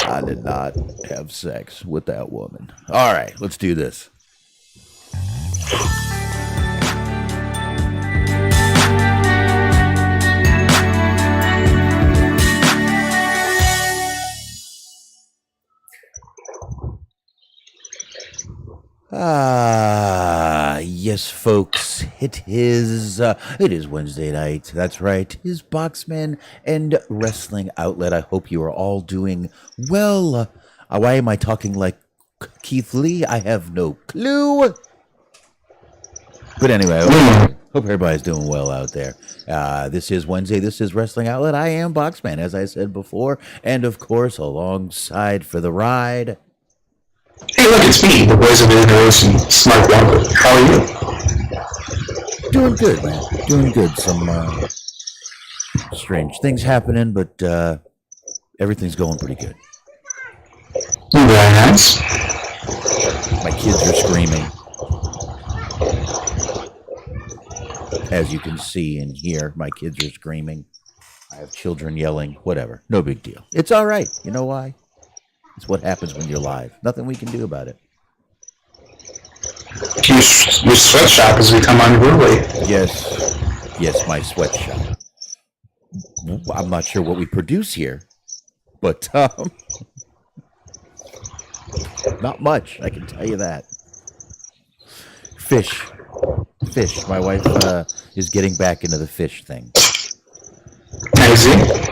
I did not have sex with that woman. All right, let's do this. Yes, folks, it is Wednesday night. That's right, it is Boxman and Wrestling Outlet. I hope you are all doing well. Why am I talking like Keith Lee? I have no clue. But anyway, hope everybody's doing well out there. This is Wednesday. This is Wrestling Outlet. I am Boxman, as I said before, and of course, alongside for the ride. Hey, look, it's me, the voice of Innovation, Smart Walker. How are you? Doing good, man. Doing good. Some strange things happening, but everything's going pretty good. Very nice. My kids are screaming. As you can see and hear, my kids are screaming. I have children yelling. Whatever. No big deal. It's all right. You know why? It's what happens when you're live. Nothing we can do about it. Your sweatshop has become unruly. Yes, my sweatshop. I'm not sure what we produce here, but not much, I can tell you that. Fish. My wife is getting back into the fish thing.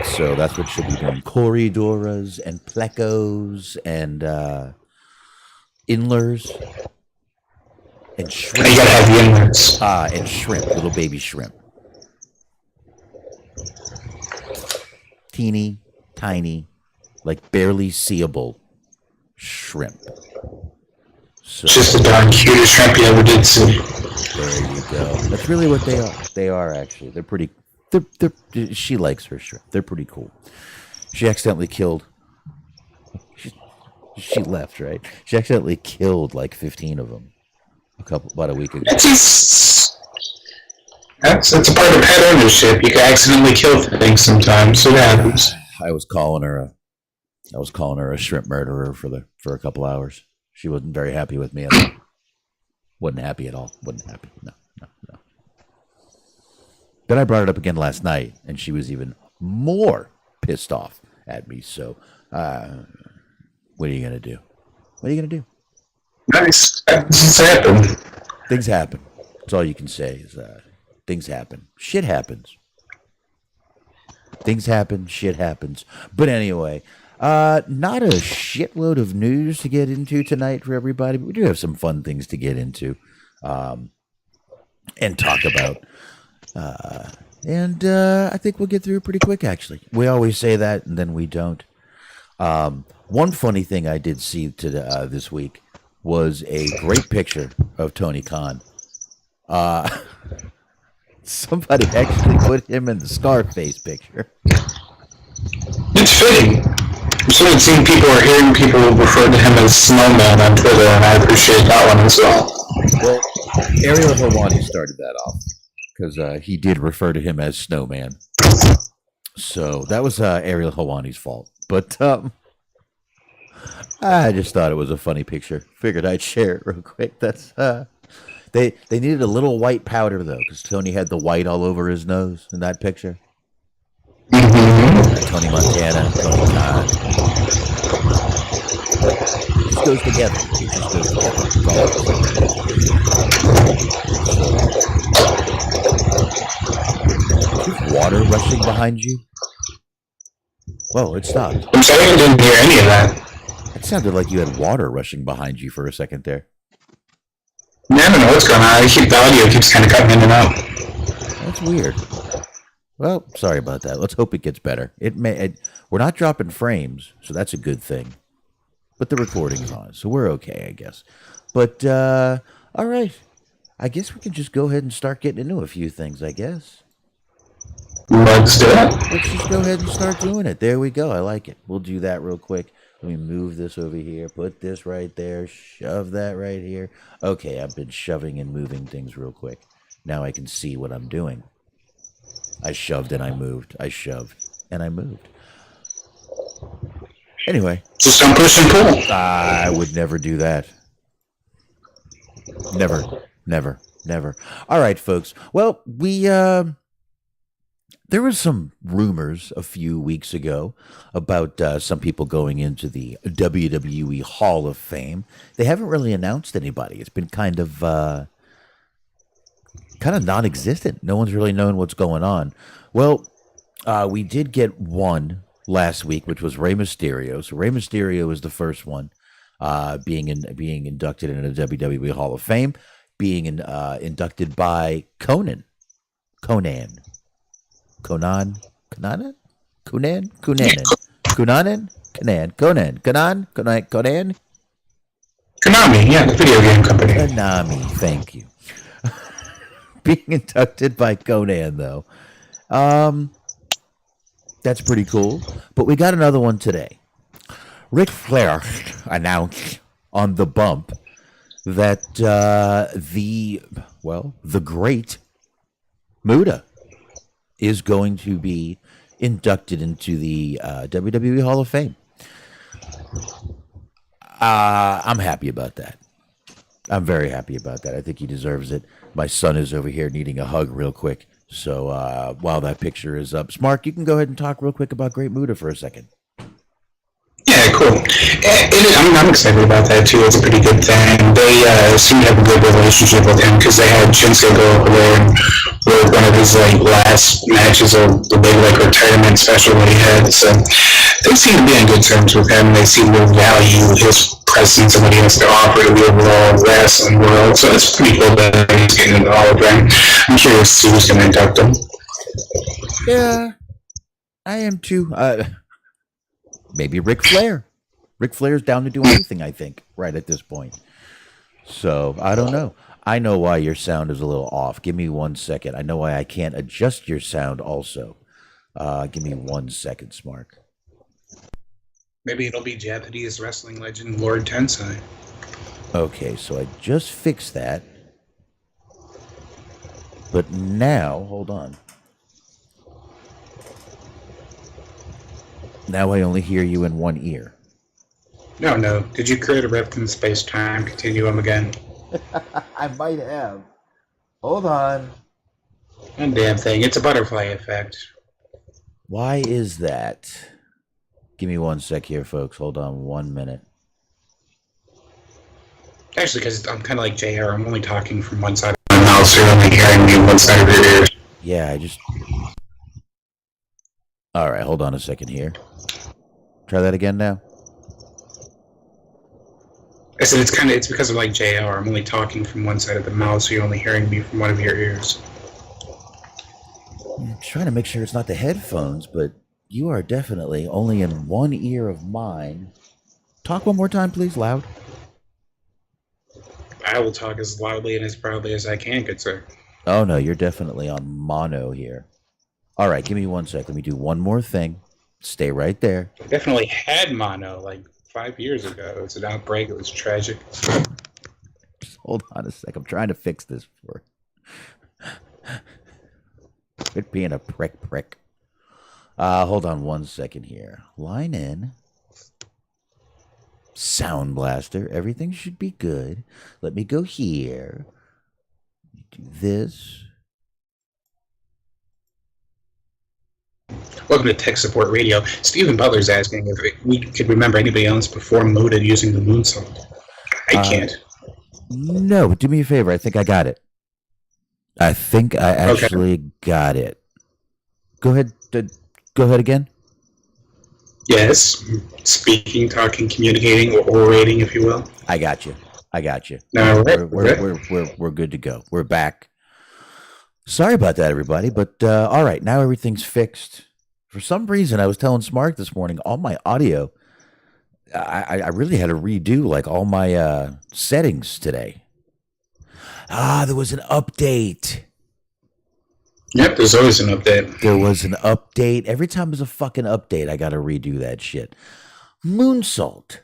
So that's what she'll be doing. Corridoras and plecos and inlers and shrimp. You gotta have the inlers. And shrimp, little baby shrimp. Teeny, tiny, like barely seeable shrimp. So, just the darn cutest shrimp you ever did see. There you go. That's really what they are. They are actually. They're pretty. She likes her shrimp. They're pretty cool. She accidentally killed. She left, right? She accidentally killed like 15 of them about a week ago. That's a part of pet ownership. You can accidentally kill things sometimes. So that happens. I was calling her a shrimp murderer for a couple hours. She wasn't very happy with me at all. Wasn't happy at all. Wasn't happy. No. Then I brought it up again last night, and she was even more pissed off at me. So, what are you going to do? What are you going to do? Nice. Things happen. Things happen. That's all you can say is things happen. Shit happens. Things happen. Shit happens. But anyway, not a shitload of news to get into tonight for everybody, but we do have some fun things to get into and talk about. I think we'll get through it pretty quick, actually. We always say that, and then we don't. One funny thing I did see this week was a great picture of Tony Khan. Somebody actually put him in the Scarface picture. It's fitting. I'm sort of seeing people or hearing people refer to him as Snowman on Twitter, and I appreciate that one as well. Well, Ariel Helwani started that off. Because he did refer to him as Snowman. So that was Ariel Helwani's fault. But I just thought it was a funny picture. Figured I'd share it real quick. That's they needed a little white powder, though, because Tony had the white all over his nose in that picture. Tony Montana, Tony Khan. It just goes together. Water rushing behind you? Whoa, it stopped. I'm sorry, I didn't hear any of that. It sounded like you had water rushing behind you for a second there. I don't know what's going on. The audio keeps kind of cutting in and out. That's weird. Well, sorry about that. Let's hope it gets better. We're not dropping frames, so that's a good thing. But the recording's on, so we're okay, I guess. But, all right. I guess we can just go ahead and start getting into a few things, I guess. Let's do it. Let's just go ahead and start doing it. There we go. I like it. We'll do that real quick. Let me move this over here. Put this right there. Shove that right here. Okay, I've been shoving and moving things real quick. Now I can see what I'm doing. I shoved and I moved. I shoved and I moved. Anyway. Just don't push and pull. I would never do that. Never. All right, folks. Well, there was some rumors a few weeks ago about some people going into the WWE Hall of Fame. They haven't really announced anybody. It's been kind of non-existent. No one's really known what's going on. Well, we did get one last week, which was Rey Mysterio. So Rey Mysterio is the first one being inducted in the WWE Hall of Fame, being inducted by Conan. Konami. Konami, yeah, the video game company. Konami, thank you. Being inducted by Conan, though. That's pretty cool. But we got another one today. Ric Flair announced on the bump that the great Muta is going to be inducted into the WWE Hall of Fame. I'm happy about that. I'm very happy about that. I think he deserves it. My son is over here needing a hug real quick. So while that picture is up, Smark, you can go ahead and talk real quick about Great Muta for a second. Yeah, cool. I'm excited about that too. It's a pretty good thing. They seem to have a good relationship with him because they had Shinsuke go over there and work one of his last matches of the big retirement special that he had. So they seem to be on good terms with him. They seem to value his presence and what he has to offer to the overall wrestling world. So it's pretty cool that he's getting into the Hall of Fame. I'm curious to see who's going to induct him. Yeah, I am too. Maybe Ric Flair. Ric Flair's down to do anything, I think, right at this point. So, I don't know. I know why your sound is a little off. Give me 1 second. I know why I can't adjust your sound also. Give me 1 second, Smark. Maybe it'll be Japanese wrestling legend Lord Tensai. Okay, so I just fixed that. But now, hold on. Now I only hear you in one ear. No. Did you create a rift in space-time continuum again? I might have. Hold on. One damn thing. It's a butterfly effect. Why is that? Give me 1 sec here, folks. Hold on 1 minute. Actually, because I'm kind of like JR. I'm only talking from one side of my mouth, so you're only hearing me one side of your ears. Yeah, All right, hold on a second here. Try that again now. I said it's because of like JR. I'm only talking from one side of the mouth, so you're only hearing me from one of your ears. I'm trying to make sure it's not the headphones, but you are definitely only in one ear of mine. Talk one more time, please, loud. I will talk as loudly and as proudly as I can, good sir. Oh, no, you're definitely on mono here. All right, give me 1 sec. Let me do one more thing. Stay right there. I definitely had mono like 5 years ago. It's an outbreak. It was tragic. Just hold on a sec. I'm trying to fix this for it being a prick. Hold on 1 second here. Line in. Sound blaster. Everything should be good. Let me go here. Do this. Welcome to Tech Support Radio. Stephen Butler's asking if we could remember anybody else before Muta using the moonsault. I can't. No, do me a favor. I think I got it. I think I actually got it. Go ahead. Go ahead again. Yes. Speaking, talking, communicating, or orating, if you will. I got you. No, we're good to go. We're back. Sorry about that, everybody. But all right, now everything's fixed. For some reason, I was telling Smark this morning, all my audio, I really had to redo like all my settings today. There was an update. Yep, there's always an update. There was an update. Every time there's a fucking update, I got to redo that shit. Moonsault.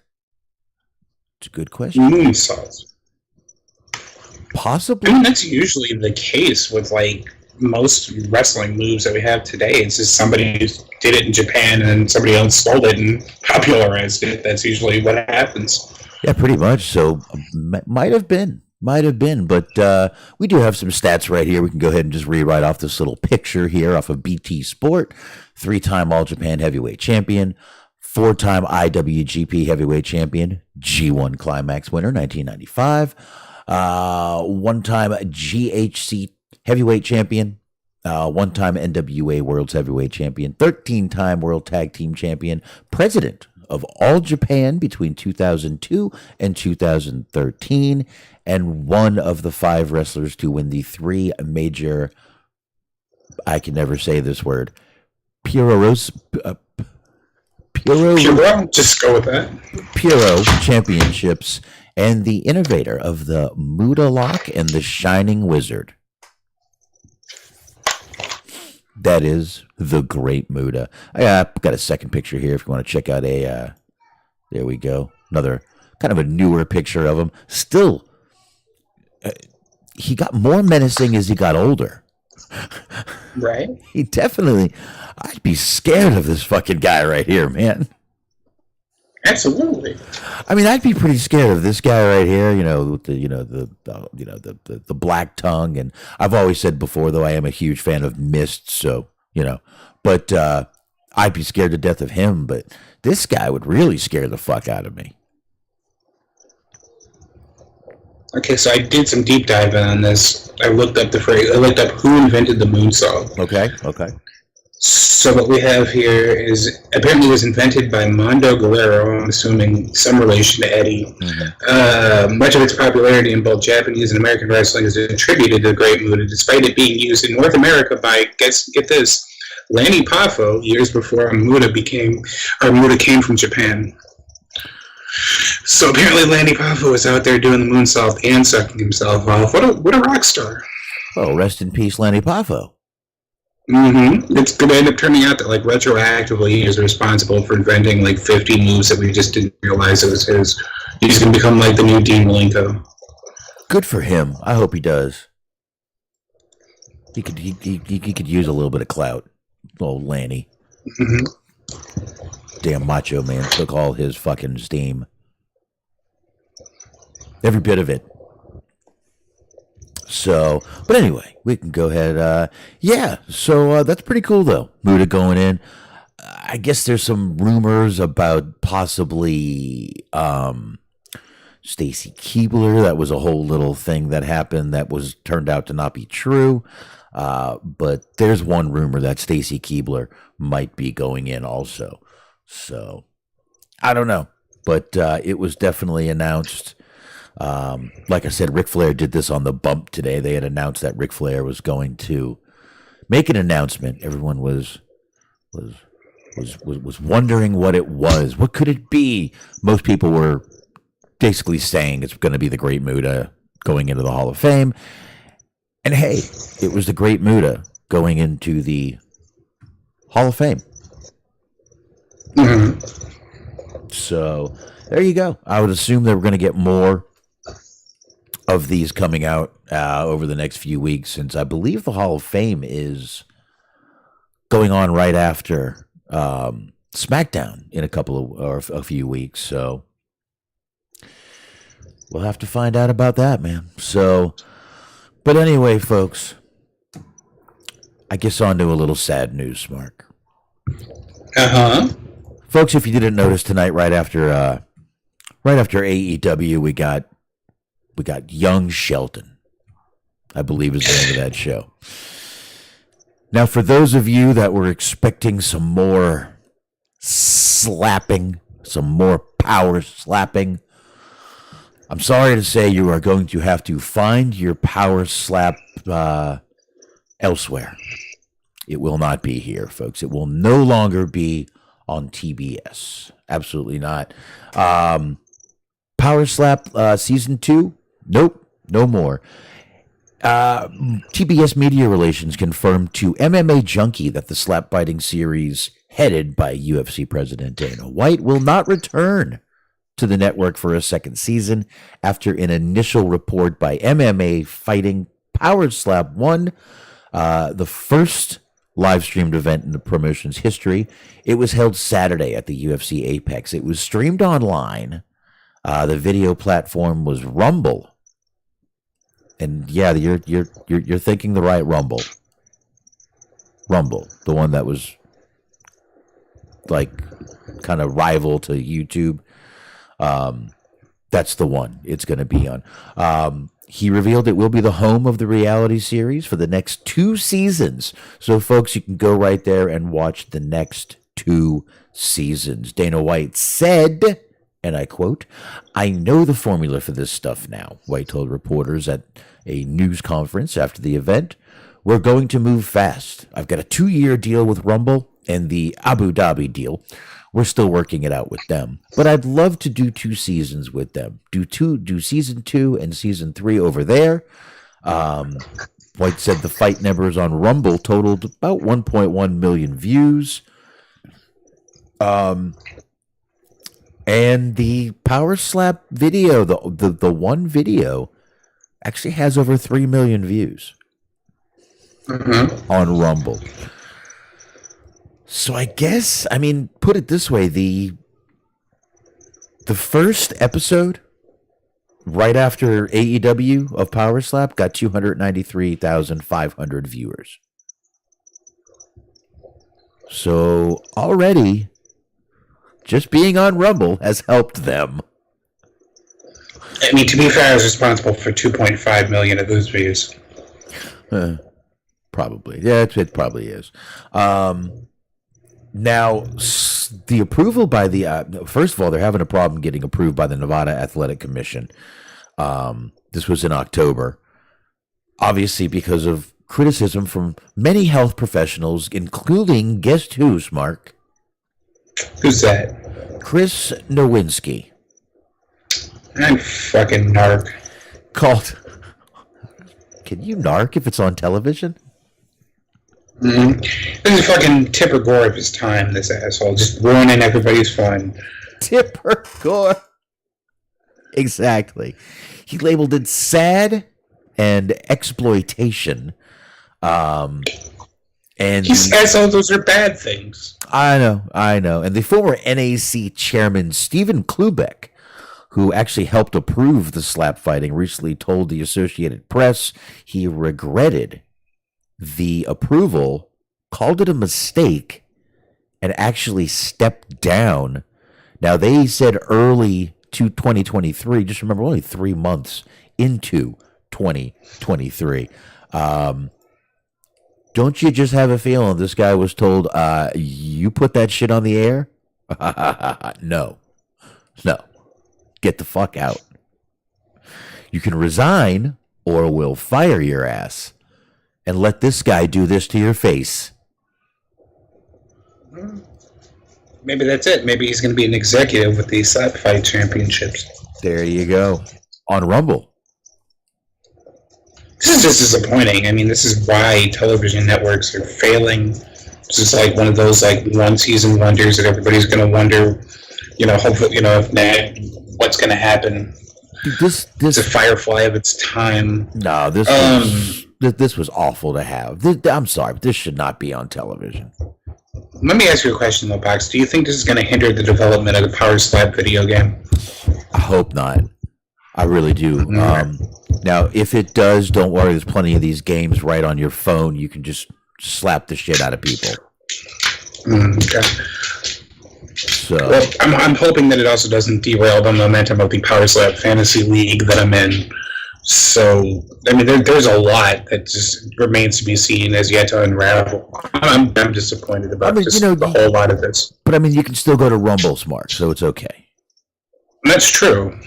It's a good question. Moonsault. Possibly. I mean, that's usually the case with like most wrestling moves that we have today. It's just somebody did it in Japan and somebody else stole it and popularized it. That's usually what happens. Yeah, pretty much. So might have been. But we do have some stats right here. We can go ahead and just read right off this little picture here off of BT Sport. 3-time All Japan Heavyweight Champion, 4-time IWGP Heavyweight Champion, G1 Climax winner, 1995, 1-time GHC Heavyweight Champion, 1-time NWA World's Heavyweight Champion, 13-time World Tag Team Champion, President of All Japan between 2002 and 2013, and one of the 5 wrestlers to win the 3 major, I can never say this word, Puro, just go with that. Puro Championships, and the innovator of the Muta Lock and the Shining Wizard. That is the Great Muta. I got a second picture here if you want to check out there we go. Another kind of a newer picture of him. Still, he got more menacing as he got older. Right? He definitely, I'd be scared of this fucking guy right here, man. Absolutely. I mean, I'd be pretty scared of this guy right here. With the black tongue, and I've always said before, though, I am a huge fan of Mist. So but I'd be scared to death of him. But this guy would really scare the fuck out of me. Okay, so I did some deep diving on this. I looked up who invented the moonsault. Okay. So what we have here is apparently it was invented by Mondo Guerrero, I'm assuming some relation to Eddie. Mm-hmm. Much of its popularity in both Japanese and American wrestling is attributed to the Great Muta, despite it being used in North America by, get this, Lanny Poffo, years before Muta came from Japan. So apparently Lanny Poffo was out there doing the moonsault and sucking himself off. What a rock star. Oh, rest in peace, Lanny Poffo. Mm-hmm. It's going to end up turning out that, retroactively, he is responsible for inventing, 50 moves that we just didn't realize it was his. He's going to become, the new Dean Malenko. Good for him. I hope he does. He could use a little bit of clout. Old Lanny. Mm-hmm. Damn Macho Man took all his fucking steam. Every bit of it. So, but anyway, we can go ahead. So that's pretty cool, though. Muta going in. I guess there's some rumors about possibly Stacy Keibler. That was a whole little thing that happened that turned out to not be true. But there's one rumor that Stacy Keibler might be going in also. So, I don't know. But it was definitely announced. Like I said, Ric Flair did this on the bump today. They had announced that Ric Flair was going to make an announcement. Everyone was wondering what it was. What could it be? Most people were basically saying it's going to be the Great Muta going into the Hall of Fame. And hey, it was the Great Muta going into the Hall of Fame. Mm-hmm. So there you go. I would assume they were going to get more of these coming out over the next few weeks, since I believe the Hall of Fame is going on right after SmackDown in a few weeks. So we'll have to find out about that, man. So, but anyway, folks, I guess on to a little sad news, Smark. Folks, if you didn't notice tonight, right after AEW, we got Young Shelton, I believe is the name of that show. Now, for those of you that were expecting some more slapping, some more power slapping, I'm sorry to say you are going to have to find your power slap elsewhere. It will not be here, folks. It will no longer be on TBS. Absolutely not. Power Slap Season 2? Nope, no more. TBS Media Relations confirmed to MMA Junkie that the slap-biting series headed by UFC President Dana White will not return to the network for a second season after an initial report by MMA Fighting Power Slap 1 The first live streamed event in the promotion's history. It was held Saturday at the UFC Apex. It was streamed online. The video platform was Rumble. And yeah, you're thinking the right Rumble. Rumble, the one that was like kind of rival to YouTube. That's the one it's going to be on. He revealed it will be the home of the reality series for the next 2 seasons. So, folks, you can go right there and watch the next 2 seasons. Dana White said, and I quote, "I know the formula for this stuff now," White told reporters at a news conference after the event. "We're going to move fast. I've got a 2-year deal with Rumble and the Abu Dhabi deal. We're still working it out with them, but I'd love to do 2 seasons with them. Do season 2 and season 3 over there." White said the fight numbers on Rumble totaled about 1.1 million views. And the Power Slap video, the one video, actually has over 3 million views on Rumble. So I guess, I mean, put it this way, the first episode right after AEW of Power Slap got 293,500 viewers. So already, just being on Rumble has helped them. I mean, to be fair, I was responsible for 2.5 million of those views. Probably. Yeah, it probably is. Now, the approval by the first of all, they're having a problem getting approved by the Nevada Athletic Commission. This was in October, obviously because of criticism from many health professionals, including, guess who, Smark? Who's that? Chris Nowinski. I'm fucking narc. Called. Can you narc if it's on television? Mm-hmm. This is fucking Tipper Gore of his time, this asshole. Just ruining everybody's fun. Tipper Gore. Exactly. He labeled it sad and exploitation. And he says all those are bad things. I know. And the former NAC chairman, Stephen Klubeck, who actually helped approve the slap fighting, recently told the Associated Press he regretted the approval, called it a mistake, and actually stepped down. Now, they said early to 2023, just remember, only 3 months into 2023. Don't you just have a feeling this guy was told, you put that shit on the air? No. Get the fuck out. You can resign or we'll fire your ass. And let this guy do this to your face. Maybe that's it. Maybe he's going to be an executive with the slap fight championships. There you go. On Rumble. This is just disappointing. I mean, this is why television networks are failing. This is like one of those like one-season wonders that everybody's going to wonder, hopefully, what's going to happen. This it's a firefly of its time. No, this was awful to have. I'm sorry, but this should not be on television. Let me ask you a question, though, Box. Do you think this is going to hinder the development of the Power Slap video game? I hope not. I really do. Now, if it does, don't worry. There's plenty of these games right on your phone. You can just slap the shit out of people. Okay. So, well, I'm hoping that it also doesn't derail the momentum of the Power Slap Fantasy League that I'm in. So, I mean, there's a lot that just remains to be seen as yet to unravel. I'm disappointed about the whole lot of this. But, I mean, you can still go to Rumble Smart, so it's okay. That's true.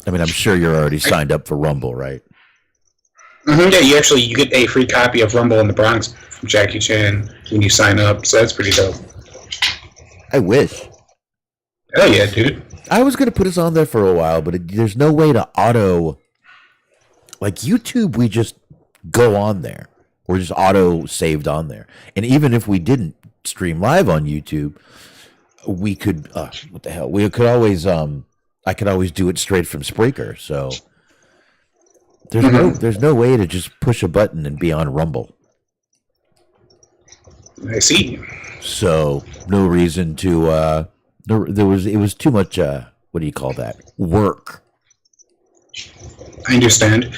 I mean, I'm sure you're already signed up for Rumble, right? Mm-hmm. Yeah, you get a free copy of Rumble in the Bronx from Jackie Chan when you sign up, so that's pretty dope. I wish. Hell yeah, dude. I was going to put us on there for a while, but there's no way to auto... Like YouTube, we just go on there. We're just auto-saved on there. And even if we didn't stream live on YouTube, we could... what the hell? We could always... I could always do it straight from Spreaker, so... There's no way to just push a button and be on Rumble. I see. So no reason to. It was too much. What do you call that? Work. I understand.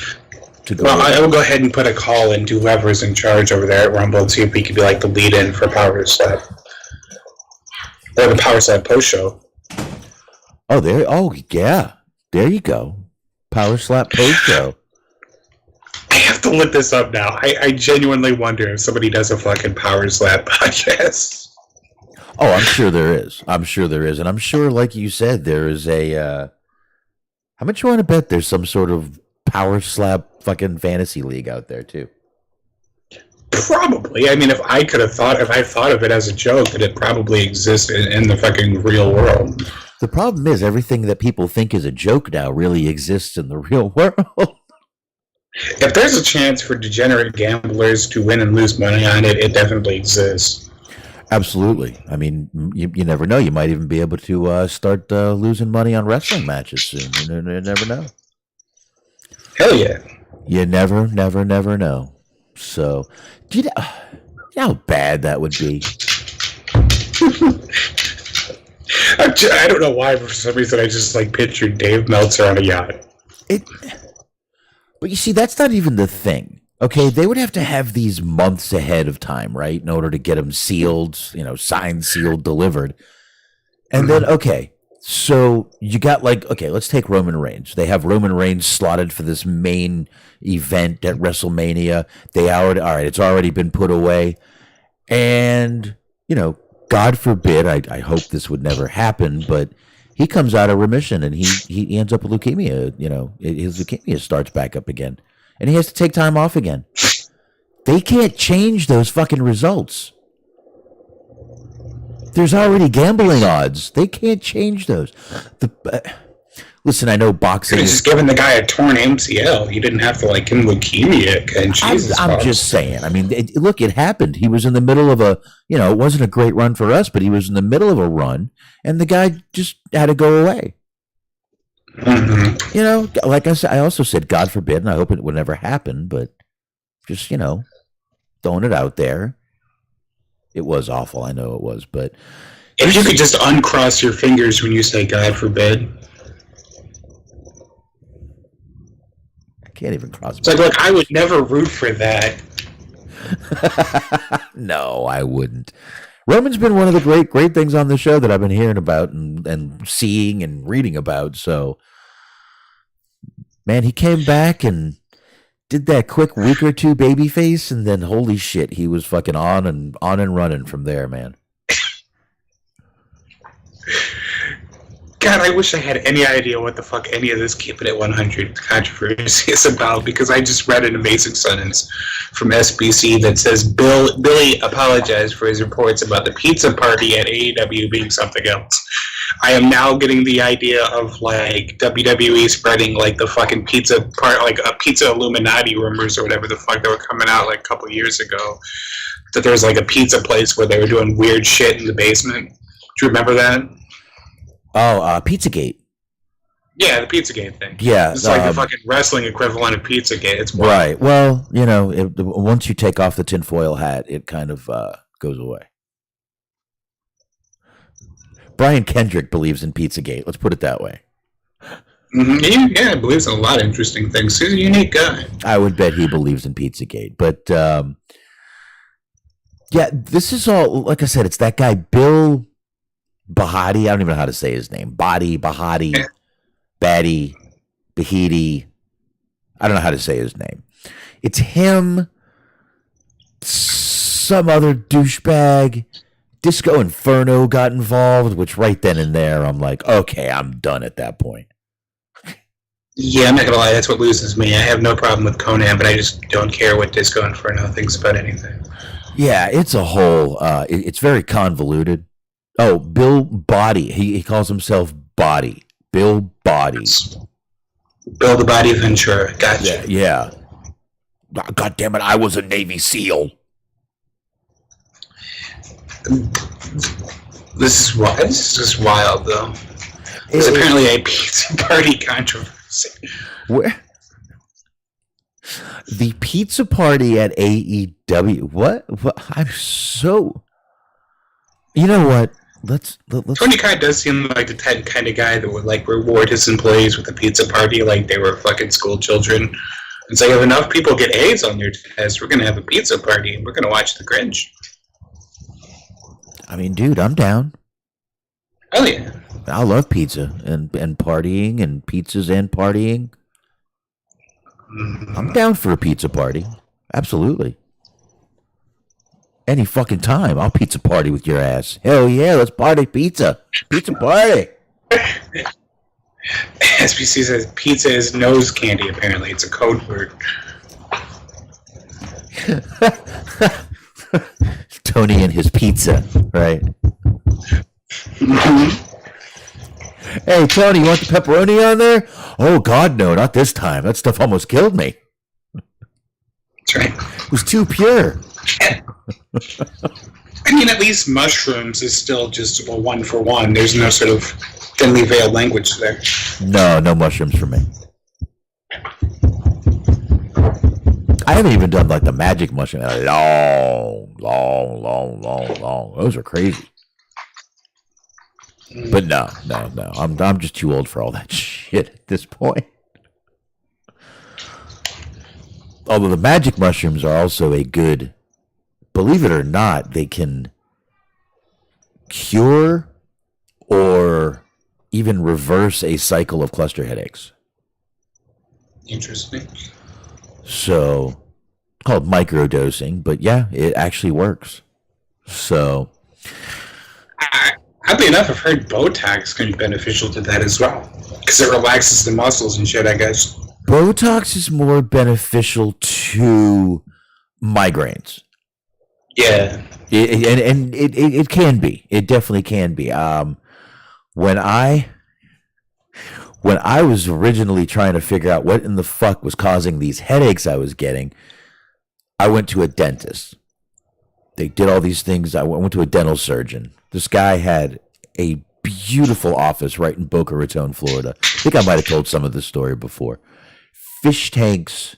Well, I will go ahead and put a call into whoever's in charge over there at Rumble and see if we could be like the lead-in for Power Slap. Or the Power Slap post-show. Oh, yeah. There you go. Power Slap post-show. I have to look this up now. I genuinely wonder if somebody does a fucking Power Slap podcast. Oh, I'm sure there is. And I'm sure, like you said, there is a... how much you want to bet there's some sort of Power Slap fucking fantasy league out there, too? Probably. I mean, if I thought of it as a joke, that it probably exists in the fucking real world. The problem is everything that people think is a joke now really exists in the real world. If there's a chance for degenerate gamblers to win and lose money on it, it definitely exists. Absolutely. I mean, you never know. You might even be able to start losing money on wrestling matches soon. You never know. Hell yeah. You never know. So, do you know how bad that would be? I don't know why, for some reason, I just like pictured Dave Meltzer on a yacht. But you see, that's not even the thing. Okay, they would have to have these months ahead of time, right, in order to get them sealed, signed, sealed, delivered. And then, okay, so you got let's take Roman Reigns. They have Roman Reigns slotted for this main event at WrestleMania. It's already been put away. And, God forbid, I hope this would never happen, but he comes out of remission and he ends up with leukemia. His leukemia starts back up again. And he has to take time off again. They can't change those fucking results. There's already gambling odds. They can't change those. Listen, I know boxing. Could have just given the guy a torn MCL. You didn't have to give him leukemia again. I'm just saying. I mean, look, it happened. He was in the middle of it wasn't a great run for us, but he was in the middle of a run, and the guy just had to go away. Mm-hmm. Like I said, I also said, God forbid, and I hope it would never happen, but just, throwing it out there. It was awful. I know it was, but if you could just uncross your fingers when you say God forbid. I can't even cross. It's like, I would never root for that. No, I wouldn't. Roman's been one of the great things on the show that I've been hearing about and seeing and reading about. So, man, he came back and did that quick week or two baby face, and then holy shit, he was fucking on and running from there, man. God, I wish I had any idea what the fuck any of this Keeping It 100 controversy is about, because I just read an amazing sentence from SBC that says Billy apologized for his reports about the pizza party at AEW being something else. I am now getting the idea of WWE spreading the fucking pizza part, a pizza Illuminati rumors or whatever the fuck that were coming out a couple years ago. That there was a pizza place where they were doing weird shit in the basement. Do you remember that? Oh, Pizzagate. Yeah, the Pizzagate thing. Yeah. It's the fucking wrestling equivalent of Pizzagate. It's wild. Right. Well, once you take off the tinfoil hat, it kind of goes away. Brian Kendrick believes in Pizzagate. Let's put it that way. Mm-hmm. Yeah, he believes in a lot of interesting things. He's a unique guy. I would bet he believes in Pizzagate. But, yeah, this is all, like I said, it's that guy, Bill Bahati. I don't even know how to say his name. Bahati, Batty, Bahiti. I don't know how to say his name. It's him, some other douchebag. Disco Inferno got involved, which right then and there, I'm like, okay, I'm done at that point. Yeah, I'm not going to lie, that's what loses me. I have no problem with Conan, but I just don't care what Disco Inferno thinks about anything. Yeah, it's a whole, it's very convoluted. Oh, Bill Body. He calls himself Body. Bill Body. Bill the Body Ventura. Gotcha. Yeah. God damn it, I was a Navy SEAL. This is just wild, though. There's apparently a pizza party controversy. Where? The pizza party at AEW. What? I'm so. You know what? Let's. Tony Khan does seem like the kind of guy that would like reward his employees with a pizza party like they were fucking school children. It's like, if enough people get A's on their test, we're gonna have a pizza party and we're gonna watch The Grinch. I mean, dude, I'm down. Oh yeah. I love pizza and partying and pizzas and partying. I'm down for a pizza party. Absolutely. Any fucking time, I'll pizza party with your ass. Hell yeah, let's party pizza. Pizza party. SBC says pizza is nose candy, apparently. It's a code word. Tony and his pizza, right? Hey, Tony, you want the pepperoni on there? Oh, God, no, not this time. That stuff almost killed me. That's right. It was too pure. I mean, at least mushrooms is still just a one for one. There's no sort of thinly veiled language there. No mushrooms for me. I haven't even done like the magic mushroom. Long. Those are crazy. But no. I'm just too old for all that shit at this point. Although the magic mushrooms are also a good, believe it or not, they can cure or even reverse a cycle of cluster headaches. Interesting. So, called microdosing, but yeah, it actually works. So, oddly enough, I've heard Botox can be beneficial to that as well, because it relaxes the muscles and shit, I guess. Botox is more beneficial to migraines. Yeah. It can be. It definitely can be. When I was originally trying to figure out what in the fuck was causing these headaches I was getting, I went to a dentist. They did all these things. I went to a dental surgeon. This guy had a beautiful office right in Boca Raton, Florida. I think I might have told some of this story before. Fish tanks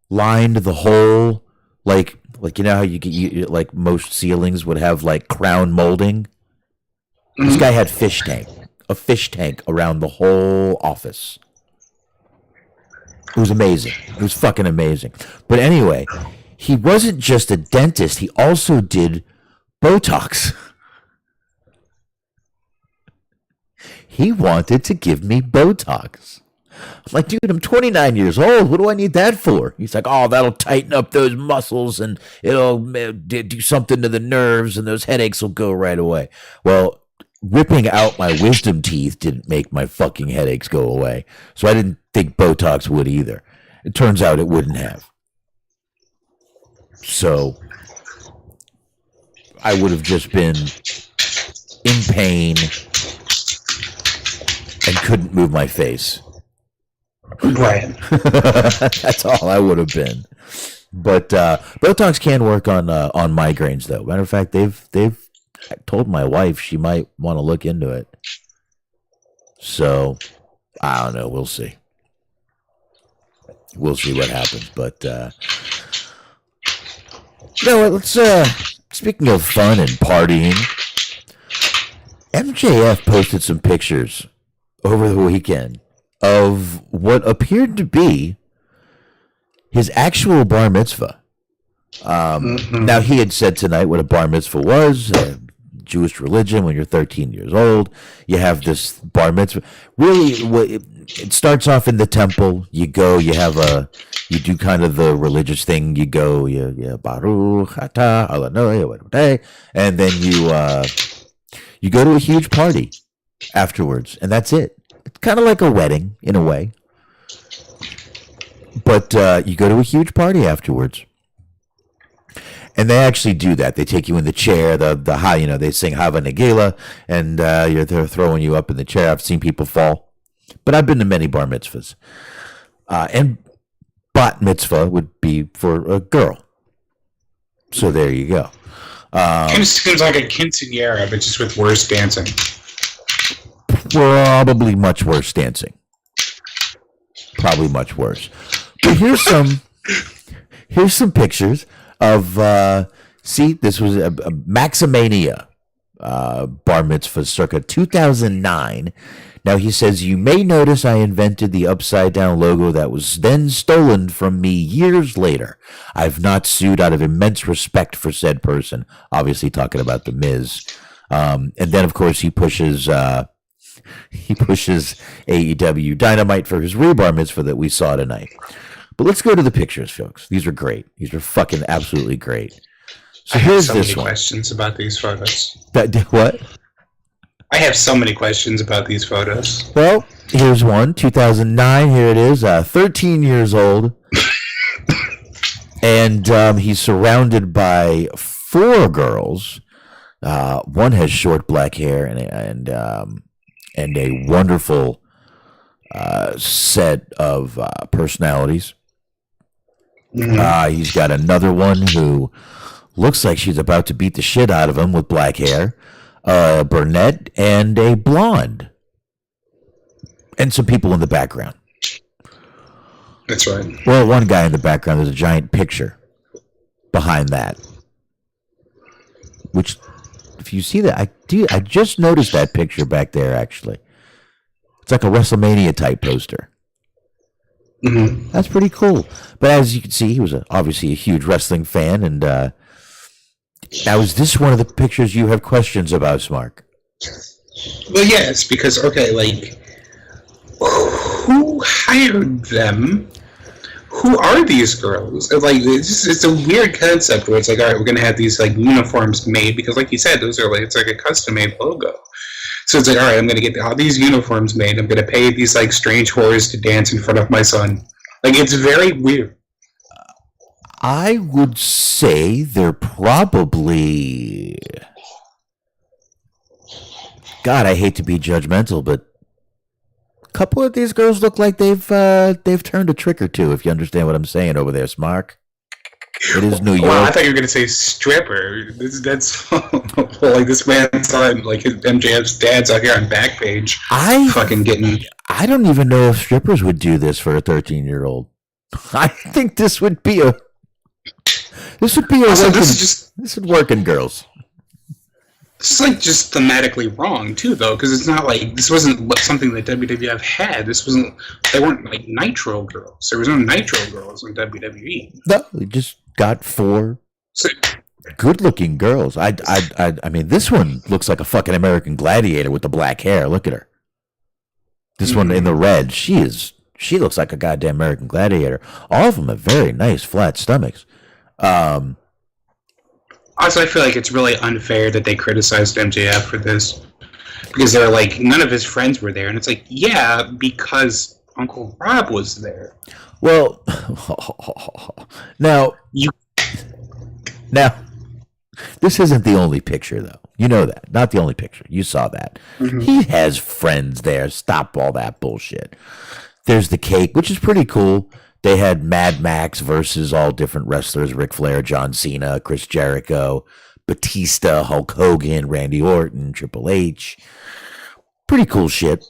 lined the whole, like you know how like most ceilings would have like crown molding. Mm-hmm. This guy had a fish tank around the whole office. It was amazing. It was fucking amazing. But anyway, he wasn't just a dentist. He also did Botox. He wanted to give me Botox. I'm like, dude, I'm 29 years old. What do I need that for? He's like, oh, that'll tighten up those muscles and it'll do something to the nerves and those headaches will go right away. Well, ripping out my wisdom teeth didn't make my fucking headaches go away. So I didn't think Botox would either. It turns out it wouldn't have. So I would have just been in pain and couldn't move my face. Right. That's all I would have been. But Botox can work on migraines, though. Matter of fact, they've told my wife she might want to look into it. So I don't know. We'll see. We'll see what happens. But you know what? Let's. Speaking of fun and partying, MJF posted some pictures over the weekend of what appeared to be his actual bar mitzvah. Now, he had said tonight what a bar mitzvah was, Jewish religion. When you're 13 years old, you have this bar mitzvah. Really, it starts off in the temple. You go, you do kind of the religious thing. You go, Baruch Atah Adonai, and then you go to a huge party afterwards, and that's it. It's kind of like a wedding in a way, but you go to a huge party afterwards, and they actually do that. They take you in the chair, they sing Hava Nagila, and they're throwing you up in the chair. I've seen people fall, but I've been to many bar mitzvahs, and bat mitzvah would be for a girl. So there you go. It seems like a quinceañera, but just with worse dancing. Probably much worse dancing. Probably much worse. But here's Here's some pictures of, see, this was a Maximania bar mitzvah circa 2009. Now he says, you may notice I invented the upside down logo that was then stolen from me years later. I've not sued out of immense respect for said person. Obviously talking about the Miz. And then of course he pushes AEW Dynamite for his rebar mitzvah that we saw tonight. But let's go to the pictures, folks. These are great. These are fucking absolutely great. So here's so this many one. Questions about these photos. What? I have so many questions about these photos. Well, here's one, 2009. Here it is, 13 years old. And he's surrounded by 4 girls. One has short black hair and a wonderful set of personalities. He's got another one who looks like she's about to beat the shit out of him with black hair. A brunette and a blonde, and some people in the background. That's right. Well, one guy in the background, there's a giant picture behind that. Which, if you see that, I just noticed that picture back there, actually. It's like a WrestleMania type poster. Mm-hmm. That's pretty cool. But as you can see, he was obviously a huge wrestling fan, and now, is this one of the pictures you have questions about, Smark? Well, yes, because, okay, like, who hired them? Who are these girls? Like, it's a weird concept where it's like, all right, we're going to have these, like, uniforms made, because, like you said, those are, like, it's like a custom-made logo. So it's like, all right, I'm going to get all these uniforms made. I'm going to pay these, like, strange whores to dance in front of my son. Like, it's very weird. I would say they're probably... God, I hate to be judgmental, but a couple of these girls look like they've turned a trick or two, if you understand what I'm saying over there, Smark. It is New York. Wow, I thought you were going to say stripper. That's like this man's on, like his MJF's dad's out here on Backpage. Fucking getting... I don't even know if strippers would do this for a 13-year-old. I think this would be a... This would working girls. This is like just thematically wrong too, though, because it's not like this wasn't something that WWF had. They weren't like Nitro girls. There was no Nitro girls in WWE. No, we just got 4 good-looking girls. I mean, this one looks like a fucking American Gladiator with the black hair. Look at her. This one in the red, she looks like a goddamn American Gladiator. All of them have very nice flat stomachs. Also, I feel like it's really unfair that they criticized MJF for this, because they're like, none of his friends were there, and it's like, yeah, because Uncle Rob was there. Well, now this isn't the only picture, though. You know that. Not the only picture. You saw that. Mm-hmm. He has friends there. Stop all that bullshit. There's the cake, which is pretty cool. They had Mad Max versus all different wrestlers, Ric Flair, John Cena, Chris Jericho, Batista, Hulk Hogan, Randy Orton, Triple H. Pretty cool shit.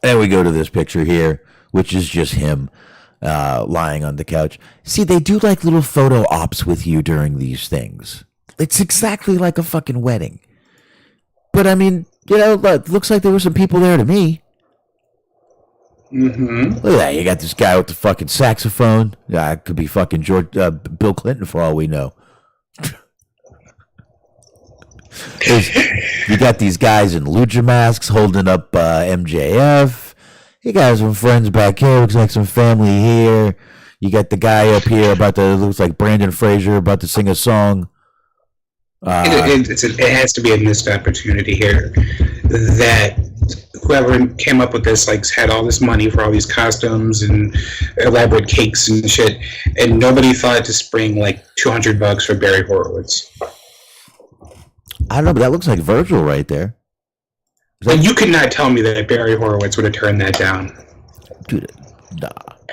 And we go to this picture here, which is just him lying on the couch. See, they do like little photo ops with you during these things. It's exactly like a fucking wedding. But I mean, it looks like there were some people there to me. Mm-hmm. Look at that. You got this guy with the fucking saxophone. It could be fucking Bill Clinton for all we know. You got these guys in lucha masks holding up MJF. You got some friends back here. Looks like some family here. You got the guy up here looks like Brandon Fraser about to sing a song. It has to be a missed opportunity here that whoever came up with this had all this money for all these costumes and elaborate cakes and shit, and nobody thought to spring like $200 for Barry Horowitz. I don't know, but that looks like Virgil right there. And you could not tell me that Barry Horowitz would have turned that down. Dude, nah,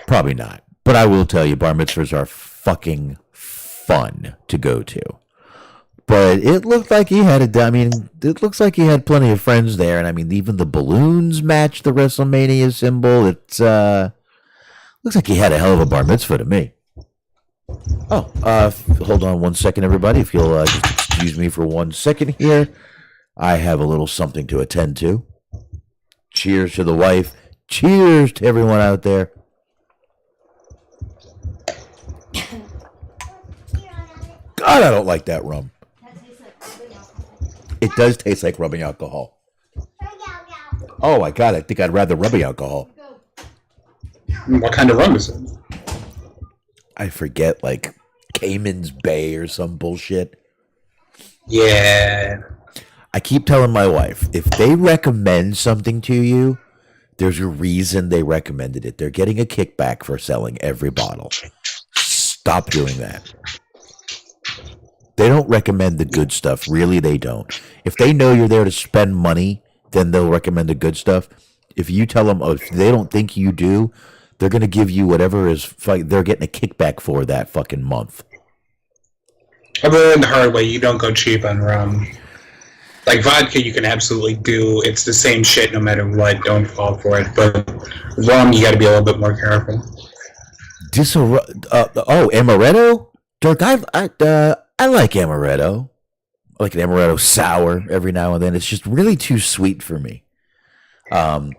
probably not. But I will tell you, bar mitzvahs are fucking fun to go to. But it looked like he had it looks like he had plenty of friends there. And I mean, even the balloons match the WrestleMania symbol. It looks like he had a hell of a bar mitzvah to me. Hold on one second, everybody. If you'll just excuse me for 1 second here, I have a little something to attend to. Cheers to the wife. Cheers to everyone out there. God, I don't like that rum. It does taste like rubbing alcohol. Oh my God, I think I'd rather rubbing alcohol. What kind of rum is it? I forget, like Cayman's Bay or some bullshit. Yeah. I keep telling my wife, if they recommend something to you, there's a reason they recommended it. They're getting a kickback for selling every bottle. Stop doing that. They don't recommend the good stuff. Really, they don't. If they know you're there to spend money, then they'll recommend the good stuff. If you tell them, if they don't think you do, they're going to give you whatever is, they're getting a kickback for that fucking month. I've learned the hard way, you don't go cheap on rum. Like vodka, you can absolutely do. It's the same shit no matter what. Don't fall for it. But rum, you got to be a little bit more careful. Amaretto? Dirk, I like amaretto. I like an amaretto sour every now and then. It's just really too sweet for me. I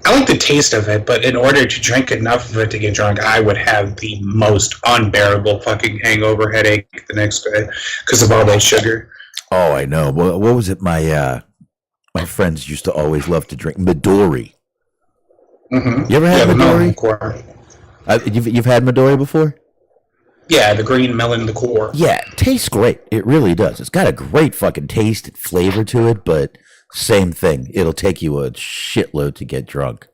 like the taste of it, but in order to drink enough of it to get drunk, I would have the most unbearable fucking hangover headache the next day because of all that sugar. Oh, I know. What was it? My friends used to always love to drink Midori. Mm-hmm. You ever had Midori? You've had Midori before? Yeah, the green melon liqueur. Yeah, it tastes great. It really does. It's got a great fucking taste and flavor to it, but same thing. It'll take you a shitload to get drunk.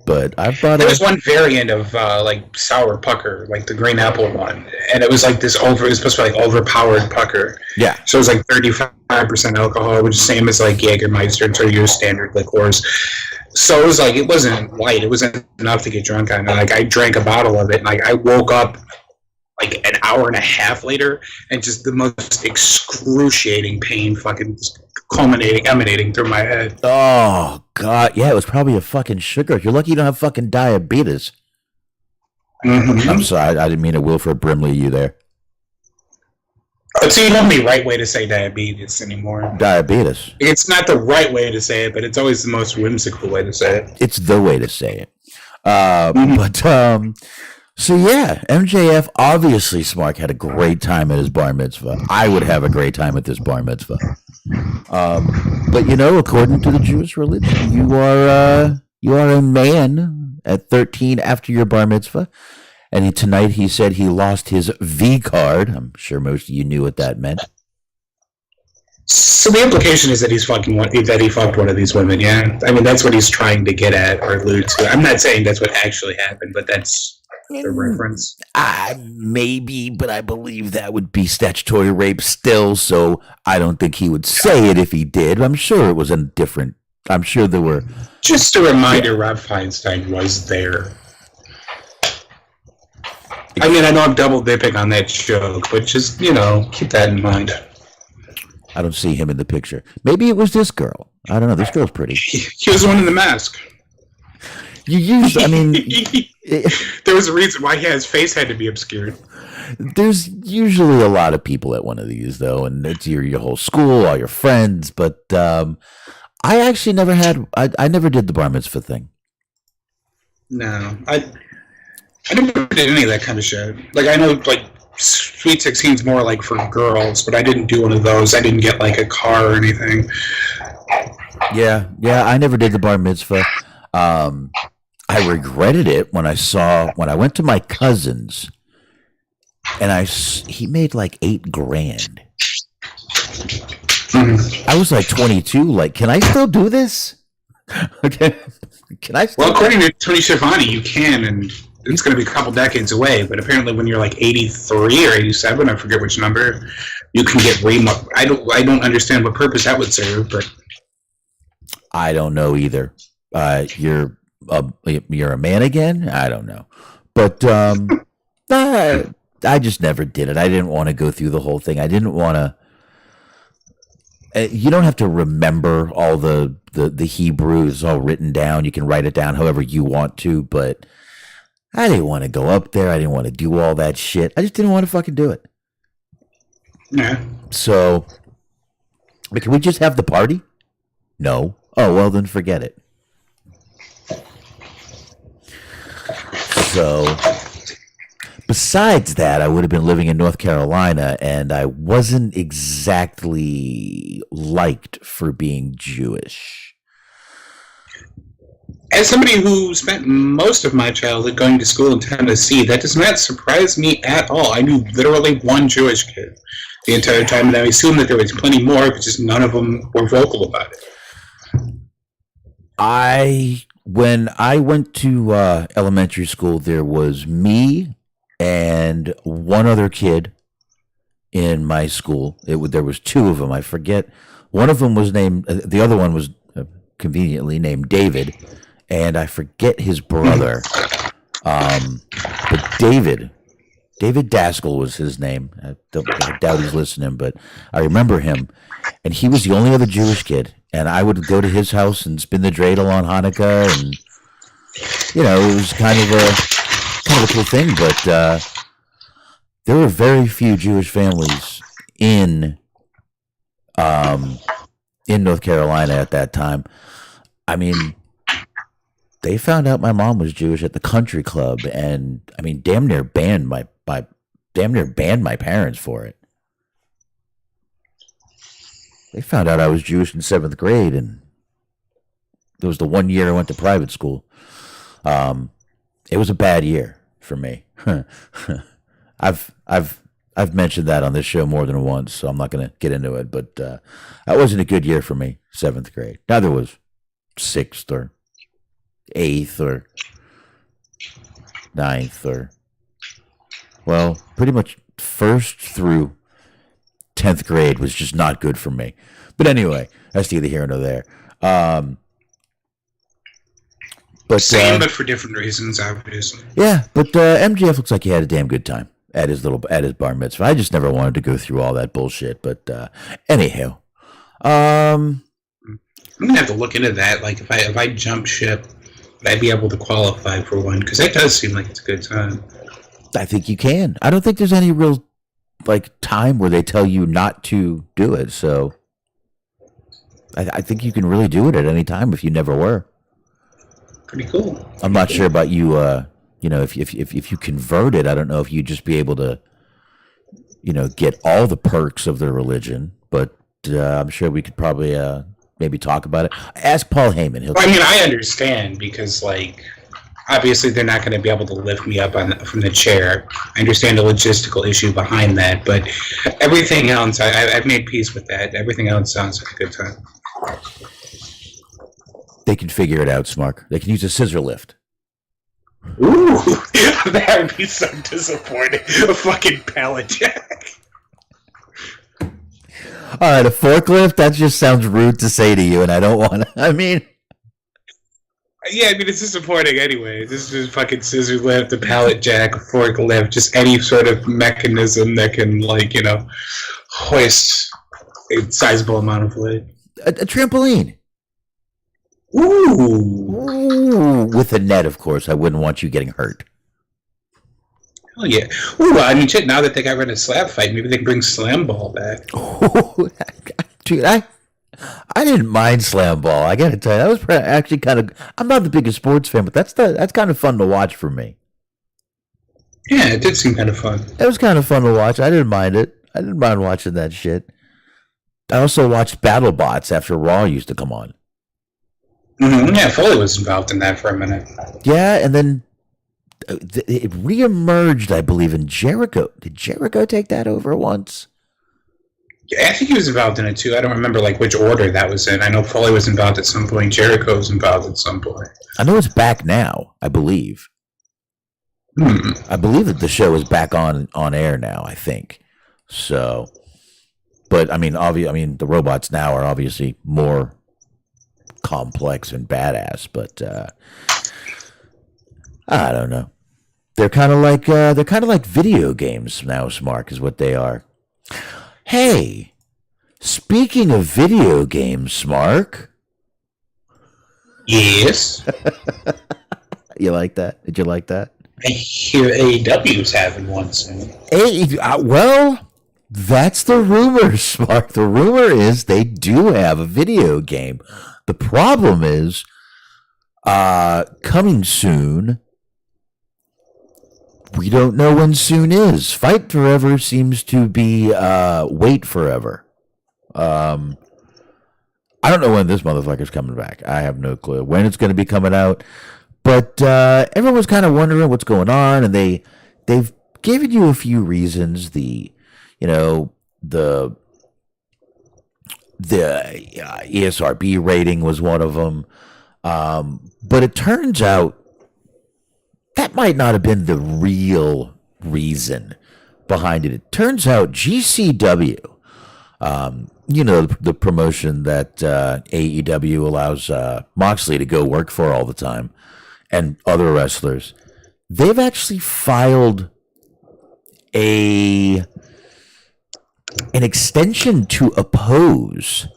But I've bought it. There was one variant of like sour pucker, like the green apple one, and it was like this it was supposed to be like overpowered pucker. Yeah. So it was like 35% alcohol, which is the same as like Jägermeister and sort of your standard liqueurs. So it was like, it wasn't light. It wasn't enough to get drunk on. Like I drank a bottle of it, and like I woke up like an hour and a half later, and just the most excruciating pain fucking emanating through my head. Oh, God. Yeah, it was probably a fucking sugar. You're lucky you don't have fucking diabetes. Mm-hmm. I'm sorry. I didn't mean to Wilford Brimley you there. So you don't have the right way to say diabetes anymore. Diabetes. It's not the right way to say it, but it's always the most whimsical way to say it. It's the way to say it. So yeah, MJF, obviously Smark had a great time at his bar mitzvah. I would have a great time at this bar mitzvah. But you know, according to the Jewish religion, you are a man at 13 after your bar mitzvah. And tonight he said he lost his V card. I'm sure most of you knew what that meant. So the implication is that he fucked one of these women, yeah? I mean, that's what he's trying to get at or allude to. I'm not saying that's what actually happened, but that's the reference. Maybe, but I believe that would be statutory rape still, so I don't think he would say it if he did. I'm sure it was I'm sure there were... Just a reminder, Rob Feinstein was there. I mean, I know I'm double dipping on that joke, but just, keep that in mind. I don't see him in the picture. Maybe it was this girl. I don't know. This girl's pretty. He was the one in the mask. There was a reason why his face had to be obscured. There's usually a lot of people at one of these, though, and it's your whole school, all your friends. But I actually never had. I never did the bar mitzvah thing. No, I never did any of that kind of shit. Like, I know, like, Sweet 16's more, like, for girls, but I didn't do one of those. I didn't get, like, a car or anything. Yeah, I never did the bar mitzvah. I regretted it when I went to my cousin's, and he made, like, $8,000. Mm-hmm. I was, like, 22. Like, can I still do this? Okay. Can I still? Well, according to Tony Schiavone, you can, and it's going to be a couple decades away, but apparently when you're like 83 or 87, I forget which number, you can get I don't understand what purpose that would serve, but I don't know either. You're a man again? I don't know. But I just never did it. I didn't want to go through the whole thing. I didn't want to. You don't have to remember all the Hebrew. It's all written down. You can write it down however you want to, but I didn't want to go up there. I didn't want to do all that shit. I just didn't want to fucking do it. Yeah. So, but can we just have the party? No. Oh, well, then forget it. So, besides that, I would have been living in North Carolina, and I wasn't exactly liked for being Jewish. As somebody who spent most of my childhood going to school in Tennessee, that does not surprise me at all. I knew literally one Jewish kid the entire time, and I assumed that there was plenty more, but just none of them were vocal about it. When I went to elementary school, there was me and one other kid in my school. There was two of them. I forget. One of them was named. The other one was conveniently named David, and I forget his brother. But David Daskell was his name. I doubt he's listening, but I remember him, and he was the only other Jewish kid. And I would go to his house and spin the dreidel on Hanukkah, and it was kind of a cool thing. But there were very few Jewish families in North Carolina at that time. I mean, they found out my mom was Jewish at the country club, and I mean, damn near banned my parents for it. They found out I was Jewish in 7th grade, and it was the 1 year I went to private school. It was a bad year for me. I've mentioned that on this show more than once, so I'm not going to get into it. But that wasn't a good year for me, 7th grade. Neither was 6th or 8th or 9th or, well, pretty much 1st through 10th grade was just not good for me. But anyway, that's neither here nor there. But Same, but for different reasons, obviously. Yeah, but MJF looks like he had a damn good time at his bar mitzvah. I just never wanted to go through all that bullshit. But anyhow, I'm gonna have to look into that. Like, if I jump ship, would I be able to qualify for one? Because that does seem like it's a good time. I think you can. I don't think there's any real time where they tell you not to do it. So I think you can really do it at any time if you never were. Pretty cool. I'm not sure about you. If you converted, I don't know if you'd just be able to, get all the perks of their religion. But I'm sure we could probably maybe talk about it. Ask Paul Heyman. I understand because obviously they're not going to be able to lift me up from the chair. I understand the logistical issue behind that, but everything else, I've made peace with that. Everything else sounds like a good time. They can figure it out, Smark. They can use a scissor lift. Ooh, that would be so disappointing. A fucking pallet jack. All right, a forklift? That just sounds rude to say to you, and I don't want to. Yeah, it's disappointing anyway. This is fucking scissor lift, a pallet jack, a forklift, just any sort of mechanism that can, hoist a sizable amount of weight. A trampoline. Ooh. With a net, of course. I wouldn't want you getting hurt. Hell yeah. Ooh, shit, now that they got rid of Slap Fight, maybe they can bring Slam Ball back. Dude, I didn't mind Slam Ball. I gotta tell you, that was actually kind of. I'm not the biggest sports fan, but that's kind of fun to watch for me. Yeah, it did seem kind of fun. It was kind of fun to watch. I didn't mind it. I didn't mind watching that shit. I also watched BattleBots after Raw used to come on. Mm-hmm. Yeah, Foley was involved in that for a minute. Yeah, and then it reemerged, I believe, in Jericho. Did Jericho take that over once? Yeah, I think he was involved in it too. I don't remember which order that was in. I know Foley was involved at some point. Jericho was involved at some point. I know it's back now, I believe. I believe that the show is back on air now, I think. So, but the robots now are obviously more complex and badass, but I don't know. They're kind of like video games now. Smark is what they are. Hey, speaking of video games, Smark. Yes. You like that? Did you like that? I hear AEW's having one soon. Well, that's the rumor, Smark. The rumor is they do have a video game. The problem is, coming soon. We don't know when soon is. Fight Forever seems to be wait forever. I don't know when this motherfucker's coming back. I have no clue when it's going to be coming out. But everyone was kind of wondering what's going on, and they've given you a few reasons. The ESRB rating was one of them, but it turns out that might not have been the real reason behind it. It turns out GCW, the promotion that AEW allows Moxley to go work for all the time, and other wrestlers, they've actually filed an extension to oppose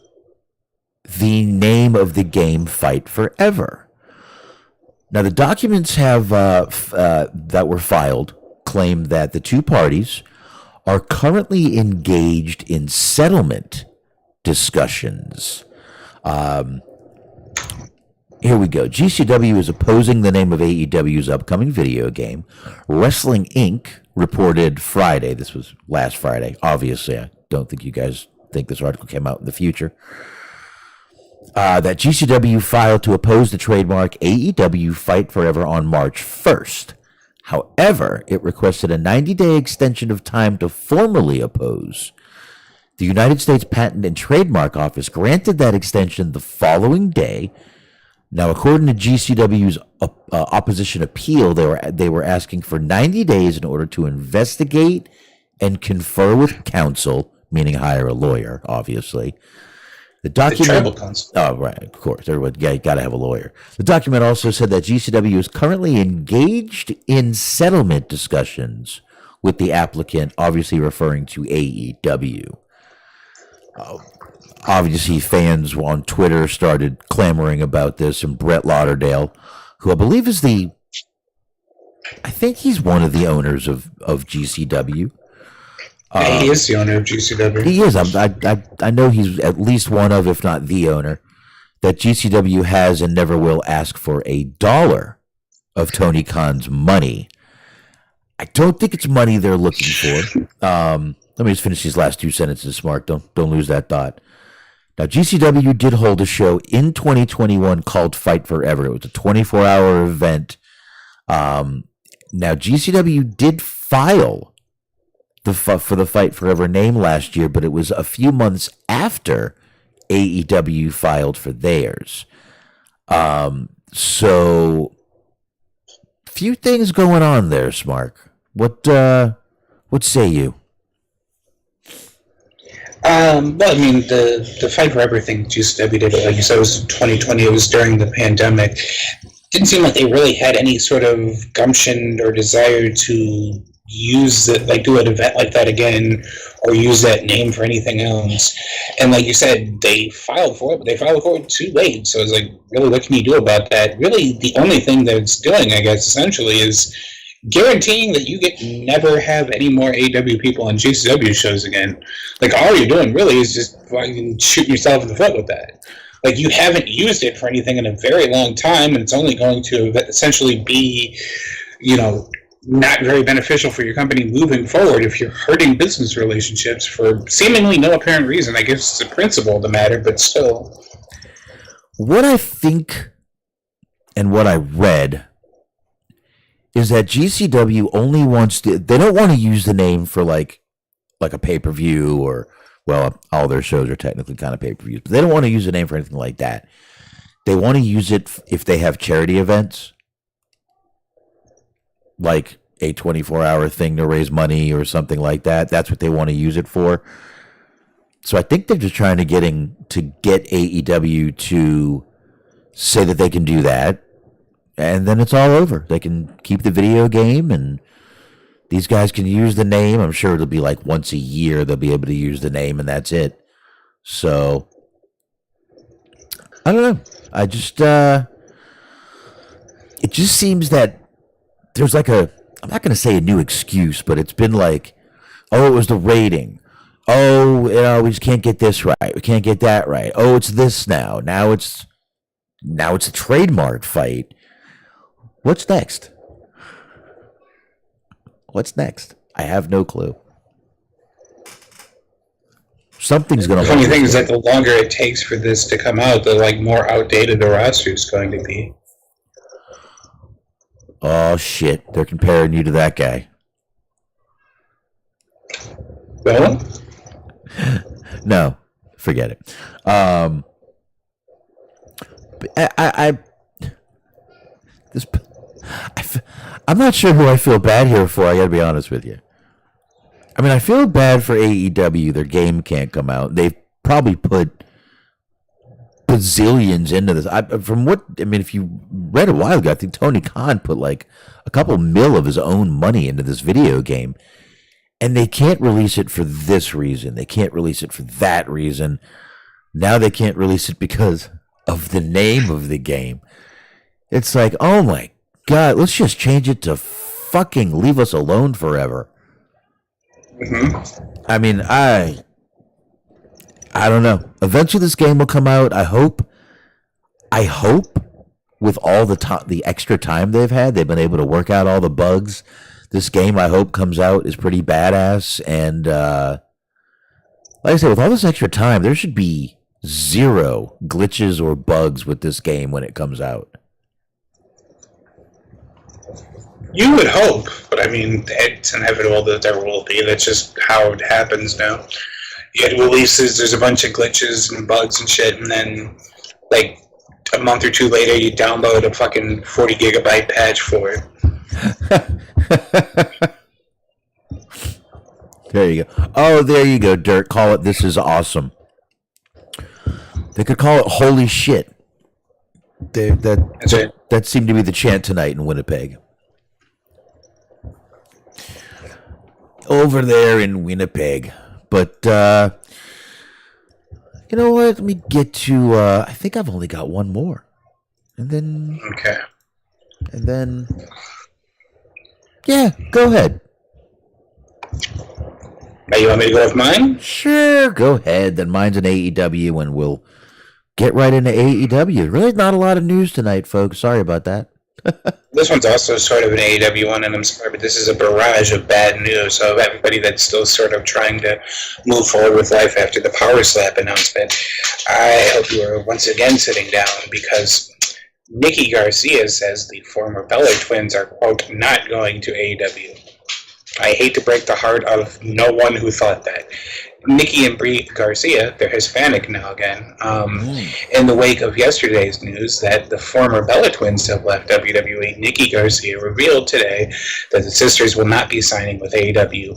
the name of the game Fight Forever. Now, the documents have that were filed claim that the two parties are currently engaged in settlement discussions. Here we go. GCW is opposing the name of AEW's upcoming video game. Wrestling Inc. reported Friday. This was last Friday. Obviously, I don't think you guys think this article came out in the future. That GCW filed to oppose the trademark AEW Fight Forever on March 1st. However, it requested a 90-day extension of time to formally oppose. The United States Patent and Trademark Office granted that extension the following day. Now, according to GCW's opposition appeal, they were asking for 90 days in order to investigate and confer with counsel, meaning hire a lawyer, obviously. The tribal council. Oh, right, of course. Everyone, you got to have a lawyer. The document also said that GCW is currently engaged in settlement discussions with the applicant, obviously referring to AEW. Obviously, fans on Twitter started clamoring about this, and Brett Lauderdale, who I believe is I think he's one of the owners of GCW. He is the owner of GCW. He is. I know he's at least one of, if not the owner, that GCW has and never will ask for $1 of Tony Khan's money. I don't think it's money they're looking for. Let me just finish these last two sentences, Smark. Don't lose that thought. Now, GCW did hold a show in 2021 called Fight Forever. It was a 24-hour event. Now, GCW did file for the Fight Forever name last year, but it was a few months after AEW filed for theirs. So, few things going on there, Smark. What say you? Well, I mean, the Fight Forever thing GCW did, like you said, it was 2020. It was during the pandemic. Didn't seem like they really had any sort of gumption or desire to use it, like do an event like that again, or use that name for anything else. And like you said, they filed for it, but they filed for it too late. So it's like, really, what can you do about that? Really, the only thing that it's doing, I guess, essentially, is guaranteeing that you get never have any more AEW people on GCW shows again. Like, all you're doing really is just fucking shooting yourself in the foot with that. Like, you haven't used it for anything in a very long time, and it's only going to essentially be, not very beneficial for your company moving forward if you're hurting business relationships for seemingly no apparent reason. I guess it's a principle of the matter, but still. What I think and what I read is that GCW only wants to, they don't want to use the name for like a pay-per-view or, well, all their shows are technically kind of pay-per-views, but they don't want to use the name for anything like that. They want to use it if they have charity events, like a 24-hour thing to raise money or something like that. That's what they want to use it for. So I think they're just trying to get AEW to say that they can do that, and then it's all over. They can keep the video game, and these guys can use the name. I'm sure it'll be like once a year they'll be able to use the name, and that's it. So I don't know. It just seems that there's like I'm not going to say a new excuse, but it's been like, oh, it was the rating. Oh, we just can't get this right. We can't get that right. Oh, it's this now. Now it's a trademark fight. What's next? What's next? I have no clue. Something's going to. The funny thing is that the longer it takes for this to come out, the like more outdated the roster is going to be. Oh shit! They're comparing you to that guy. Well, no, forget it. I'm not sure who I feel bad here for. I got to be honest with you. I mean, I feel bad for AEW. Their game can't come out. They've probably put bazillions into this. If you read a while ago, I think Tony Khan put like a couple mil of his own money into this video game. And they can't release it for this reason. They can't release it for that reason. Now they can't release it because of the name of the game. It's like, oh my God, let's just change it to fucking Leave Us Alone Forever. Mm-hmm. I mean, I don't know. Eventually this game will come out. I hope with all the extra time they've had, they've been able to work out all the bugs. This game, I hope, comes out is pretty badass. And like I said, with all this extra time, there should be zero glitches or bugs with this game when it comes out. You would hope, but I mean, it's inevitable that there will be. That's just how it happens now. It releases, there's a bunch of glitches and bugs and shit, and then, like, a month or two later, you download a fucking 40 gigabyte patch for it. There you go. Oh, there you go, Dirt. Call it This Is Awesome. They could call it Holy Shit. That seemed to be the chant tonight in Winnipeg. Over there in Winnipeg. But, you know what? Let me get to, I think I've only got one more. And then... Okay. And then... Yeah, go ahead. Now you want me to go with mine? Sure, go ahead. Then mine's an AEW, and we'll get right into AEW. Really not a lot of news tonight, folks. Sorry about that. This one's also sort of an AEW one, and I'm sorry, but this is a barrage of bad news of everybody that's still sort of trying to move forward with life after the Power Slap announcement. I hope you are once again sitting down, because Nikki Garcia says the former Bella twins are, quote, not going to AEW. I hate to break the heart of no one who thought that. Nikki and Brie Garcia, they're Hispanic now again, in the wake of yesterday's news that the former Bella twins have left WWE, Nikki Garcia revealed today that the sisters will not be signing with AEW.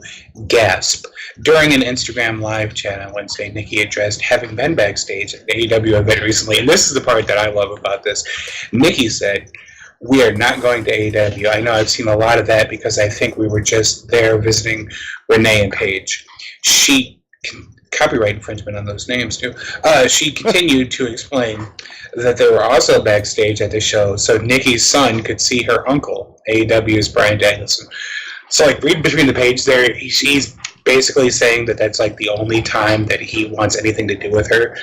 Gasp. During an Instagram live chat on Wednesday, Nikki addressed having been backstage at the AEW event recently, and this is the part that I love about this. Nikki said, "We are not going to AEW. I know I've seen a lot of that because I think we were just there visiting Renee and Paige." She, copyright infringement on those names too, she continued to explain that they were also backstage at the show so Nikki's son could see her uncle, AEW's Bryan Danielson. So, like, read between the page there, he's basically saying that that's, like, the only time that he wants anything to do with her.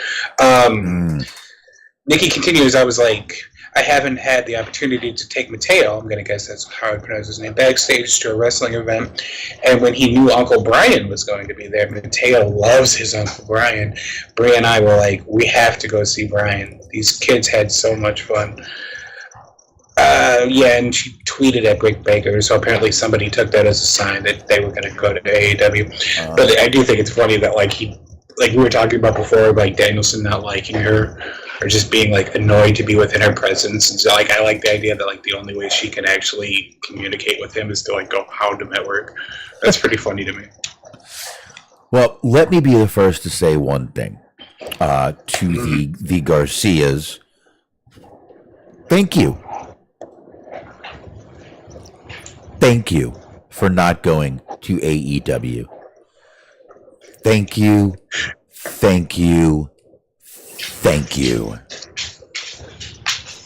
Nikki continues, I was like, I haven't had the opportunity to take Mateo, I'm going to guess that's how I pronounce his name, backstage to a wrestling event. And when he knew Uncle Brian was going to be there, Mateo loves his Uncle Brian. Brie and I were like, we have to go see Brian. These kids had so much fun. Yeah, and she tweeted at Britt Baker, so apparently somebody took that as a sign that they were going to go to AEW. But I do think it's funny that, like we were talking about before, like Danielson not liking her or just being like annoyed to be within her presence. And so, like, I like the idea that, like, the only way she can actually communicate with him is to, like, go hound him at work. That's pretty funny to me. Well, let me be the first to say one thing to the Garcias. Thank you. Thank you for not going to AEW. Thank you. Thank you. Thank you.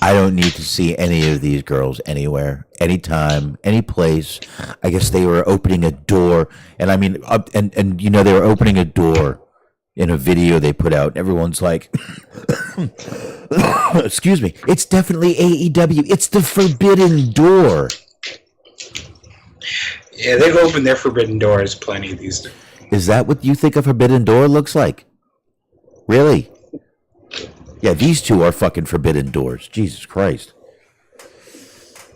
I don't need to see any of these girls anywhere, anytime, any place. I guess they were opening a door, and I mean, and you know, they were opening a door in a video they put out. Everyone's like, "Excuse me, it's definitely AEW. It's the Forbidden Door." Yeah, they've opened their forbidden doors plenty these days. Is that what you think a Forbidden Door looks like? Really? Yeah, these two are fucking forbidden doors. Jesus Christ.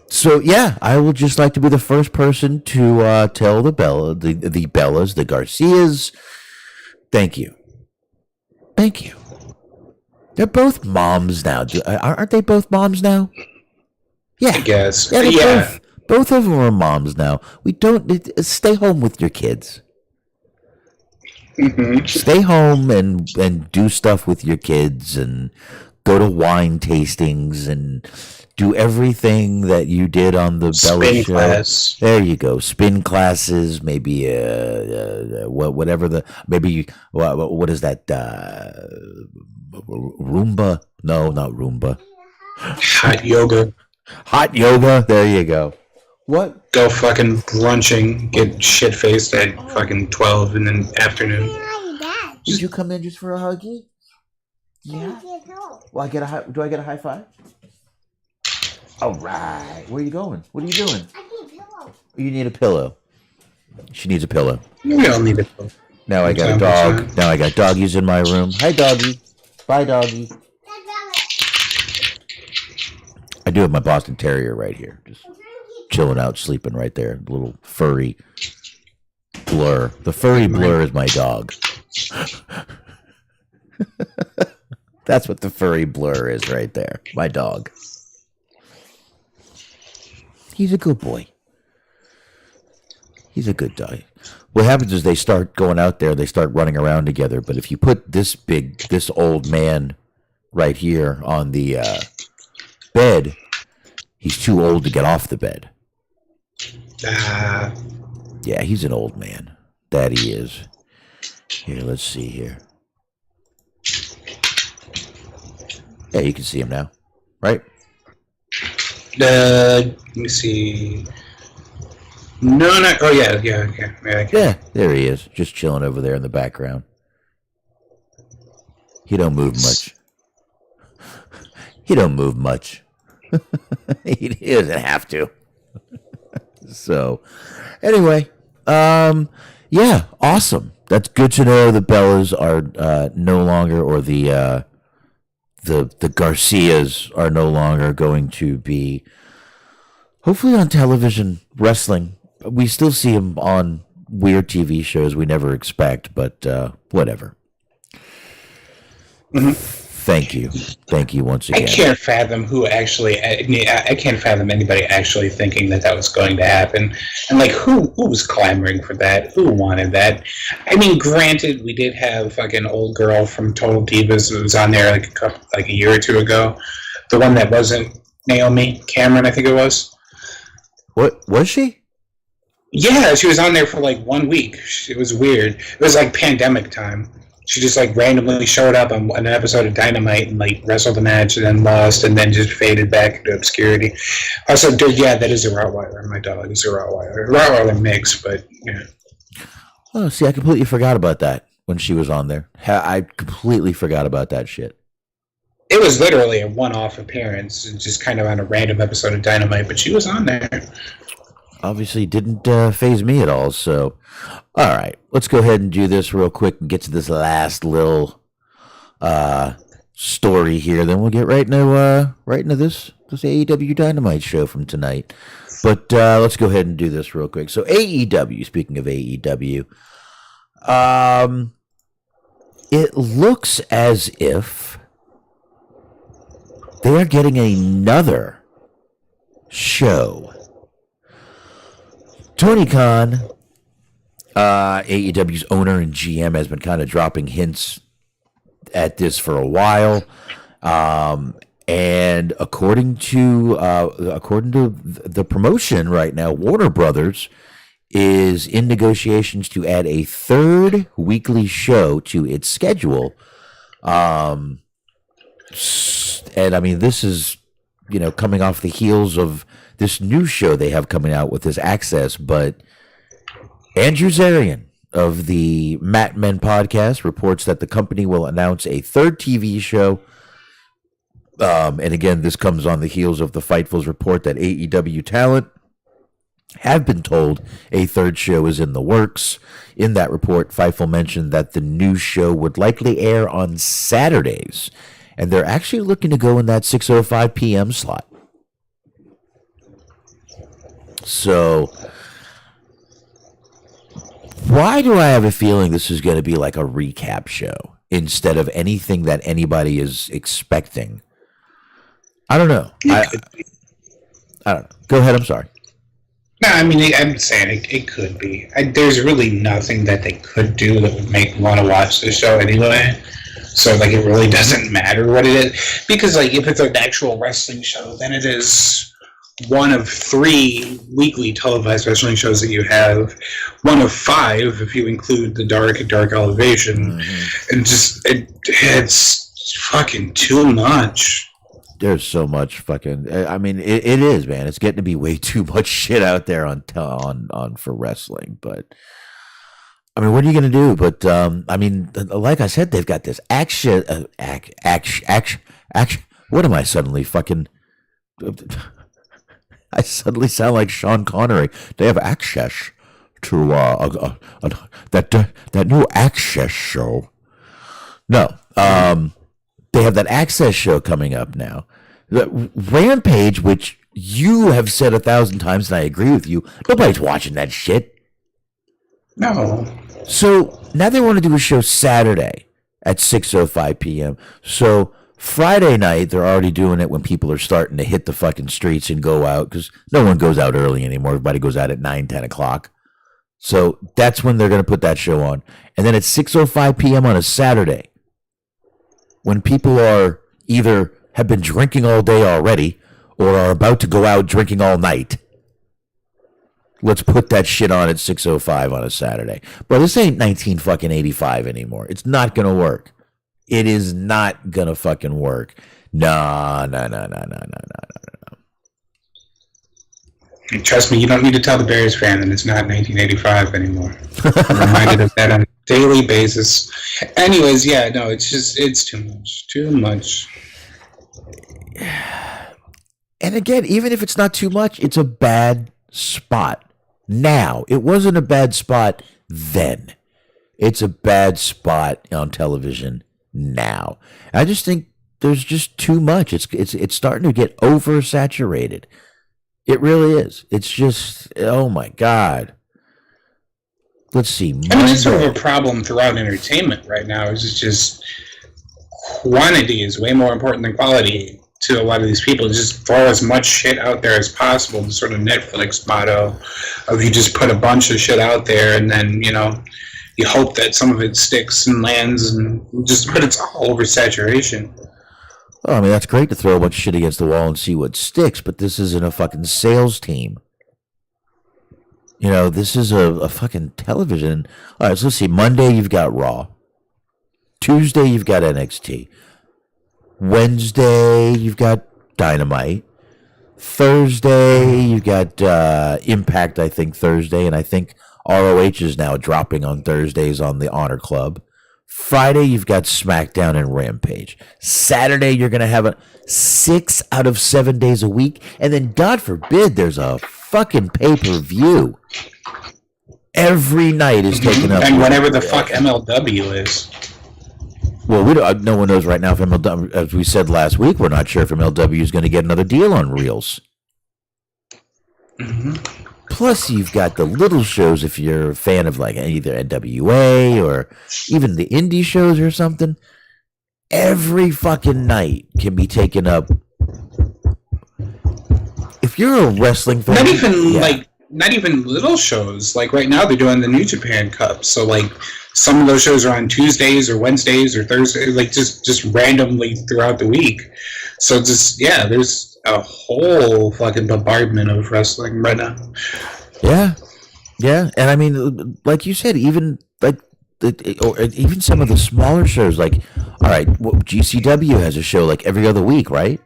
So, yeah, I would just like to be the first person to tell the Bellas, the Garcias, thank you. Thank you. They're both moms now. Aren't they both moms now? Yeah. I guess. Yeah, Yeah. Both of them are moms now. Stay home with your kids. Mm-hmm. Stay home and do stuff with your kids and go to wine tastings and do everything that you did on the Bella Spin show. class. There you go. Spin classes, maybe whatever what is that? Roomba? No, not Roomba. Hot yoga. Hot yoga. There you go. What? Go fucking brunching, get shit faced at fucking 12 in the afternoon. Did you come in just for a huggy? Yeah. Well, do I get a high five? All right. Where are you going? What are you doing? I need a pillow. You need a pillow. She needs a pillow. We all need it. Now I got a dog. Now I got doggies in my room. Hi, doggy. Bye, doggy. I do have my Boston Terrier right here. Just chilling out, sleeping right there. Little furry Blur. The furry Blur is my dog. That's what the furry Blur is right there. My dog. He's a good boy. He's a good dog. What happens is they start going out there, they start running around together. But if you put this old man right here on the bed, he's too old to get off the bed. Yeah, he's an old man. That he is. Here, let's see here. Yeah, you can see him now, right? Let me see. No. Oh, yeah. Yeah, there he is, just chilling over there in the background. He don't move much. He don't move much. He doesn't have to. So, anyway, yeah, awesome. That's good to know. The Bellas are no longer, or the Garcias are no longer going to be, hopefully, on television wrestling. We still see them on weird TV shows we never expect, but whatever. Mm-hmm. Thank you once again. I can't fathom I can't fathom anybody actually thinking that was going to happen. And like, who was clamoring for that? Who wanted that? I mean, granted, we did have fucking old girl from Total Divas who was on there like a year or two ago. The one that wasn't Naomi Cameron, I think it was. What was she? Yeah, she was on there for like 1 week. It was weird. It was like pandemic time. She just like randomly showed up on an episode of Dynamite and like wrestled a match and then lost and then just faded back into obscurity. Also, yeah, that is a Rottweiler. My dog is a Rottweiler. Rottweiler mix, but yeah. Oh, see, I completely forgot about that when she was on there. I completely forgot about that shit. It was literally a one-off appearance, just kind of on a random episode of Dynamite, but she was on there. Obviously didn't faze me at all, so all right, let's go ahead and do this real quick and get to this last little story here, then we'll get right into this AEW Dynamite show from tonight. But let's go ahead and do this real quick. So AEW, speaking of AEW, it looks as if they are getting another show. Tony Khan, AEW's owner and GM, has been kind of dropping hints at this for a while, and according to the promotion right now, Warner Brothers is in negotiations to add a third weekly show to its schedule, and I mean this is coming off the heels of this new show they have coming out with this Access. But Andrew Zarian of the Matt Men podcast reports that the company will announce a third TV show. And again, this comes on the heels of the Fightful's report that AEW talent have been told a third show is in the works. In that report, Fightful mentioned that the new show would likely air on Saturdays, and they're actually looking to go in that 6:05 p.m. slot. So, why do I have a feeling this is going to be like a recap show instead of anything that anybody is expecting? I don't know. I don't know. Go ahead. I'm sorry. No, I mean, I'm saying it could be. There's really nothing that they could do that would make me want to watch the show anyway. So, like, it really doesn't matter what it is. Because, like, if it's an actual wrestling show, then it is one of 3 weekly televised wrestling shows that you have. One of 5 if you include the Dark Elevation. Mm-hmm. And just, it's fucking too much. There's so much fucking. I mean, it is, man. It's getting to be way too much shit out there on for wrestling. But I mean, what are you gonna do? But I mean, like I said, they've got this action. What am I suddenly fucking? I suddenly sound like Sean Connery. They have access to that new Access show. No. They have that Access show coming up now. The Rampage, which you have said 1,000 times, and I agree with you, nobody's watching that shit. No. So now they want to do a show Saturday at 6:05 p.m. So Friday night, they're already doing it when people are starting to hit the fucking streets and go out, because no one goes out early anymore. Everybody goes out at 9, 10 o'clock. So that's when they're going to put that show on. And then at 6:05 p.m. on a Saturday, when people are either have been drinking all day already or are about to go out drinking all night, let's put that shit on at 6:05 on a Saturday. Bro, this ain't 1985 anymore. It's not going to work. It is not going to fucking work. No. Trust me, you don't need to tell the Bears fan that it's not 1985 anymore. I'm reminded of that on a daily basis. Anyways, yeah, no, it's too much. Too much. And again, even if it's not too much, it's a bad spot. Now, it wasn't a bad spot then. It's a bad spot on television now. I just think there's just too much. It's starting to get oversaturated. It really is. It's just, oh my God. Let's see. I mean, it's sort of a problem throughout entertainment right now. It's just quantity is way more important than quality to a lot of these people. Just throw as much shit out there as possible. The sort of Netflix motto of you just put a bunch of shit out there and then, you hope that some of it sticks and lands, but it's all oversaturation. Well, I mean, that's great to throw a bunch of shit against the wall and see what sticks, but this isn't a fucking sales team. This is a fucking television. All right, so let's see. Monday, you've got Raw. Tuesday, you've got NXT. Wednesday, you've got Dynamite. Thursday, you've got Impact, I think, Thursday, and I think ROH is now dropping on Thursdays on the Honor Club. Friday, you've got SmackDown and Rampage. Saturday, you're going to have 6 out of 7 days a week. And then, God forbid, there's a fucking pay-per-view. Every night is taken up. And whatever the fuck MLW is. Well, no one knows right now if MLW, as we said last week, we're not sure if MLW is going to get another deal on Reels. Mm-hmm. Plus, you've got the little shows if you're a fan of like either NWA or even the indie shows or something. Every fucking night can be taken up. If you're a wrestling fan, not even little shows. Like right now, they're doing the New Japan Cup. So like some of those shows are on Tuesdays or Wednesdays or Thursdays, like just randomly throughout the week. So there's a whole fucking bombardment of wrestling right now. Yeah, and I mean, like you said, even like or even some of the smaller shows, like GCW has a show like every other week, right?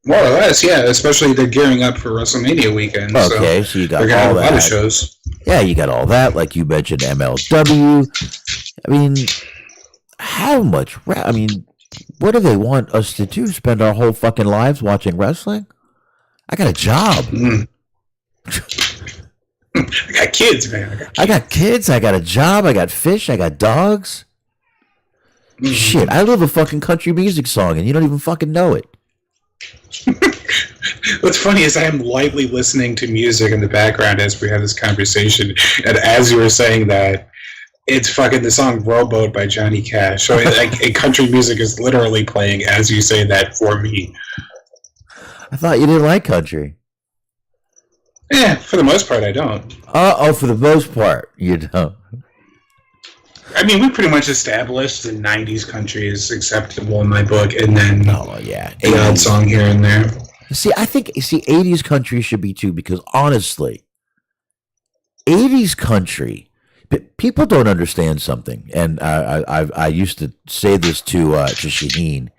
More or less, yeah. Especially they're gearing up for WrestleMania weekend. Okay, so you got they're gonna all have a lot of that. shows. Yeah, you got all that. Like you mentioned, MLW. I mean, how much? I mean, what do they want us to do? Spend our whole fucking lives watching wrestling? I got a job. I got kids, man. I got kids. I got a job. I got fish. I got dogs. Shit, I live a fucking country music song, and you don't even fucking know it. What's funny is I am lightly listening to music in the background as we have this conversation, and as you were saying that, it's fucking the song Rowboat by Johnny Cash. So like, country music is literally playing as you say that for me. I thought you didn't like country. Yeah, for the most part, I don't. For the most part, you don't. I mean, we pretty much established the 90s country is acceptable in my book, and then an odd song here and there. See, I think 80s country should be too, because honestly, 80s country, people don't understand something, and I used to say this to Shaheen.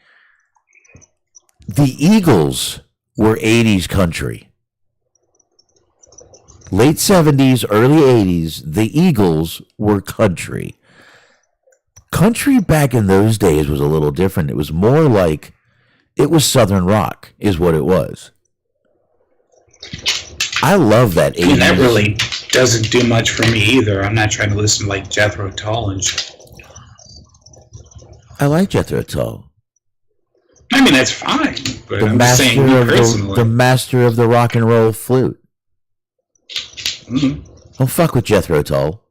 The Eagles were 80s country. Late 70s, early 80s, the Eagles were country. Country back in those days was a little different. It was more like, it was Southern rock, is what it was. I love that 80s. I mean, that really doesn't do much for me either. I'm not trying to listen to like Jethro Tull and shit. I like Jethro Tull. I mean, that's fine, but I'm just saying me personally. The master of the rock and roll flute. Don't fuck with Jethro Tull.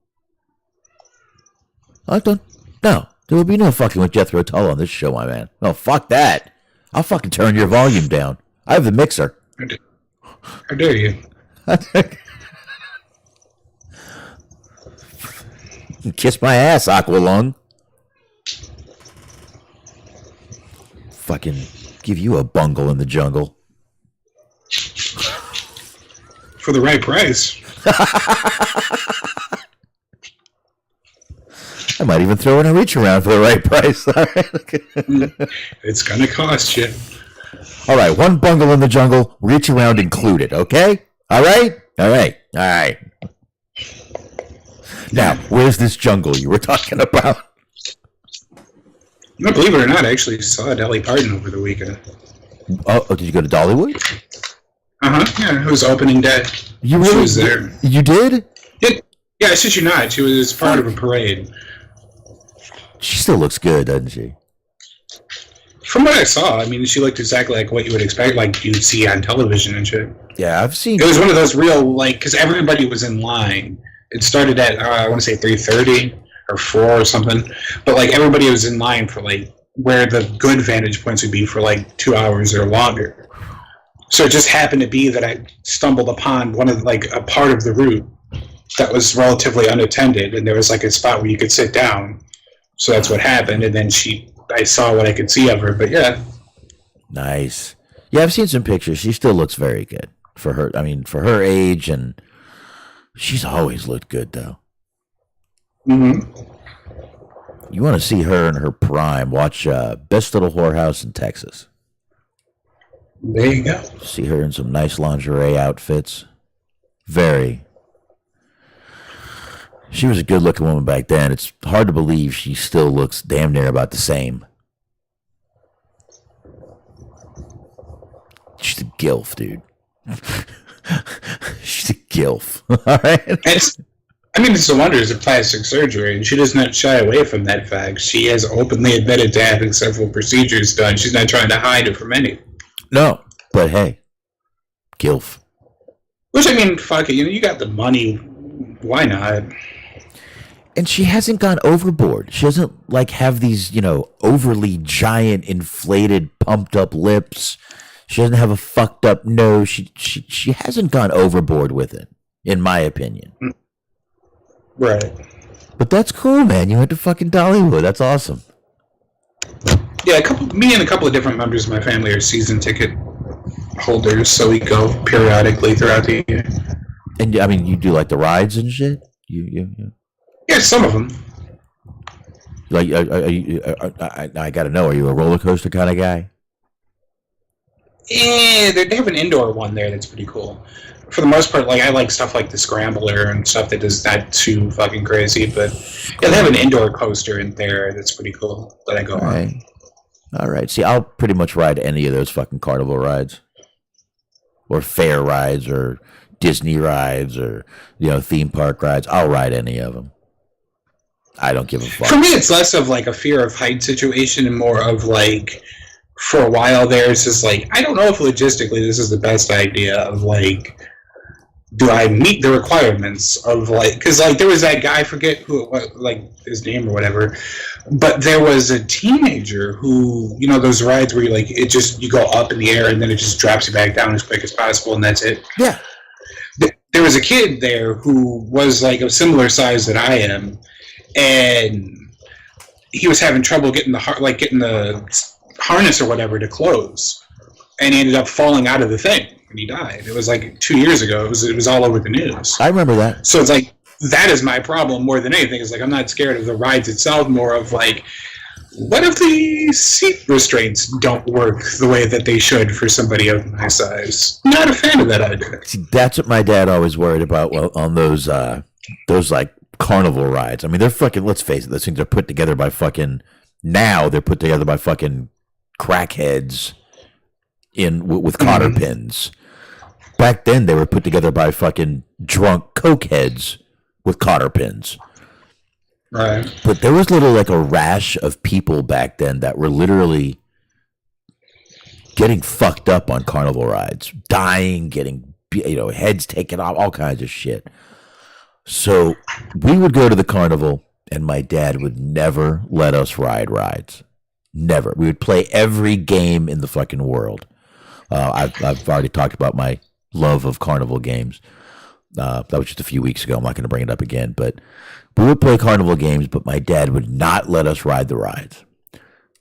No, there will be no fucking with Jethro Tull on this show, my man. No, fuck that. I'll fucking turn your volume down. I have the mixer. How dare you? Kiss my ass, Aqualung. Fucking give you a bungle in the jungle. For the right price. I might even throw in a reach around for the right price. It's gonna cost you. All right, one bungle in the jungle, reach around included, okay? All right? Now, where's this jungle you were talking about? No, believe it or not, I actually saw Dolly Parton over the weekend. Oh, did you go to Dollywood? Yeah, it was opening day. You really? She was there. You did? Yeah, I shit you not. She was part of a parade. She still looks good, doesn't she? From what I saw, I mean, she looked exactly like what you would expect, like you'd see on television and shit. Yeah, I've seen. It was one of those real, like, because everybody was in line. It started at I want to say 3:30 or 4 or something, but like everybody was in line for like where the good vantage points would be for like 2 hours or longer. So it just happened to be that I stumbled upon one of like a part of the route that was relatively unattended, and there was like a spot where you could sit down. So that's what happened, and then I saw what I could see of her, but yeah. Nice. Yeah, I've seen some pictures. She still looks very good for her. I mean, for her age, and she's always looked good, though. You want to see her in her prime? Watch Best Little Whorehouse in Texas. There you go. See her in some nice lingerie outfits. She was a good-looking woman back then. It's hard to believe she still looks damn near about the same. She's a gilf, dude. She's a gilf. All right. It's a wonder it's a plastic surgery, and she does not shy away from that fact. She has openly admitted to having several procedures done. She's not trying to hide it from any. No, but hey, gilf. Which, I mean, fuck it. You got the money. Why not? And she hasn't gone overboard. She doesn't like have these, overly giant, inflated, pumped up lips. She doesn't have a fucked up nose. She hasn't gone overboard with it, in my opinion. Right. But that's cool, man. You went to fucking Dollywood. That's awesome. Yeah, me and a couple of different members of my family are season ticket holders, so we go periodically throughout the year. And I mean, you do like the rides and shit. Yeah, some of them. Like, I gotta know. Are you a roller coaster kind of guy? They have an indoor one there that's pretty cool. For the most part, like I like stuff like the Scrambler and stuff that is not too fucking crazy, but yeah, they have an indoor coaster in there that's pretty cool that I go on. All right. See, I'll pretty much ride any of those fucking carnival rides, or fair rides, or Disney rides, or theme park rides. I'll ride any of them. I don't give a fuck. For me, it's less of like a fear of height situation and more of like, for a while there, it's just like, I don't know if logistically this is the best idea of like, do I meet the requirements of like, because like there was that guy, I forget who it was, like his name or whatever, but there was a teenager who, those rides where you go up in the air and then it just drops you back down as quick as possible and that's it. Yeah. There was a kid there who was like a similar size that I am, and he was having trouble getting the harness or whatever to close, and he ended up falling out of the thing and he died. It was like 2 years ago. It was all over the news. I remember that. So it's like, that is my problem more than anything. It's like, I'm not scared of the rides itself, more of like, what if the seat restraints don't work the way that they should for somebody of my size? Not a fan of that idea. See, that's what my dad always worried about. Well, on those like carnival rides. I mean, they're fucking. Let's face it. Those things are put together by fucking. Now they're put together by fucking crackheads with cotter pins. Back then, they were put together by fucking drunk cokeheads with cotter pins. Right. But there was literally like a rash of people back then that were literally getting fucked up on carnival rides, dying, getting heads taken off, all kinds of shit. So we would go to the carnival, and my dad would never let us ride rides. Never. We would play every game in the fucking world. I've already talked about my love of carnival games. That was just a few weeks ago. I'm not going to bring it up again, but we would play carnival games, but my dad would not let us ride the rides.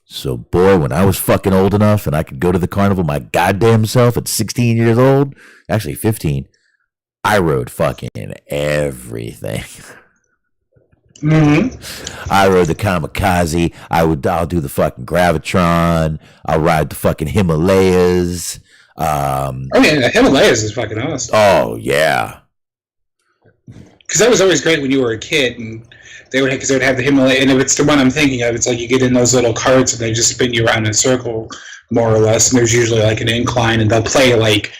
So, boy, when I was fucking old enough and I could go to the carnival my goddamn self at 16 years old, actually 15, I rode fucking everything. Mm-hmm. I rode the Kamikaze. I'll do the fucking Gravitron. I'll ride the fucking Himalayas. The Himalayas is fucking awesome. Oh, yeah. Because that was always great when you were a kid, and they would have the Himalaya, and if it's the one I'm thinking of, it's like you get in those little carts and they just spin you around in a circle, more or less, and there's usually like an incline, and they'll play like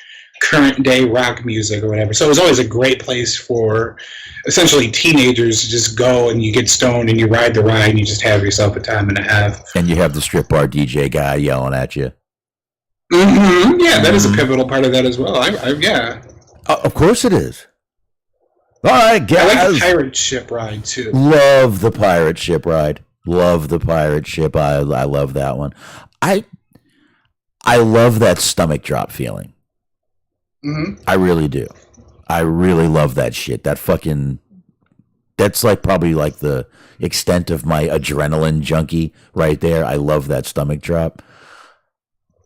current day rock music or whatever. So it was always a great place for essentially teenagers to just go and you get stoned and you ride the ride and you just have yourself a time and a half. And you have the strip bar DJ guy yelling at you. Mm-hmm. Yeah, that is a pivotal part of that as well. Yeah. Of course it is. All right, guys. I like the pirate ship ride too. Love the pirate ship ride. Love the pirate ship. I love that one. I love that stomach drop feeling. Mm-hmm. I really do. I really love that shit. That's like probably like the extent of my adrenaline junkie right there. I love that stomach drop.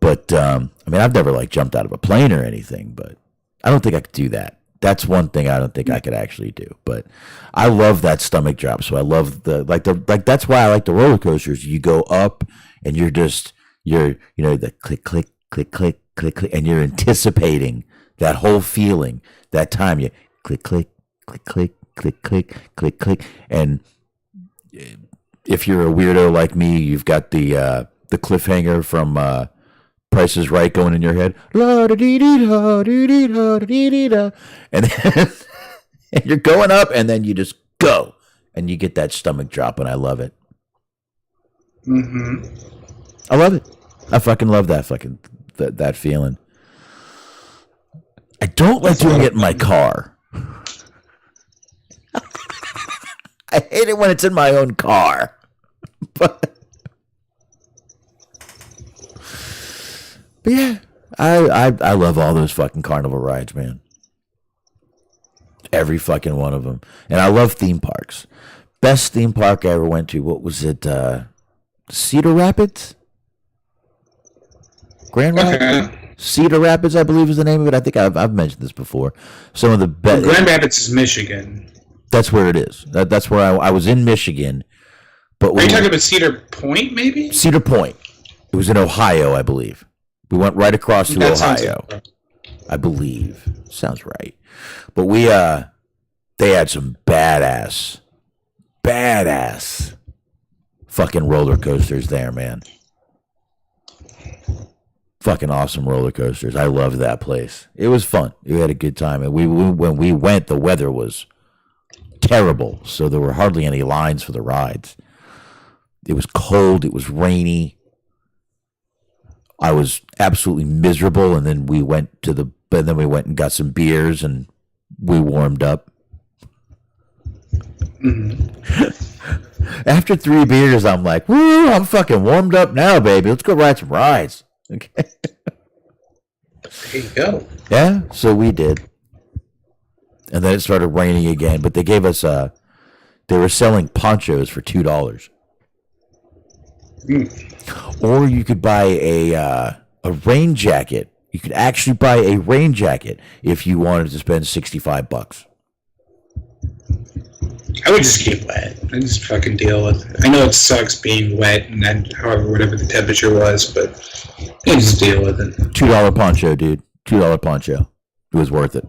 But I mean, I've never like jumped out of a plane or anything, but I don't think I could do that. That's one thing I don't think I could actually do. But I love that stomach drop. So I love that's why I like the roller coasters. You go up and you're the click click click click click click, and you're anticipating that whole feeling. That time you click click click click click click click click, and if you're a weirdo like me, you've got the cliffhanger from Price is Right going in your head, and then and you're going up, and then you just go, and you get that stomach drop, and I love it. Mm-hmm. I love it. I fucking love that that feeling. I don't like doing it in my car. I hate it when it's in my own car. But yeah, I love all those fucking carnival rides, man. Every fucking one of them. And I love theme parks. Best theme park I ever went to, what was it? Cedar Rapids? Grand Rapids? Cedar Rapids, I believe is the name of it. I think I've mentioned this before. Some of the best. Grand Rapids is Michigan. That's where it is. That's where I was in Michigan. But are you talking about Cedar Point, maybe? Cedar Point. It was in Ohio, I believe. We went right across to Ohio, I believe. Sounds right. But they had some badass fucking roller coasters there, man. Fucking awesome roller coasters. I loved that place. It was fun. We had a good time. And when we went, the weather was terrible, so there were hardly any lines for the rides. It was cold. It was rainy. I was absolutely miserable. And then we went and got some beers and we warmed up. Mm-hmm. After 3 beers, I'm like, woo, I'm fucking warmed up now, baby. Let's go ride some rides. Okay. There you go. Yeah, so we did. And then it started raining again, but they gave us they were selling ponchos for $2. Or you could buy a rain jacket. You could actually buy a rain jacket if you wanted to spend $65. I would just get wet. I just fucking deal with it. I know it sucks being wet and then whatever the temperature was, but I just deal with it. $2 poncho, dude. $2 poncho. It was worth it.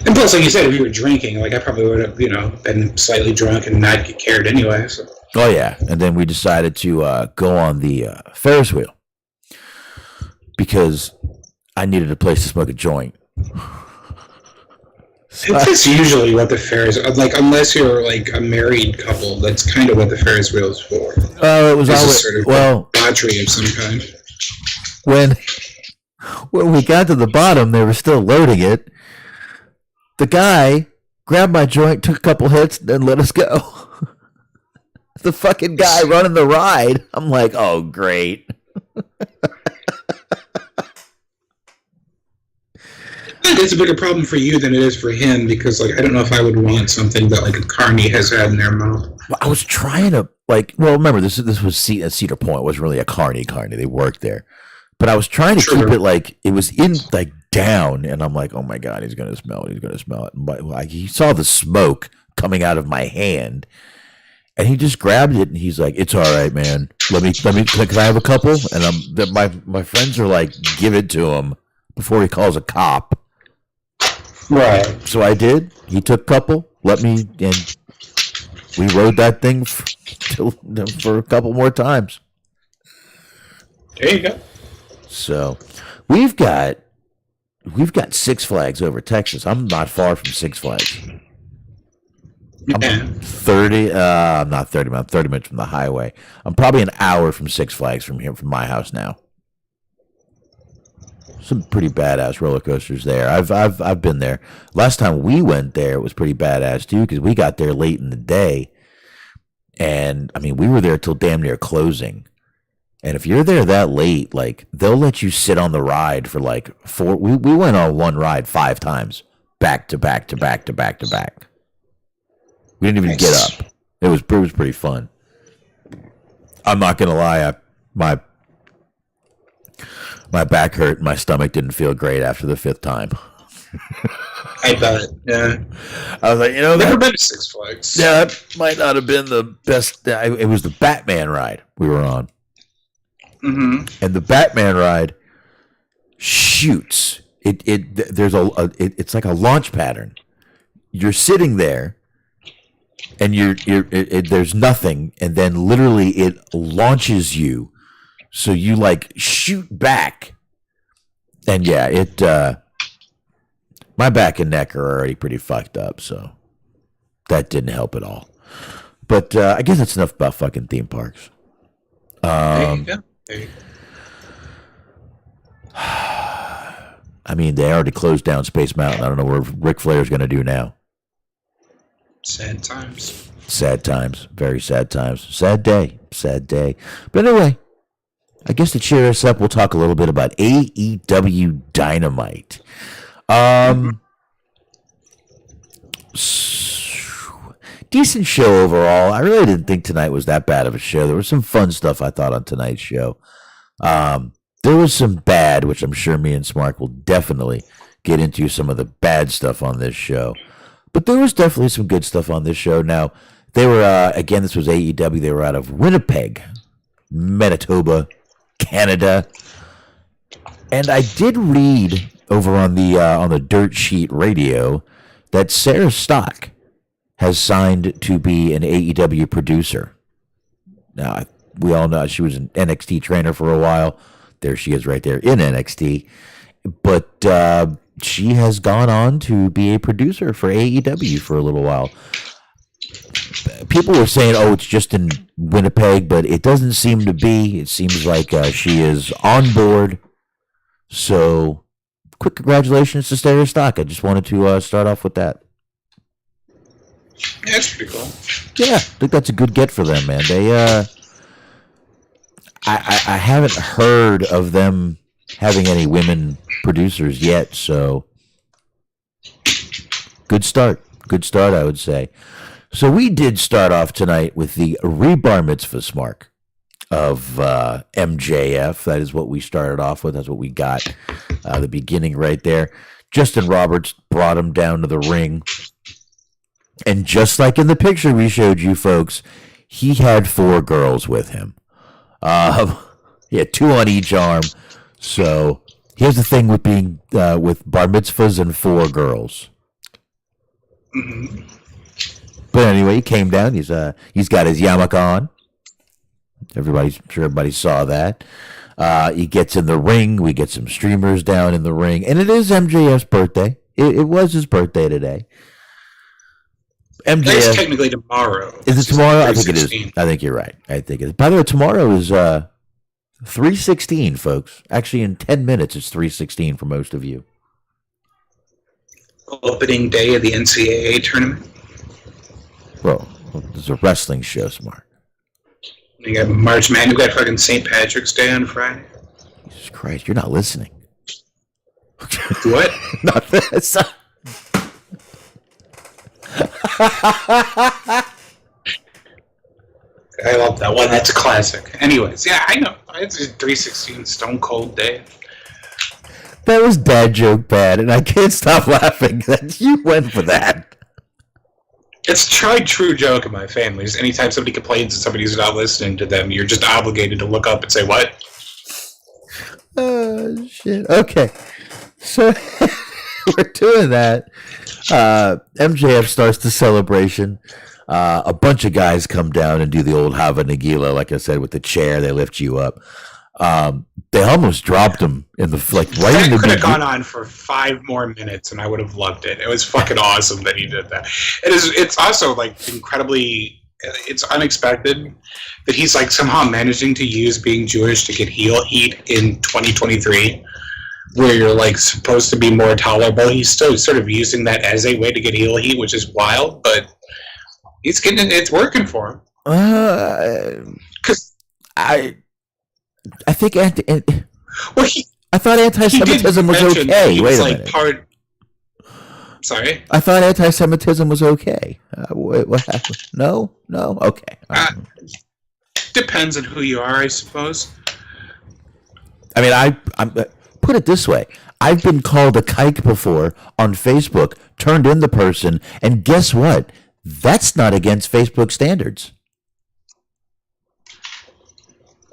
And plus, like you said, if you were drinking, like I probably would have, been slightly drunk and not get cared anyway. So. Oh yeah, and then we decided to go on the Ferris wheel because I needed a place to smoke a joint. That's usually what the Ferris, like, unless you're like a married couple, that's kind of what the Ferris wheel is for. Oh, it was always sort of debauchery of some kind. When we got to the bottom, they were still loading it. The guy grabbed my joint, took a couple hits, then let us go. The fucking guy running the ride. I'm like, oh, great. I think it's a bigger problem for you than it is for him because, like, I don't know if I would want something that, like, a carny has had in their mouth. Well, I was trying to, remember, this was Cedar Point. It wasn't really a carny. They worked there. But I was trying to keep it, it was in, down. And I'm like, oh, my God, he's going to smell it. But he saw the smoke coming out of my hand. And he just grabbed it, and he's like, "It's all right, man. Let me. Can I have a couple?" And my friends are like, "Give it to him before he calls a cop." Right. So I did. He took a couple. Let me, and we rode that thing for a couple more times. There you go. So we've got Six Flags over Texas. I'm not far from Six Flags. I'm 30. I'm not 30. I'm 30 minutes from the highway. I'm probably an hour from Six Flags from here, from my house now. Some pretty badass roller coasters there. I've been there. Last time we went there, it was pretty badass too because we got there late in the day, and I mean we were there till damn near closing. And if you're there that late, they'll let you sit on the ride for 4. We went on one ride 5 times, back to back to back to back to back. We didn't even get up. It was pretty fun. I'm not gonna lie, my back hurt and my stomach didn't feel great after the 5th time. I bet. Yeah. I was like, never been to Six Flags. Yeah, that might not have been the best. It was the Batman ride we were on. Mm-hmm. And the Batman ride shoots. It's like a launch pattern. You're sitting there. And there's nothing, and then literally it launches you, so you shoot back, and yeah, my back and neck are already pretty fucked up, so that didn't help at all. But I guess that's enough about fucking theme parks. There you go. I mean, they already closed down Space Mountain. I don't know what Ric Flair's going to do now. Sad times. Sad times. Very sad times. Sad day. Sad day. But anyway, I guess to cheer us up, we'll talk a little bit about AEW Dynamite. Decent show overall. I really didn't think tonight was that bad of a show. There was some fun stuff I thought on tonight's show. There was some bad, which I'm sure me and Smark will definitely get into some of the bad stuff on this show. But there was definitely some good stuff on this show. Now, they were, again, this was AEW. They were out of Winnipeg, Manitoba, Canada. And I did read over on the Dirt Sheet Radio that Sarah Stock has signed to be an AEW producer. Now, we all know she was an NXT trainer for a while. There she is right there in NXT. But she has gone on to be a producer for AEW for a little while. People were saying, oh, it's just in Winnipeg, but it doesn't seem to be. It seems like she is on board. So, quick congratulations to Sarah Stock. I just wanted to start off with that. Yeah, that's pretty cool. Yeah, I think that's a good get for them, man. They, I haven't heard of them having any women producers yet, so good start. Good start, I would say. So we did start off tonight with the Bar Mitzvah Smark of MJF. That is what we started off with. That's what we got, the beginning right there. Justin Roberts brought him down to the ring. And just like in the picture we showed you folks, he had 4 girls with him. He had 2 on each arm. So here's the thing with being with bar mitzvahs and 4 girls. Mm-hmm. But anyway, he came down. He's got his yarmulke on. Everybody saw that. He gets in the ring. We get some streamers down in the ring, and it is MJF's birthday. It was his birthday today. MJF. It's technically tomorrow. Is it tomorrow? I think it is. I think you're right. I think it is. By the way, tomorrow is 3:16, folks. Actually, in 10 minutes, it's 3:16 for most of you. Opening day of the NCAA tournament. Bro, this is a wrestling show, Smart. You got March Madness. You got fucking St. Patrick's Day on Friday. Jesus Christ, you're not listening. What? Not this. I love that one. That's a classic. Anyways, yeah, I know. It's a 3:16 Stone Cold Day. That was dad joke bad, and I can't stop laughing that you went for that. It's a tried true joke in my family. Just anytime somebody complains that somebody's not listening to them, you're just obligated to look up and say, what? Oh, shit. Okay. So, we're doing that. MJF starts the celebration. A bunch of guys come down and do the old Hava Nagila, like I said, with the chair. They lift you up. They almost dropped him in the right that in the could have gone on for 5 more minutes, and I would have loved it. It was fucking awesome that he did that. It's also like incredibly. It's unexpected that he's like somehow managing to use being Jewish to get heel heat in 2023, where you're like supposed to be more tolerable. He's still sort of using that as a way to get heel heat, which is wild, but he's getting it. It's working for him. Because I think I thought anti-Semitism was okay. Wait a minute. Sorry? I thought anti-Semitism was okay. What happened? No? Okay. Depends on who you are, I suppose. I mean, I'm put it this way. I've been called a kike before on Facebook, turned in the person, and guess what? That's not against Facebook standards.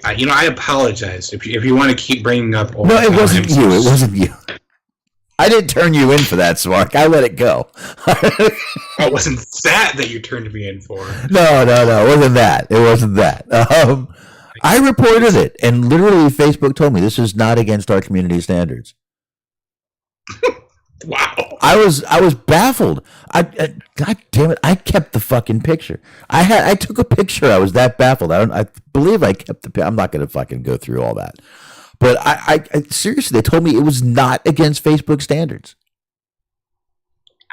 I apologize if you want to keep bringing up. No, it wasn't you. It wasn't you. I didn't turn you in for that, Smark. I let it go. It wasn't that you turned me in for. No. It wasn't that. It wasn't that. I reported it, and literally Facebook told me this is not against our community standards. Wow. I was baffled. God damn it! I kept the fucking picture. I took a picture. I was that baffled. I believe I kept the. I'm not going to fucking go through all that. But I seriously, they told me it was not against Facebook standards.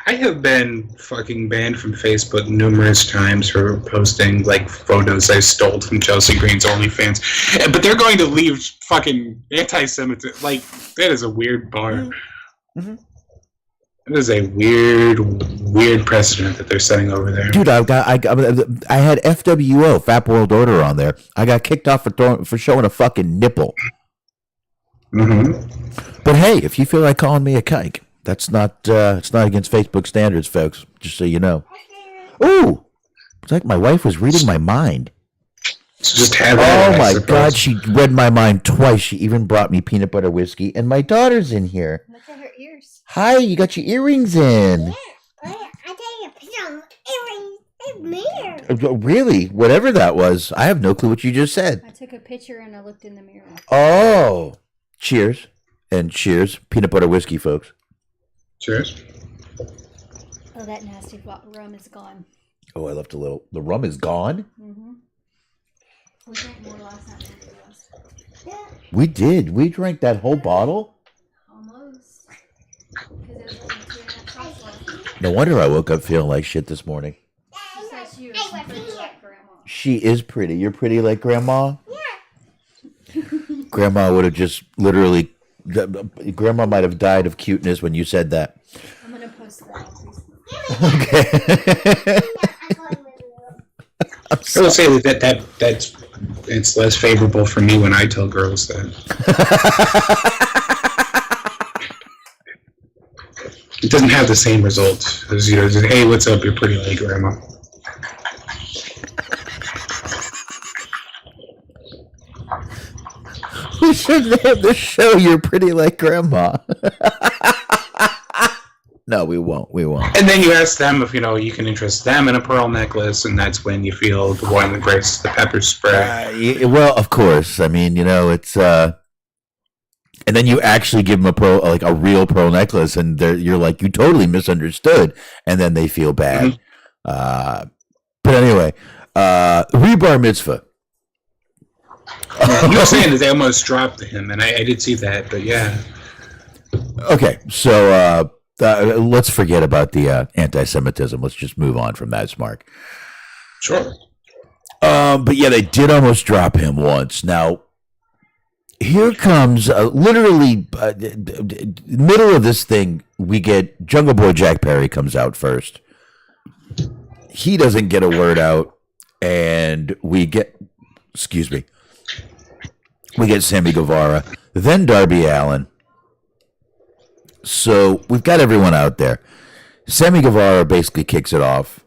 I have been fucking banned from Facebook numerous times for posting like photos I stole from Chelsea Green's OnlyFans, but they're going to leave fucking anti-Semitism. Like that is a weird bar. Mm-hmm. It is a weird precedent that they're setting over there. Dude, I had FWO, Fat World Order, on there. I got kicked off for showing a fucking nipple. Mm-hmm. But hey, if you feel like calling me a kike, that's not it's not against Facebook standards, folks. Just so you know. Ooh, it's like my wife was reading my mind. So just have that. Oh my God, she read my mind twice. She even brought me peanut butter whiskey, and my daughter's in here. Look at her ears. Hi, you got your earrings in. Yeah, I take a picture of earrings. It's mirror. Really? Whatever that was. I have no clue what you just said. I took a picture and I looked in the mirror. Oh. Cheers. And cheers. Peanut butter whiskey, folks. Cheers. Oh, that nasty rum is gone. Oh, I left a little. The rum is gone? Mm-hmm. We drank more last night than we was. Yeah. We did. We drank that whole bottle? Almost. Because it was only 2.5 shots left. No wonder I woke up feeling like shit this morning. She said she was pretty like Grandma. She is pretty. You're pretty like Grandma? Yeah. Grandma would have just literally... Grandma might have died of cuteness when you said that. I'm going to post that on Facebook. Okay. I will say that's it's less favorable for me when I tell girls that. It doesn't have the same result as just, hey, what's up? You're pretty like Grandma. We should name the show You're Pretty Like Grandma. No, we won't. We won't. And then you ask them if, you can interest them in a pearl necklace, and that's when you feel the one that breaks the pepper spray. Well, of course. I mean, it's... And then you actually give them a real pearl necklace, and you're like, you totally misunderstood, and then they feel bad. Mm-hmm. But anyway, Bar Mitzvah. You were saying that they almost dropped him, and I did see that, but yeah. Okay, so let's forget about the anti-Semitism. Let's just move on from that, Smark. Sure. But yeah, they did almost drop him once. Now, here comes literally middle of this thing. We get Jungle Boy Jack Perry comes out first. He doesn't get a word out, and we get Sammy Guevara, then Darby Allin. So we've got everyone out there. Sammy Guevara basically kicks it off.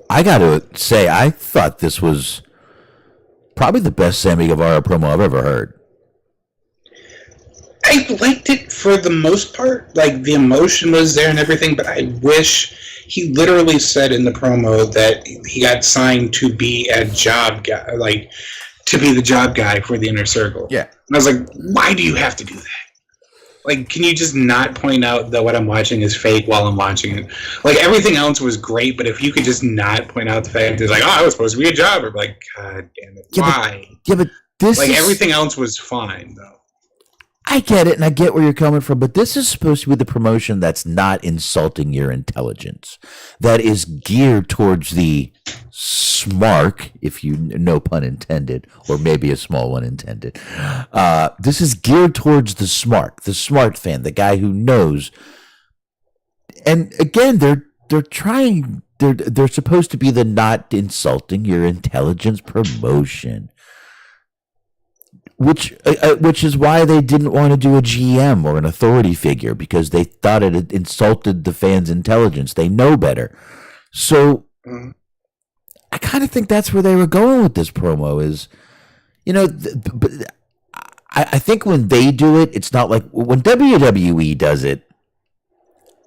I got to say, I thought this was probably the best Sammy Guevara promo I've ever heard. I liked it for the most part. Like, the emotion was there and everything, but I wish he literally said in the promo that he got signed to be a job guy, like, to be the job guy for the Inner Circle. Yeah. And I was like, why do you have to do that? Like, can you just not point out that what I'm watching is fake while I'm watching it? Like, everything else was great, but if you could just not point out the fact that it's like, I was supposed to be a jobber. Like, God damn it. Why? But this like, everything else was fine, though. I get it, and I get where you're coming from, but this is supposed to be the promotion that's not insulting your intelligence, that is geared towards the smark, if you no pun intended, or maybe a small one intended. This is geared towards the smart fan, the guy who knows. And again, they're trying. They're supposed to be the not insulting your intelligence promotion. Which is why they didn't want to do a GM or an authority figure, because they thought it insulted the fans' intelligence. They know better. So I kind of think that's where they were going with this promo is, but I think when they do it, it's not like when WWE does it,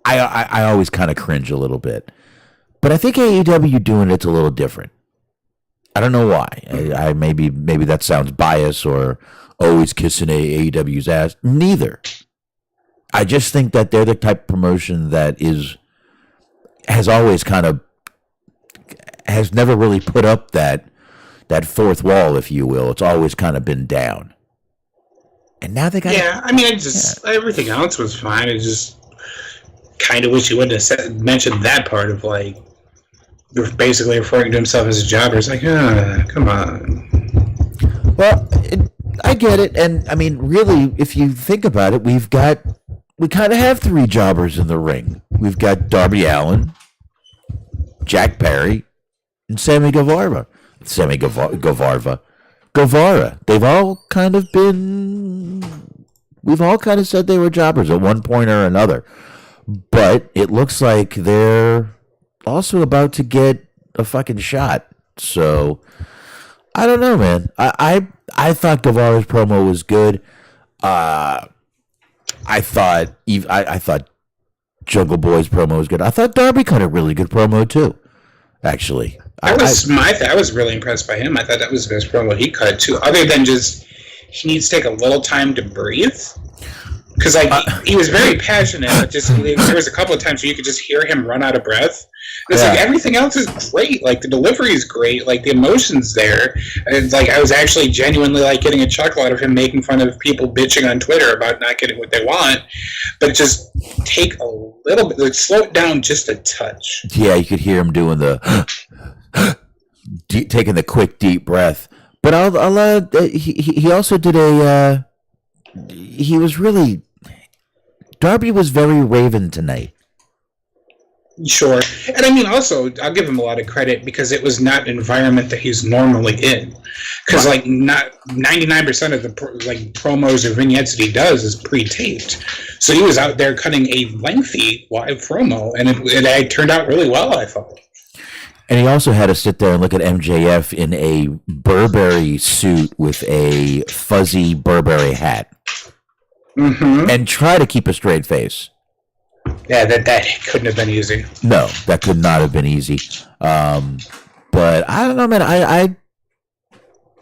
I always kind of cringe a little bit. But I think AEW doing it's a little different. I don't know why. I maybe that sounds biased or always kissing AEW's ass. Neither. I just think that they're the type of promotion that has always has never really put up that fourth wall, if you will. It's always kind of been down. And now they got everything else was fine. I just kind of wish you wouldn't have mentioned that part of like. Basically referring to himself as a jobber. It's like, come on. Well, I get it. And, I mean, really, if you think about it, we kind of have three jobbers in the ring. We've got Darby Allin, Jack Perry, and Sammy Guevara. Guevara. They've all kind of been... We've all kind of said they were jobbers at one point or another. But it looks like they're... also about to get a fucking shot. So I don't know, man. I thought Guevara's promo was good. I thought Jungle Boy's promo was good. I thought Darby cut a really good promo too. Actually, I was really impressed by him. I thought that was the best promo he cut too. Other than just he needs to take a little time to breathe. Because he was very passionate, but just there was a couple of times where you could just hear him run out of breath. It's like everything else is great. Like the delivery is great. Like the emotion's there. And like I was actually genuinely like getting a chuckle out of him making fun of people bitching on Twitter about not getting what they want. But just take a little bit, like slow it down just a touch. Yeah, you could hear him doing the taking the quick deep breath. But he also did a. He was really. Darby was very Raven tonight. Sure. And I mean, also, I'll give him a lot of credit because it was not an environment that he's normally in. Because, like, not 99% of the promos or vignettes that he does is pre-taped. So he was out there cutting a lengthy live promo, and it turned out really well, I thought. And he also had to sit there and look at MJF in a Burberry suit with a fuzzy Burberry hat. Mm-hmm. And try to keep a straight face. Yeah, that couldn't have been easy. No, that could not have been easy. But I don't know, man. I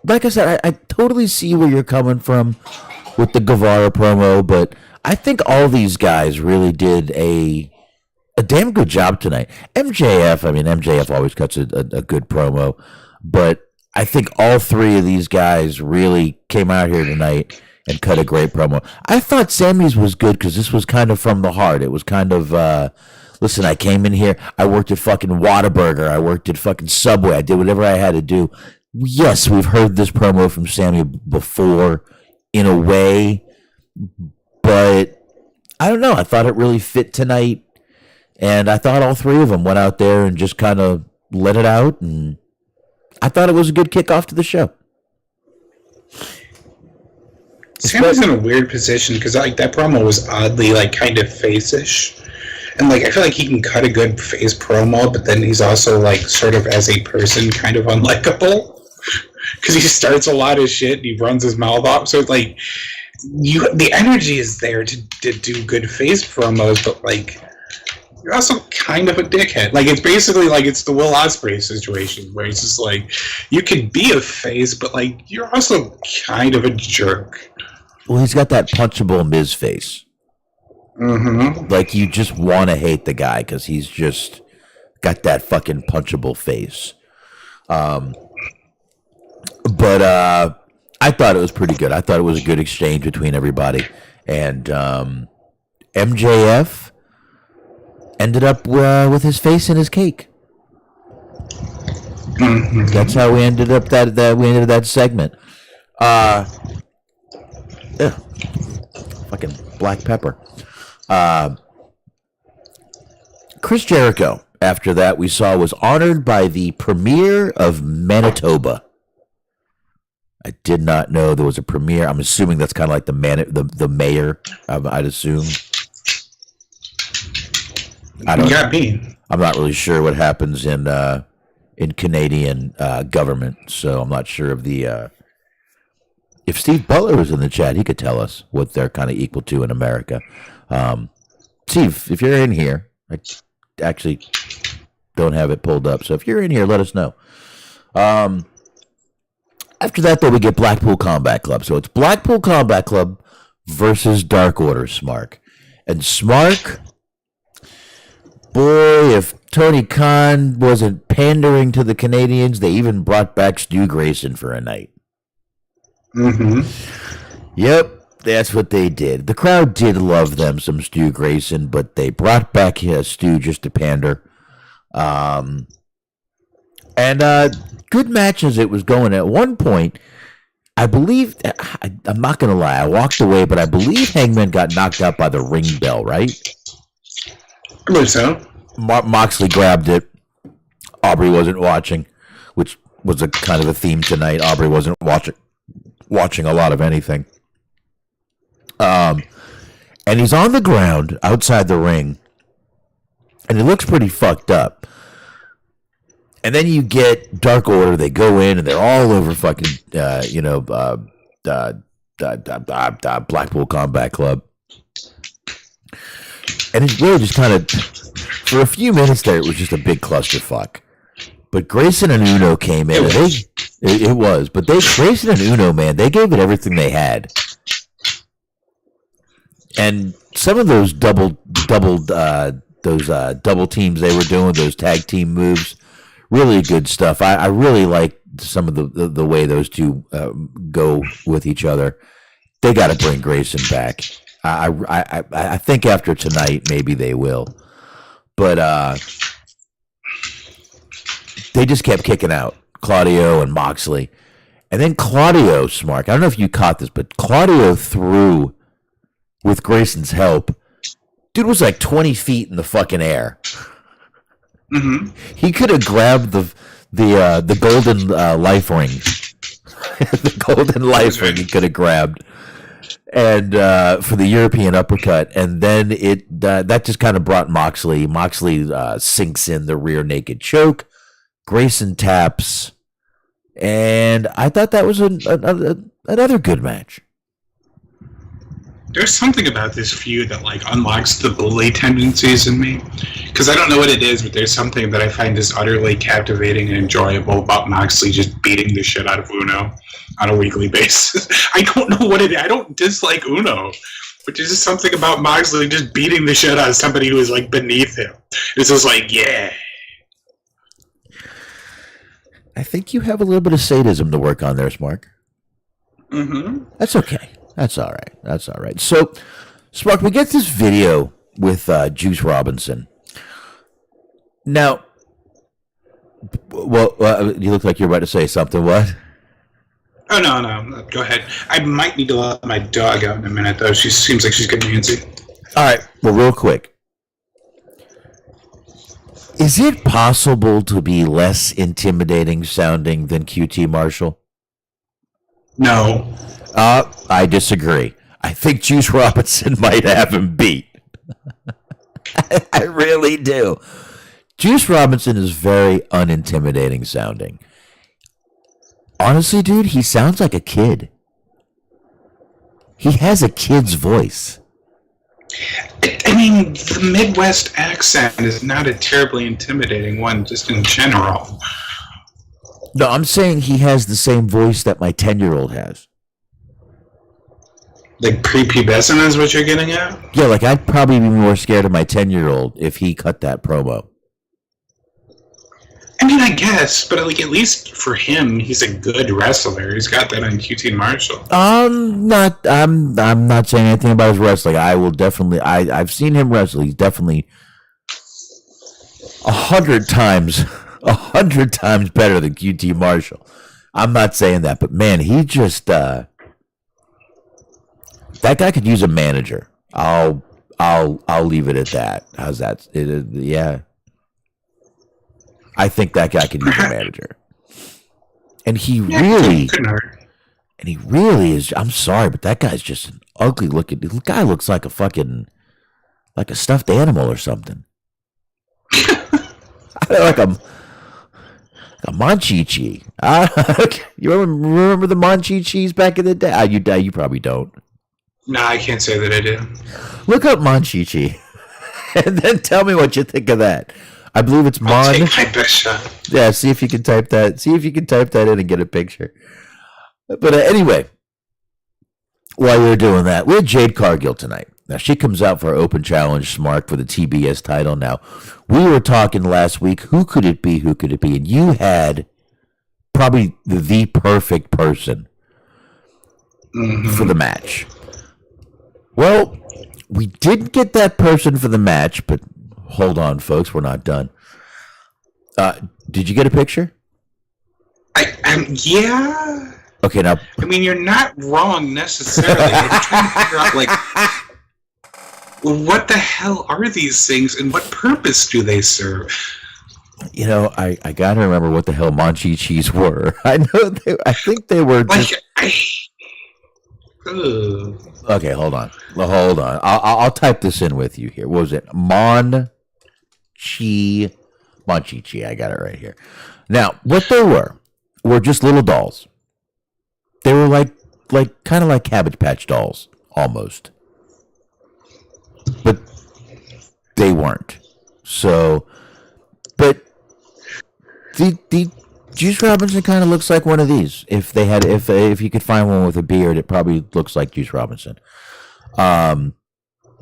like I said, I totally see where you're coming from with the Guevara promo, but I think all these guys really did a damn good job tonight. MJF always cuts a good promo, but I think all three of these guys really came out here tonight and cut a great promo. I thought Sammy's was good because this was kind of from the heart. It was kind of, listen, I came in here, I worked at fucking Whataburger, I worked at fucking Subway, I did whatever I had to do. Yes, we've heard this promo from Sammy before in a way, but I don't know. I thought it really fit tonight, and I thought all three of them went out there and just kind of let it out, and I thought it was a good kickoff to the show. Sammy's in a weird position because like that promo was oddly like kind of face-ish, and like I feel like he can cut a good face promo, but then he's also like sort of as a person kind of unlikable because he starts a lot of shit and he runs his mouth off. So it's like the energy is there to do good face promos, but like you're also kind of a dickhead. Like it's basically like it's the Will Ospreay situation where it's just like you can be a face, but like you're also kind of a jerk. Well, he's got that punchable Miz face. Mm-hmm. Like, you just want to hate the guy because he's just got that fucking punchable face. But I thought it was pretty good. I thought it was a good exchange between everybody. And MJF ended up with his face in his cake. Mm-hmm. That's how we ended up that segment. Fucking black pepper. Chris Jericho, after that, we saw was honored by the Premier of Manitoba. I did not know there was a premier. I'm assuming that's kind of like the mayor. I'd assume. I'm not really sure what happens in Canadian government, so I'm not sure of the. If Steve Butler was in the chat, he could tell us what they're kind of equal to in America. Steve, if you're in here, I actually don't have it pulled up. So if you're in here, let us know. After that, though, we get Blackpool Combat Club. So it's Blackpool Combat Club versus Dark Order Smark. And Smark, boy, if Tony Khan wasn't pandering to the Canadians, they even brought back Stu Grayson for a night. Mm-hmm. Yep, that's what they did. The crowd did love them some Stu Grayson, but they brought back Stu just to pander. And good match as it was going. At one point, I believe, I'm not going to lie, I walked away, but I believe Hangman got knocked out by the ring bell, right? I believe so. Moxley grabbed it. Aubrey wasn't watching, which was a kind of a theme tonight. Aubrey wasn't watching a lot of anything. And he's on the ground outside the ring, and he looks pretty fucked up. And then you get Dark Order. They go in and they're all over fucking, Blackpool Combat Club. And it's really just kind of, for a few minutes there, it was just a big clusterfuck. But Grayson and Uno came in. It was. But Grayson and Uno, man, they gave it everything they had. And some of those double teams they were doing, those tag team moves, really good stuff. I really like some of the way those two go with each other. They got to bring Grayson back. I think after tonight, maybe they will. But they just kept kicking out Claudio and Moxley. And then Claudio, Smark, I don't know if you caught this, but Claudio threw, with Grayson's help, dude was like 20 feet in the fucking air. Mm-hmm. He could have grabbed the golden life ring. The golden life ring he could have grabbed. And for the European uppercut, and then that just kind of brought Moxley. Moxley sinks in the rear naked choke. Grayson taps, and I thought that was another good match. There's something about this feud that like unlocks the bully tendencies in me, because I don't know what it is, but there's something that I find just utterly captivating and enjoyable about Moxley just beating the shit out of Uno on a weekly basis. I don't know what it is. I don't dislike Uno, but there's just something about Moxley just beating the shit out of somebody who is like beneath him. It's just like, yeah. I think you have a little bit of sadism to work on there, Smark. Mm-hmm. That's okay. That's all right. That's all right. So, Smark, we get this video with Juice Robinson. Now, well, you look like you're about to say something. What? Oh, no. Go ahead. I might need to let my dog out in a minute, though. She seems like she's getting antsy. All right. Well, real quick. Is it possible to be less intimidating sounding than QT Marshall? No. I disagree. I think Juice Robinson might have him beat. I really do. Juice Robinson is very unintimidating sounding. Honestly, dude, he sounds like a kid. He has a kid's voice. I mean, the Midwest accent is not a terribly intimidating one, just in general. No, I'm saying he has the same voice that my 10-year-old has. Like prepubescent is what you're getting at? Yeah, like I'd probably be more scared of my 10-year-old if he cut that promo. I mean, I guess, but like at least for him, he's a good wrestler. He's got that on QT Marshall. I'm not saying anything about his wrestling. I will definitely. I've seen him wrestle. He's definitely 100 times better than QT Marshall. I'm not saying that, but man, he just that guy could use a manager. I'll leave it at that. How's that? Yeah. I think that guy could use a manager. And he really is. I'm sorry, but that guy's just an ugly looking. The guy looks like a stuffed animal or something. like a Monchichi. You remember the Monchichis back in the day? You probably don't. No, I can't say that I do. Look up Monchichi, and then tell me what you think of that. I believe it's Mon. I'll take my best shot. Yeah, see if you can type that. See if you can type that in and get a picture. But anyway, while you're doing that, we had Jade Cargill tonight. Now, she comes out for her open challenge, Smark, for the TBS title. Now, we were talking last week, who could it be? And you had probably the perfect person for the match. Well, we didn't get that person for the match, but hold on, folks, we're not done. Did you get a picture? Yeah. Okay, now. I mean, you're not wrong necessarily. I'm trying to figure out, like, what the hell are these things and what purpose do they serve? You know, I gotta remember what the hell Monchichis were. I think they were just... Okay, hold on. I'll type this in with you here. What was it? Monchichi. I got it right here. Now, what they were just little dolls. They were like kind of like Cabbage Patch dolls, almost. But they weren't. So, but the Juice Robinson kind of looks like one of these. If you could find one with a beard, it probably looks like Juice Robinson.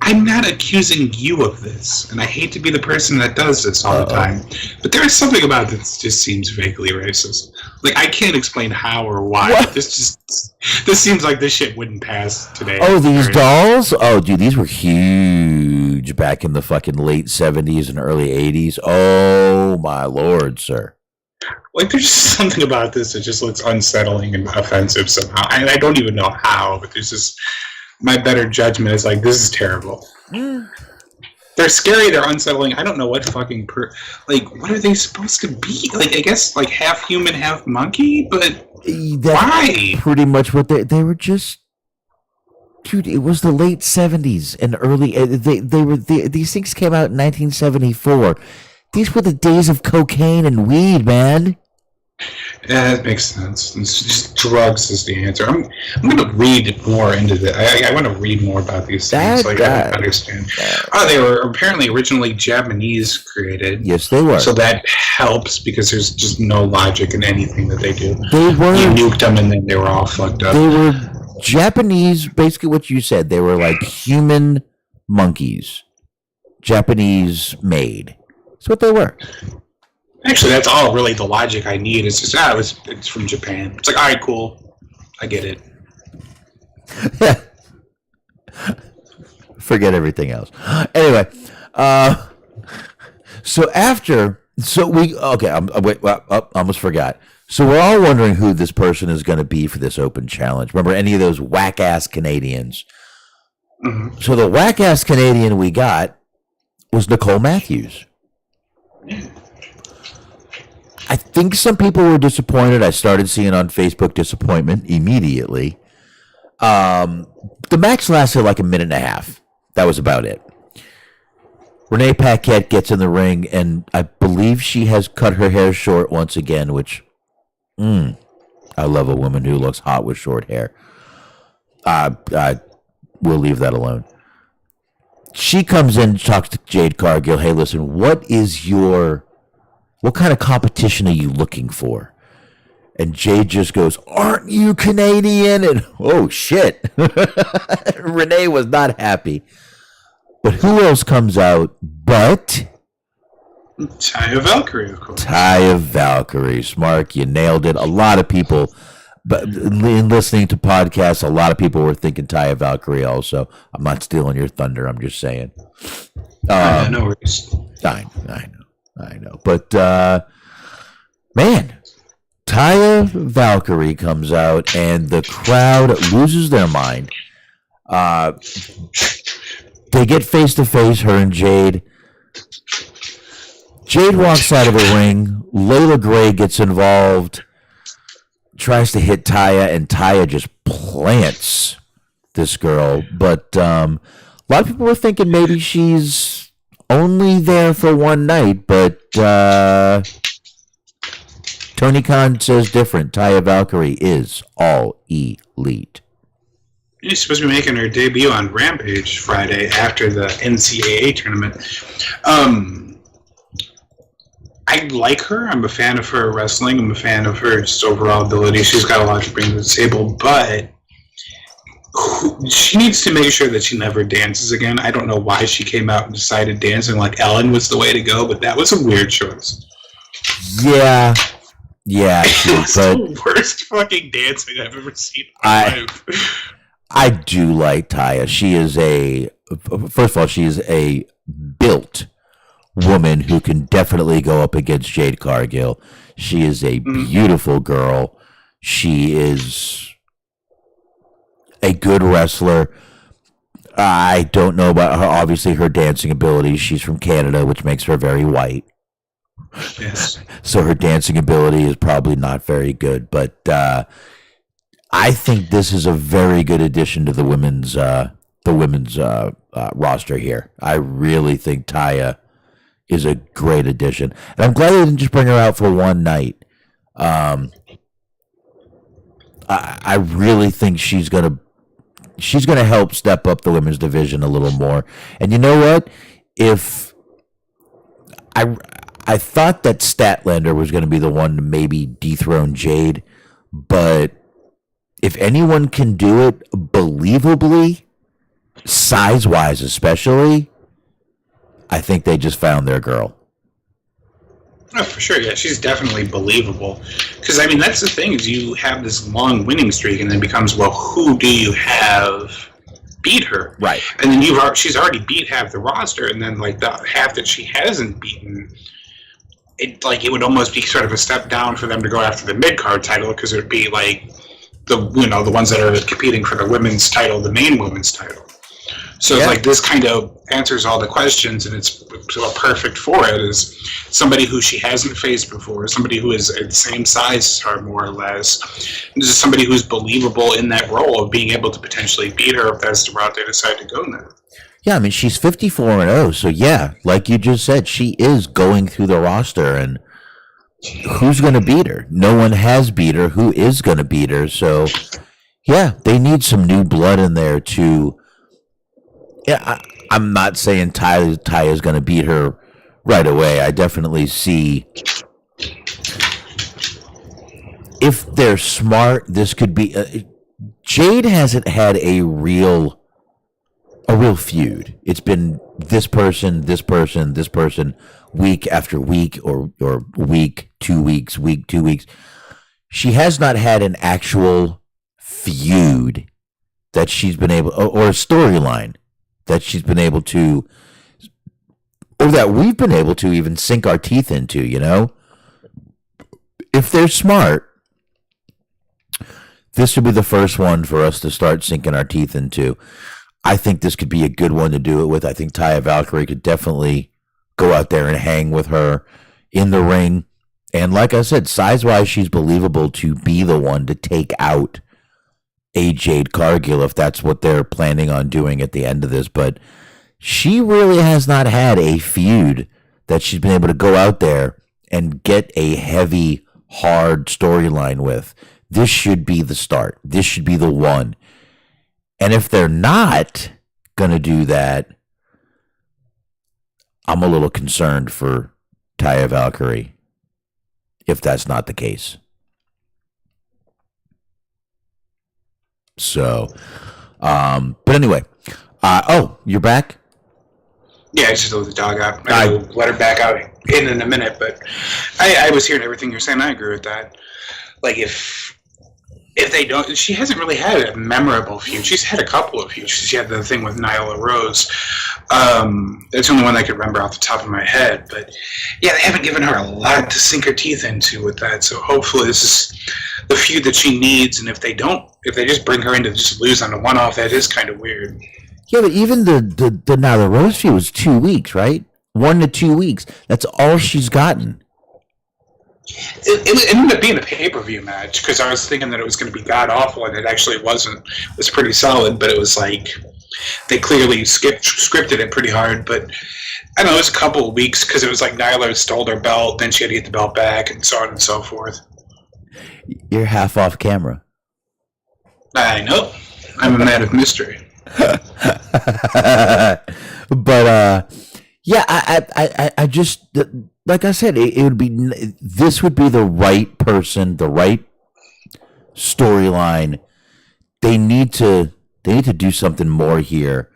I'm not accusing you of this, and I hate to be the person that does this all the time, but there is something about this that just seems vaguely racist. Like, I can't explain how or why. But this seems like this shit wouldn't pass today. Oh, these dolls? Oh, dude, these were huge back in the fucking late 70s and early 80s. Oh, my lord, sir. Like, there's just something about this that just looks unsettling and offensive somehow. I don't even know how, but there's just... My better judgment is like, this is terrible. They're scary, they're unsettling. I don't know what fucking... what are they supposed to be? Like, I guess, like, half human, half monkey? But why? Pretty much what they were just... Dude, it was the late 70s and early... These things came out in 1974. These were the days of cocaine and weed, man. Yeah, that makes sense. It's just drugs is the answer. I'm going to read more into this. I want to read more about these things. I understand. They were apparently originally Japanese created. Yes, they were. So that helps because there's just no logic in anything that they do. They were. You nuked them and then they were all fucked up. They were Japanese, basically what you said. They were like human monkeys. Japanese made. That's what they were. Actually, that's all really the logic I need. It's just, it's from Japan. It's like, all right, cool. I get it. Yeah. Forget everything else. Anyway, I almost forgot. So we're all wondering who this person is going to be for this open challenge. Remember any of those whack-ass Canadians? Mm-hmm. So the whack-ass Canadian we got was Nicole Matthews. Yeah. I think some people were disappointed. I started seeing on Facebook disappointment immediately. The match lasted like a minute and a half. That was about it. Renee Paquette gets in the ring, and I believe she has cut her hair short once again, which, I love a woman who looks hot with short hair. We'll leave that alone. She comes in, talks to Jade Cargill. Hey, listen, what kind of competition are you looking for? And Jade just goes, aren't you Canadian? And oh, shit. Renee was not happy. But who else comes out but... Taya Valkyrie, of course. Taya Valkyrie. Smark, you nailed it. A lot of people, but in listening to podcasts, a lot of people were thinking Taya Valkyrie also. I'm not stealing your thunder. I'm just saying. No worries. I know. But, man, Taya Valkyrie comes out and the crowd loses their mind. They get face to face, her and Jade. Jade walks out of the ring. Layla Gray gets involved, tries to hit Taya, and Taya just plants this girl. But a lot of people were thinking maybe she's only there for one night, but Tony Khan says different. Taya Valkyrie is all elite. She's supposed to be making her debut on Rampage Friday after the NCAA tournament. I like her. I'm a fan of her wrestling. I'm a fan of her just overall ability. She's got a lot to bring to the table, but she needs to make sure that she never dances again. I don't know why she came out and decided dancing like Ellen was the way to go, but that was a weird choice. Yeah. It was the worst fucking dancing I've ever seen in my life. I do like Taya. She is first of all, she is a built woman who can definitely go up against Jade Cargill. She is a beautiful girl. She is a good wrestler. I don't know about her, obviously her dancing abilities. She's from Canada, which makes her very white. Yes. So her dancing ability is probably not very good, but I think this is a very good addition to the women's roster here. I really think Taya is a great addition. And I'm glad they didn't just bring her out for one night. I really think she's gonna help step up the women's division a little more. And you know what? If I thought that Statlander was going to be the one to maybe dethrone Jade, but if anyone can do it believably, size-wise especially, I think they just found their girl. Oh, for sure, yeah, she's definitely believable. Because, I mean, that's the thing, is you have this long winning streak, and then it becomes, well, who do you have beat her? Right. And then she's already beat half the roster, and then, like, the half that she hasn't beaten, it would almost be sort of a step down for them to go after the mid-card title, because it would be, like, the ones that are competing for the women's title, the main women's title. So it's like this kind of answers all the questions, and it's sort of perfect for it. Is somebody who she hasn't faced before, somebody who is the same size as her, more or less. And this is somebody who's believable in that role of being able to potentially beat her if that's the route they decide to go now. Yeah, I mean, she's 54-0, so yeah, like you just said, she is going through the roster, and who's going to beat her? No one has beat her. Who is going to beat her? So, yeah, they need some new blood in there to... Yeah, I'm not saying Taya's going to beat her right away. I definitely see... If they're smart, this could be... Jade hasn't had a real feud. It's been this person, week after week, or week, 2 weeks, week, 2 weeks. She has not had an actual feud that she's been able, or a storyline that she's been able to, or that we've been able to even sink our teeth into, you know? If they're smart, this would be the first one for us to start sinking our teeth into. I think this could be a good one to do it with. I think Taya Valkyrie could definitely go out there and hang with her in the ring. And like I said, size-wise, she's believable to be the one to take out a Jade Cargill if that's what they're planning on doing at the end of this. But she really has not had a feud that she's been able to go out there and get a heavy, hard storyline with. This should be the start. This should be the one. And if they're not going to do that, I'm a little concerned for Taya Valkyrie if that's not the case. So, but anyway, you're back? Yeah, I just let the dog out. I'll let her back out in a minute, but I was hearing everything you're saying. I agree with that. Like, if they don't, she hasn't really had a memorable feud. She's had a couple of feuds. She had the thing with Nyla Rose. That's the only one I could remember off the top of my head. But yeah, they haven't given her a lot to sink her teeth into with that. So hopefully this is the feud that she needs. And if they just bring her in to just lose on a one-off, that is kind of weird. Yeah, but even the Nyla Rose feud was 2 weeks, right? 1 to 2 weeks. That's all she's gotten. It ended up being a pay-per-view match because I was thinking that it was going to be god-awful, and it actually wasn't. It was pretty solid, but it was like they clearly scripted it pretty hard. But I don't know, it was a couple of weeks because it was like Nyla stole her belt, then she had to get the belt back, and so on and so forth. You're half off camera. I know. I'm a man of mystery. But yeah, I just, like I said, it would be, this would be the right person, the right storyline. They need to do something more here.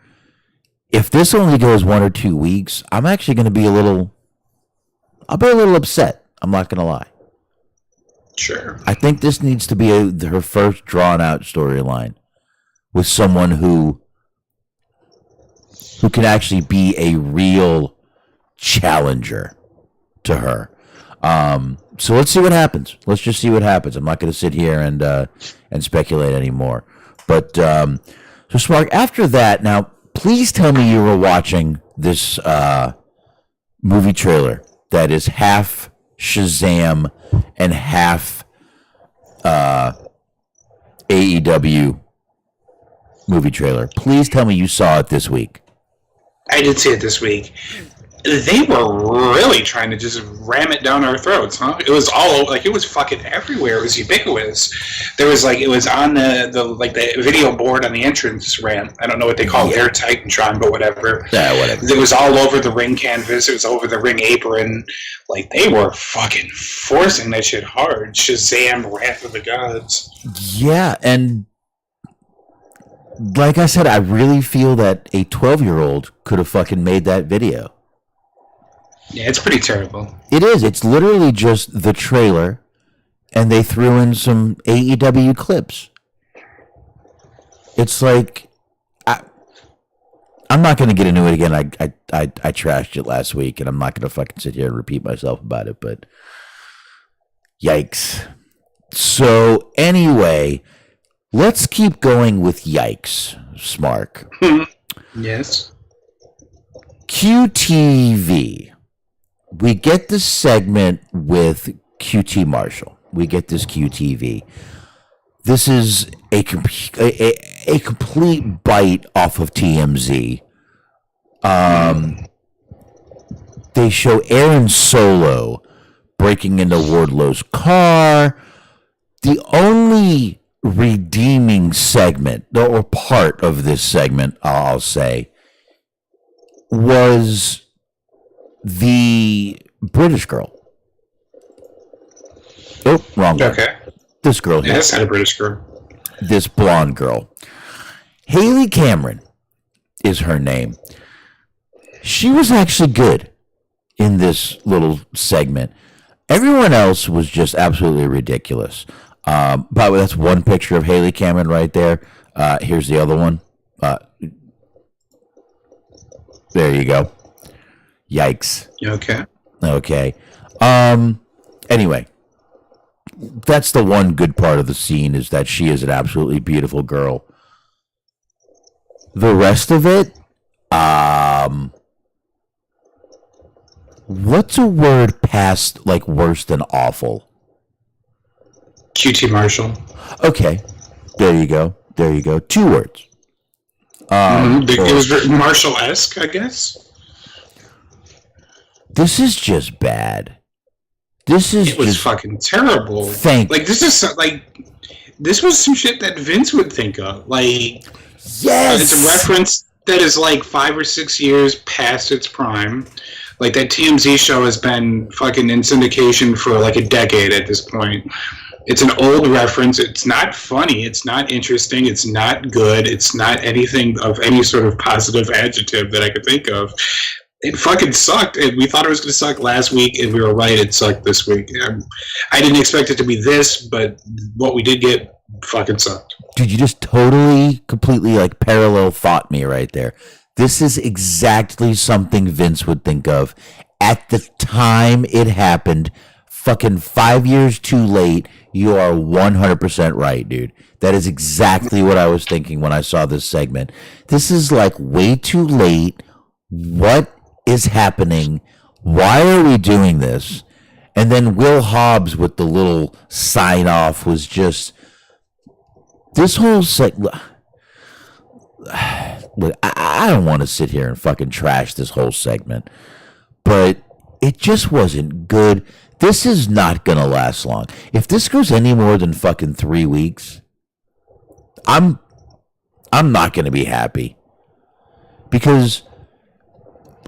If this only goes 1 or 2 weeks, I'm actually going to be a little upset. I'm not going to lie. Sure. I think this needs to be her first drawn out storyline with someone who can actually be a real challenger to her. So let's see what happens. Let's just see what happens. I'm not going to sit here and speculate anymore. But so Smark, after that, now please tell me you were watching this movie trailer that is half Shazam and half AEW movie trailer. Please tell me you saw it this week. I did see it this week. they were really trying to just ram it down our throats, huh? It was all like it was fucking everywhere. It was ubiquitous. There was like it was on the video board on the entrance ramp. I don't know what they call their Titantron, but whatever. Yeah, whatever. It was all over the ring canvas. It was over the ring apron. Like they were fucking forcing that shit hard. Shazam! Wrath of the Gods. Yeah, and like I said, I really feel that a 12-year-old could have fucking made that video. Yeah, it's pretty terrible. It is. It's literally just the trailer, and they threw in some AEW clips. It's like, I'm not going to get into it again. I trashed it last week, and I'm not going to fucking sit here and repeat myself about it, but yikes. So anyway, let's keep going with yikes, Smark. Yes. QTV. We get this segment with QT Marshall. We get this QTV. This is a complete bite off of TMZ. They show Aaron Solo breaking into Wardlow's car. The only redeeming segment, or part of this segment, I'll say, was the British girl. Oh, wrong one. Okay. This girl here. Yeah, that's not a British girl. This blonde girl. Haley Cameron is her name. She was actually good in this little segment. Everyone else was just absolutely ridiculous. By the way, that's one picture of Haley Cameron right there. Here's the other one. There you go. Yikes. Okay. Okay. Anyway, that's the one good part of the scene, is that she is an absolutely beautiful girl. The rest of it, what's a word past like worse than awful? QT Marshall. Okay. There you go. There you go. 2 words. It was Marshall-esque, I guess. This is just bad. This is It was just fucking terrible. Thank Like this was some shit that Vince would think of. Like yes. It's a reference that is like 5 or 6 years past its prime. Like that TMZ show has been fucking in syndication for like a decade at this point. It's an old reference. It's not funny. It's not interesting. It's not good. It's not anything of any sort of positive adjective that I could think of. It fucking sucked. And we thought it was going to suck last week, and we were right. It sucked this week. I didn't expect it to be this, but what we did get fucking sucked. Dude, you just totally, completely like parallel thought me right there. This is exactly something Vince would think of at the time it happened. Fucking 5 years too late. You are 100% right, dude. That is exactly what I was thinking when I saw this segment. This is like way too late. What is happening? Why are we doing this? And then Will Hobbs with the little sign off was just this whole segment. I don't want to sit here and fucking trash this whole segment, but it just wasn't good. This is not going to last long. If this goes any more than fucking 3 weeks, I'm not going to be happy. Because,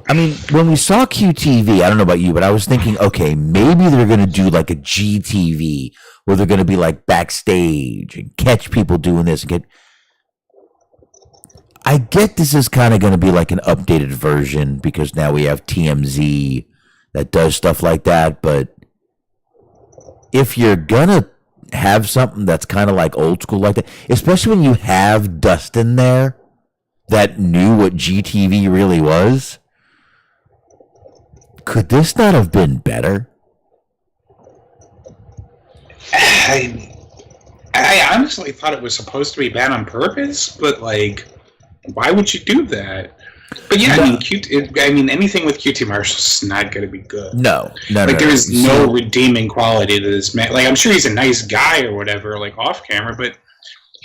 I mean, when we saw QTV, I don't know about you, but I was thinking, okay, maybe they're going to do like a GTV where they're going to be like backstage and catch people doing this and I get this is kind of going to be like an updated version because now we have TMZ that does stuff like that, but if you're gonna have something that's kind of like old school like that, especially when you have Dustin there that knew what GTV really was, could this not have been better? I honestly thought it was supposed to be bad on purpose, but like, why would you do that? But yeah, I mean, anything with QT Marshall's not going to be good. No. There is no redeeming quality to this man. Like, I'm sure he's a nice guy or whatever, like off camera, but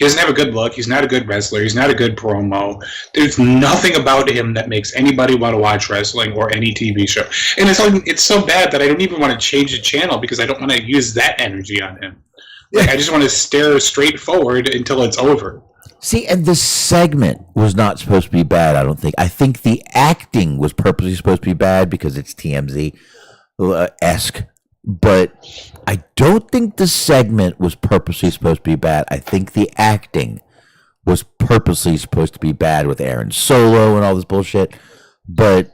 He doesn't have a good look. He's not a good wrestler. He's not a good promo. There's nothing about him that makes anybody want to watch wrestling or any TV show. And it's so bad that I don't even want to change the channel because I don't want to use that energy on him. Like, I just want to stare straight forward until it's over. See, and this segment was not supposed to be bad, I don't think. I think the acting was purposely supposed to be bad because it's TMZ-esque. But I don't think the segment was purposely supposed to be bad. I think the acting was purposely supposed to be bad with Aaron Solo and all this bullshit. But...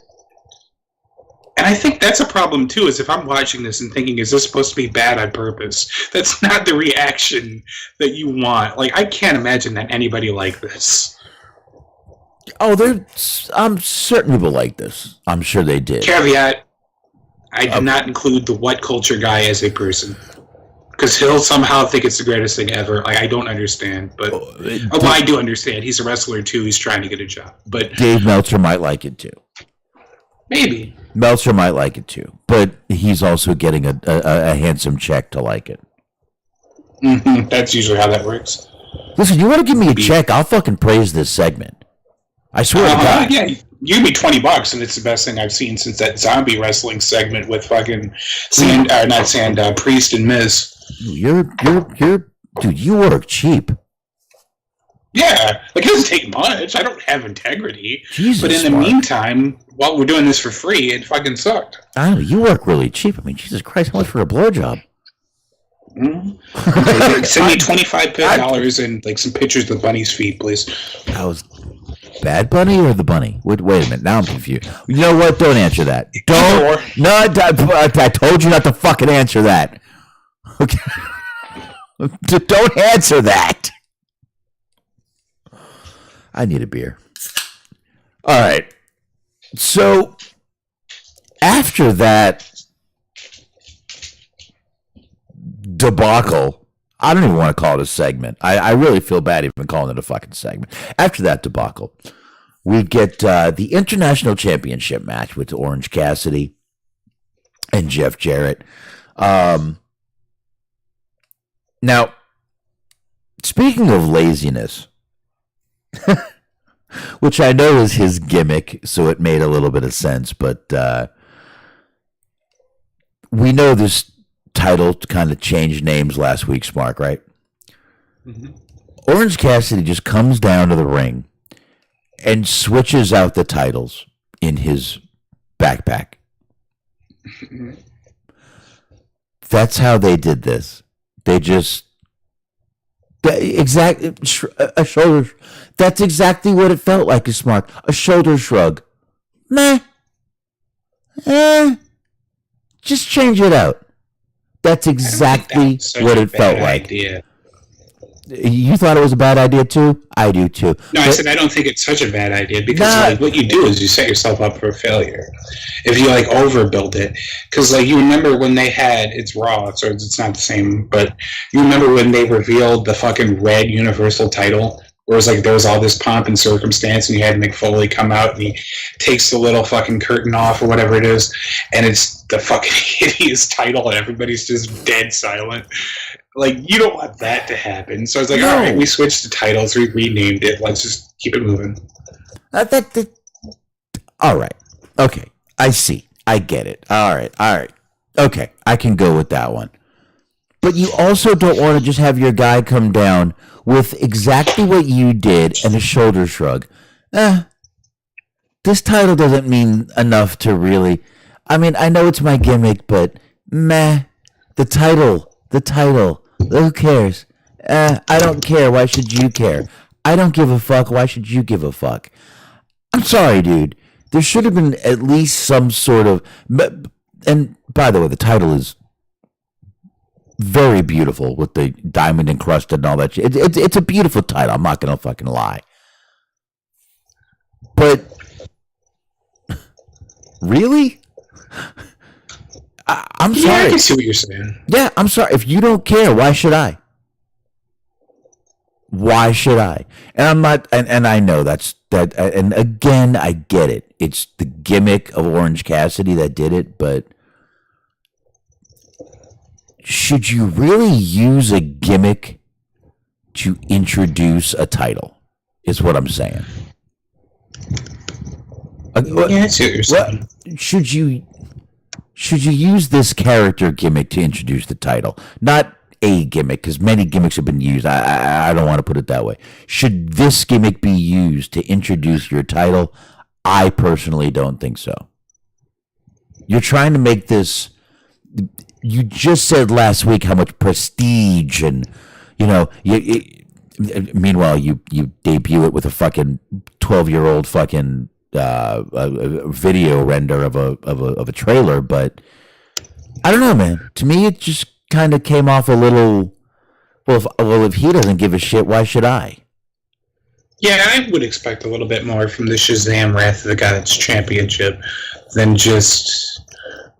And I think that's a problem, too, is if I'm watching this and thinking, is this supposed to be bad on purpose? That's not the reaction that you want. Like, I can't imagine that anybody like this. Oh, I'm certain people like this. I'm sure they did. Caveat, I did not include the what culture guy as a person. Because he'll somehow think it's the greatest thing ever. Like, I don't understand. But I do understand. He's a wrestler, too. He's trying to get a job. But Dave Meltzer might like it, too. Maybe. Meltzer might like it too, but he's also getting a handsome check to like it. Mm-hmm. That's usually how that works. Listen, you want to give me a check? I'll fucking praise this segment. I swear to God. Yeah, you give me $20 and it's the best thing I've seen since that zombie wrestling segment with fucking Priest and Miz. Dude, you work cheap. Yeah, like it doesn't take much. I don't have integrity. Jesus, but in the meantime, while we're doing this for free, it fucking sucked. I know, you work really cheap. I mean, Jesus Christ, how much for a blowjob? Mm-hmm. Send me $25 and like some pictures of Bunny's feet, please. That was Bad Bunny or the Bunny? Wait a minute, now I'm confused. You know what? Don't answer that. I told you not to fucking answer that. Okay. Don't answer that. I need a beer. All right. So after that debacle, I don't even want to call it a segment. I really feel bad even calling it a fucking segment. After that debacle, we get the International Championship match with Orange Cassidy and Jeff Jarrett. Now, speaking of laziness, which I know is his gimmick, so it made a little bit of sense, but we know this title kind of changed names last week, Smark, right? Mm-hmm. Orange Cassidy just comes down to the ring and switches out the titles in his backpack. Mm-hmm. That's how they did this. They just... a shoulder. That's exactly what it felt like, Smark. A shoulder shrug. Meh. Just change it out. That's exactly what it felt like. Idea. You thought it was a bad idea too? I do too. No, I said I don't think it's such a bad idea because like what you do is you set yourself up for failure if you like overbuild it. Because like you remember when they had it's Raw, so it's not the same. But you remember when they revealed the fucking red Universal title, where it was like there was all this pomp and circumstance, and you had Mick Foley come out and he takes the little fucking curtain off or whatever it is, and it's the fucking hideous title, and everybody's just dead silent. Like, you don't want that to happen. So I was like, all right, we switched the titles, we renamed it, let's just keep it moving. All right. Okay. I see. I get it. All right. Okay. I can go with that one. But you also don't want to just have your guy come down with exactly what you did and a shoulder shrug. This title doesn't mean enough to really... I mean, I know it's my gimmick, but meh. The title. Who cares? I don't care. Why should you care? I don't give a fuck. Why should you give a fuck? I'm sorry, dude. There should have been at least some sort of... And by the way, the title is very beautiful with the diamond encrusted and all that shit. It's a beautiful title. I'm not going to fucking lie. But... Really? I'm sorry. Yeah, I can see what you're saying. Yeah, I'm sorry. If you don't care, why should I? Why should I? And I'm not, and I know that, and again, I get it. It's the gimmick of Orange Cassidy that did it, but should you really use a gimmick to introduce a title, is what I'm saying. Yeah, I see what you're saying. Should you use this character gimmick to introduce the title? Not a gimmick, because many gimmicks have been used. I don't want to put it that way. Should this gimmick be used to introduce your title? I personally don't think so. You're trying to make this. You just said last week how much prestige and, meanwhile you debut it with a fucking 12-year-old fucking video render of a trailer, but I don't know, man. To me, it just kind of came off a little. Well, if he doesn't give a shit, why should I? Yeah, I would expect a little bit more from the Shazam Wrath of the Gods Championship than just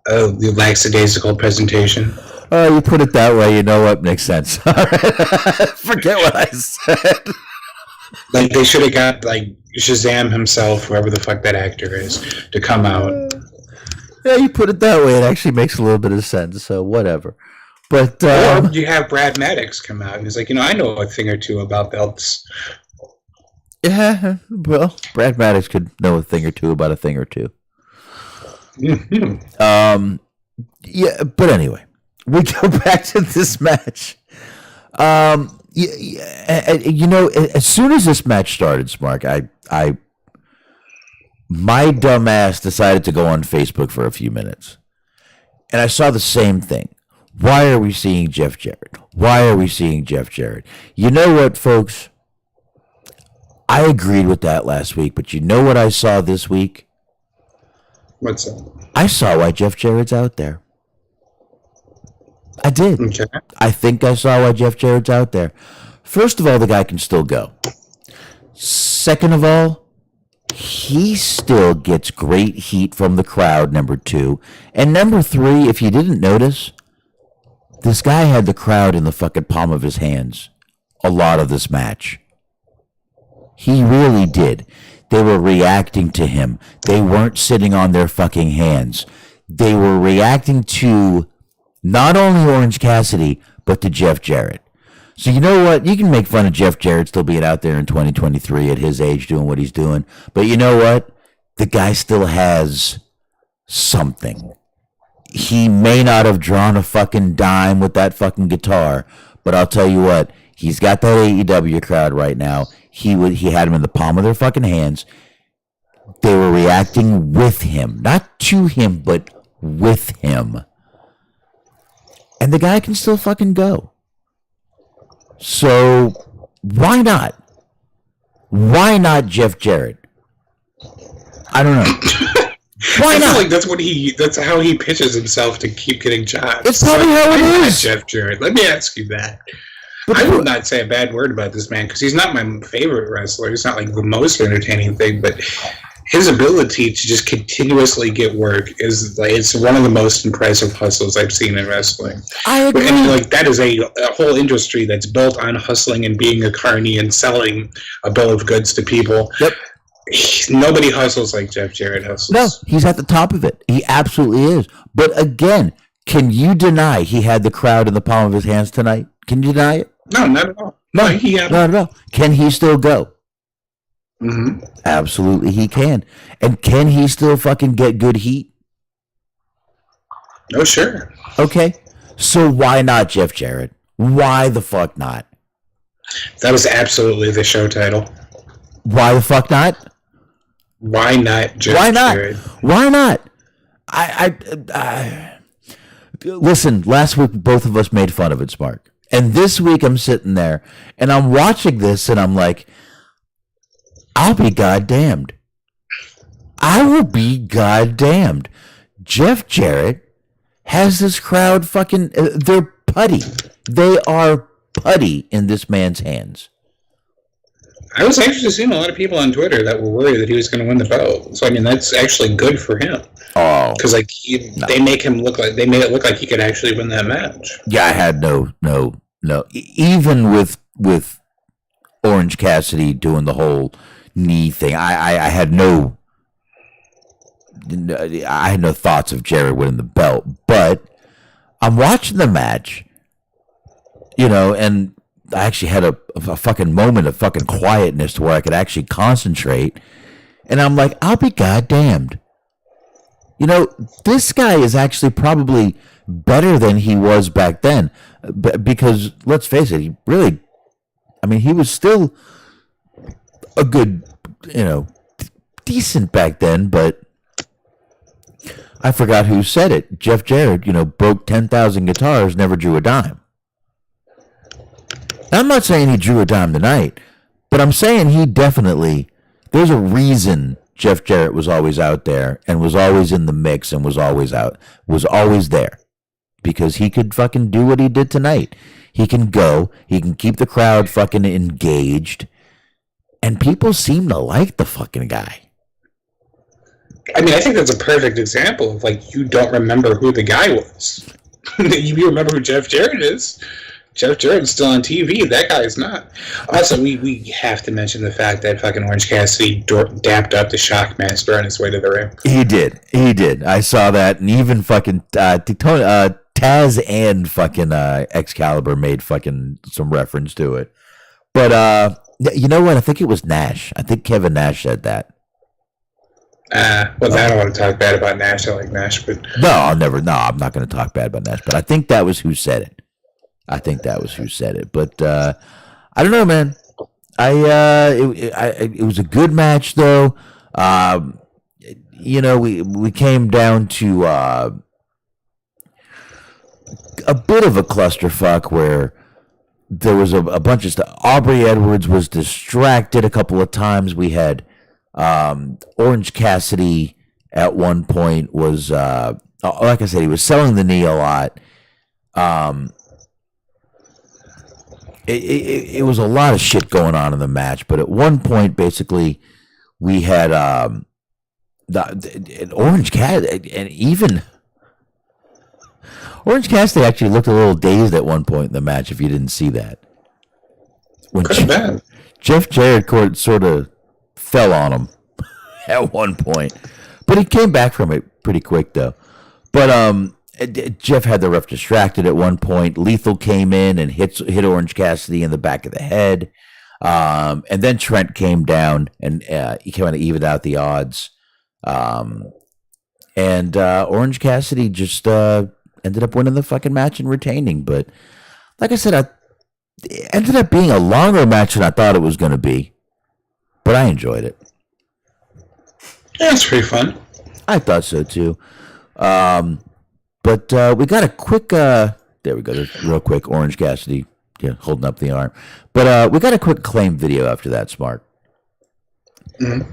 the lackadaisical presentation. Oh, you put it that way. You know what makes sense. Forget what I said. Like, they should have got, like, Shazam himself, whoever the fuck that actor is, to come out. Yeah, you put it that way. It actually makes a little bit of sense, so whatever. But or you have Brad Maddox come out and he's like, I know a thing or two about belts. Yeah, well, Brad Maddox could know a thing or two about a thing or two. Mm-hmm. Yeah, but anyway, we go back to this match. As soon as this match started, Smark, my dumb ass decided to go on Facebook for a few minutes, and I saw the same thing. Why are we seeing Jeff Jarrett? Why are we seeing Jeff Jarrett? You know what, folks? I agreed with that last week, but you know what I saw this week? What's that? I saw why Jeff Jarrett's out there. I did. Okay. I think I saw why Jeff Jarrett's out there. First of all, the guy can still go. Second of all, he still gets great heat from the crowd, number two. And number three, if you didn't notice, this guy had the crowd in the fucking palm of his hands a lot of this match. He really did. They were reacting to him. They weren't sitting on their fucking hands. They were reacting to not only Orange Cassidy, but to Jeff Jarrett. So you know what? You can make fun of Jeff Jarrett still being out there in 2023 at his age doing what he's doing. But you know what? The guy still has something. He may not have drawn a fucking dime with that fucking guitar, but I'll tell you what, he's got that AEW crowd right now. He had him in the palm of their fucking hands. They were reacting with him, not to him, but with him. And the guy can still fucking go. So why not? Why not Jeff Jarrett? I don't know. Why I not? feel like that's how he pitches himself to keep getting jobs. It's probably how it is. Jeff Jarrett. Let me ask you that. But I would not say a bad word about this man because he's not my favorite wrestler. He's not like the most entertaining thing, but his ability to just continuously get work is like it's one of the most impressive hustles I've seen in wrestling. I agree. And like that is a whole industry that's built on hustling and being a carny and selling a bill of goods to people. Yep. Nobody hustles like Jeff Jarrett hustles. No, he's at the top of it. He absolutely is. But again, can you deny he had the crowd in the palm of his hands tonight? Can you deny it? No, not at all. No, not at all. Can he still go? Mm-hmm. Absolutely he can. And can he still fucking get good heat? Oh, sure. Okay. So why not Jeff Jarrett? Why the fuck not? That was absolutely the show title. Why the fuck not? Why not Jeff Why not? Jarrett? Why not? I listen, last week both of us made fun of it, Smark. And this week I'm sitting there and I'm watching this and I'm like, I'll be goddamned. I will be goddamned. Jeff Jarrett has this crowd fucking, they're putty. They are putty in this man's hands. I was actually seeing a lot of people on Twitter that were worried that he was going to win the belt. So I mean, that's actually good for him. Oh, because like they made it look like he could actually win that match. Yeah, I had no. Even with Orange Cassidy doing the whole knee thing, I had no thoughts of Jarrett winning the belt. But I'm watching the match, and I actually had a fucking moment of fucking quietness where I could actually concentrate. And I'm like, I'll be goddamned. You know, this guy is actually probably better than he was back then. Because, let's face it, he really, I mean, he was still a good, decent back then, but I forgot who said it. Jeff Jarrett, broke 10,000 guitars, never drew a dime. Now, I'm not saying he drew a dime tonight, but I'm saying he definitely, there's a reason Jeff Jarrett was always out there and was always in the mix and was always there. Because he could fucking do what he did tonight. He can go, he can keep the crowd fucking engaged, and people seem to like the fucking guy. I mean, I think that's a perfect example of, like, you don't remember who the guy was. You remember who Jeff Jarrett is. Jeff Jarrett's still on TV. That guy's not. Also, we have to mention the fact that fucking Orange Cassidy dapped up the Shockmaster on his way to the ring. He did. I saw that, and even fucking Taz and fucking Excalibur made fucking some reference to it. But you know what? I think it was Nash. I think Kevin Nash said that. Well, I don't want to talk bad about Nash. I like Nash, but no, I'm not going to talk bad about Nash. But I think that was who said it. But I don't know, man. It was a good match, though. We came down to a bit of a clusterfuck where there was a bunch of stuff. Aubrey Edwards was distracted a couple of times. We had Orange Cassidy at one point was, like I said, he was selling the knee a lot. It was a lot of shit going on in the match, but at one point, basically, we had the Orange Cassidy, and even Orange Cassidy actually looked a little dazed at one point in the match. If you didn't see that, when Jeff Jarrett sort of fell on him at one point, but he came back from it pretty quick though. But Jeff had the ref distracted at one point. Lethal came in and hit Orange Cassidy in the back of the head. And then Trent came down and he kind of evened out the odds. And Orange Cassidy just ended up winning the fucking match and retaining. But like I said, it ended up being a longer match than I thought it was going to be. But I enjoyed it. Yeah, it's pretty fun. I thought so too. But we got a quick, there we go, real quick, Orange Cassidy holding up the arm. But we got a quick claim video after that, Smark. Mm-hmm.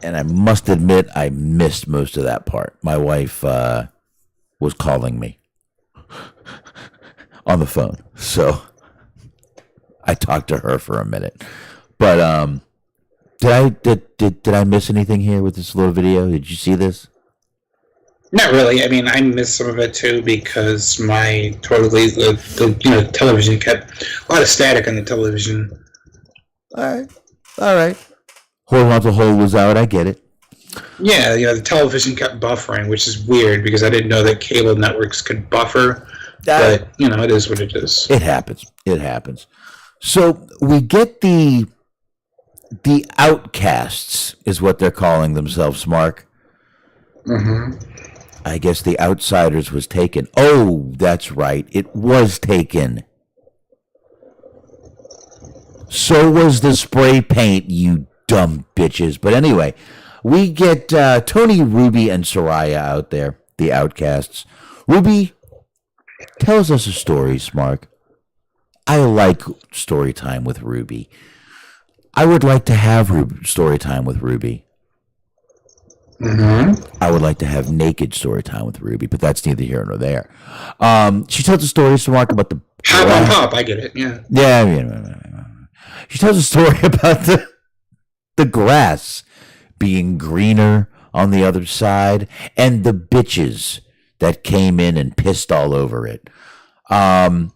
And I must admit, I missed most of that part. My wife was calling me on the phone. So I talked to her for a minute. But did I miss anything here with this little video? Did you see this? Not really. I mean, I missed some of it too because my the television kept a lot of static on the television. All right. Horizontal hold was out. I get it. Yeah, the television kept buffering, which is weird because I didn't know that cable networks could buffer. But it is what it is. It happens. So we get the outcasts is what they're calling themselves, Mark. Mm-hmm. I guess the Outsiders was taken. Oh, that's right. It was taken. So was the spray paint, you dumb bitches. But anyway, we get Tony, Ruby, and Soraya out there, the Outcasts. Ruby tells us a story, Smark. I like story time with Ruby. I would like to have story time with Ruby. Mm-hmm. I would like to have naked story time with Ruby, but that's neither here nor there. She tells a story, Smark, about the hop. I get it. Yeah. Yeah. She tells a story about the grass being greener on the other side and the bitches that came in and pissed all over it. And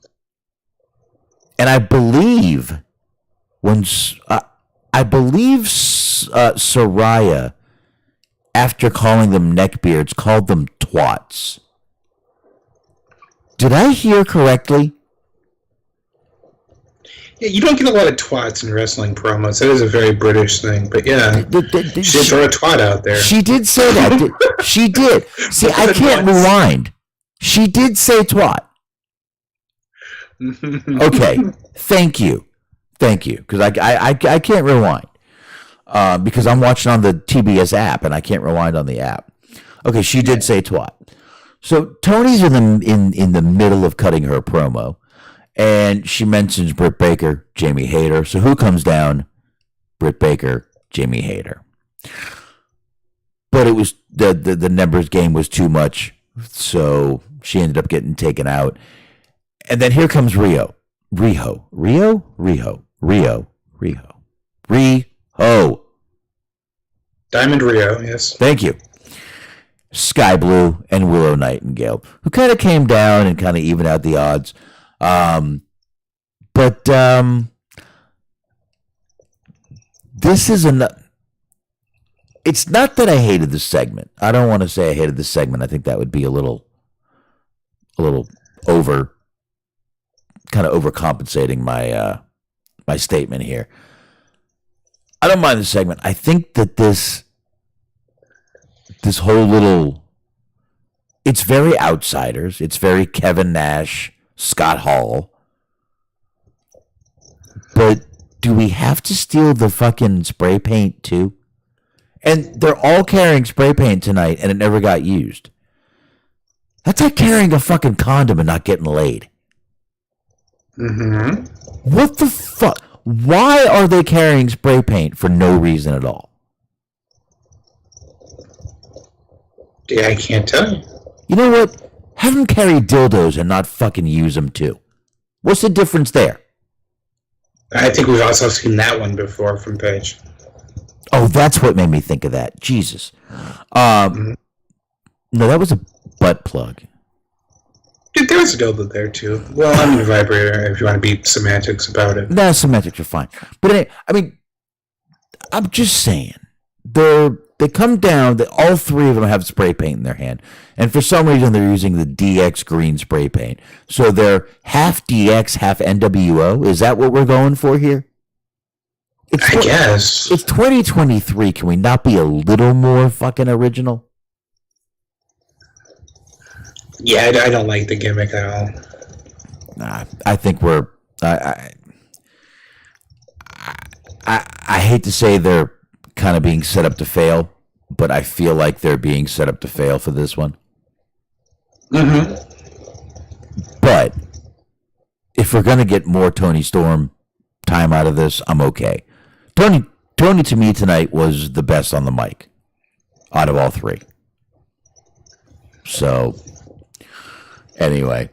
I believe Soraya, after calling them neckbeards, called them twats. Did I hear correctly? Yeah, you don't get a lot of twats in wrestling promos. That is a very British thing. But yeah, she did throw a twat out there. She did say that. She did. See, I can't rewind. She did say twat. Okay, thank you, because I can't rewind because I'm watching on the TBS app and I can't rewind on the app. Okay, she did say twat. So Tony's in the middle of cutting her promo, and she mentions Britt Baker, Jamie Hayter. So who comes down? Britt Baker, Jamie Hayter. But it was the numbers game was too much, so she ended up getting taken out. And then here comes Riho. Diamond Rio, yes. Thank you. Sky Blue and Willow Nightingale, who kind of came down and kind of evened out the odds. But this is it's not that I hated the segment. I don't want to say I hated the segment. I think that would be a little overcompensating my statement here. I don't mind the segment. I think that this whole little, it's very Outsiders. It's very Kevin Nash, Scott Hall. But do we have to steal the fucking spray paint too? And they're all carrying spray paint tonight and it never got used. That's like carrying a fucking condom and not getting laid. Mm-hmm. What the fuck? Why are they carrying spray paint for no reason at all? Yeah, I can't tell you. You know what? Have them carry dildos and not fucking use them too. What's the difference there? I think we've also seen that one before from Paige. Oh, that's what made me think of that. Jesus. No, that was a butt plug. Dude, there was a dildo there too. Well, I'm a vibrator if you want to be semantics about it. No, semantics are fine. But anyway, I mean, I'm just saying. They come down, all three of them have spray paint in their hand. And for some reason, they're using the DX green spray paint. So they're half DX, half NWO. Is that what we're going for here? I guess. It's 2023. Can we not be a little more fucking original? Yeah, I don't like the gimmick at all. Nah, I think we're... I hate to say they're kind of being set up to fail, but I feel like they're being set up to fail for this one. Mm-hmm. But if we're going to get more Tony Storm time out of this, I'm okay. Tony to me tonight was the best on the mic out of all three. So anyway,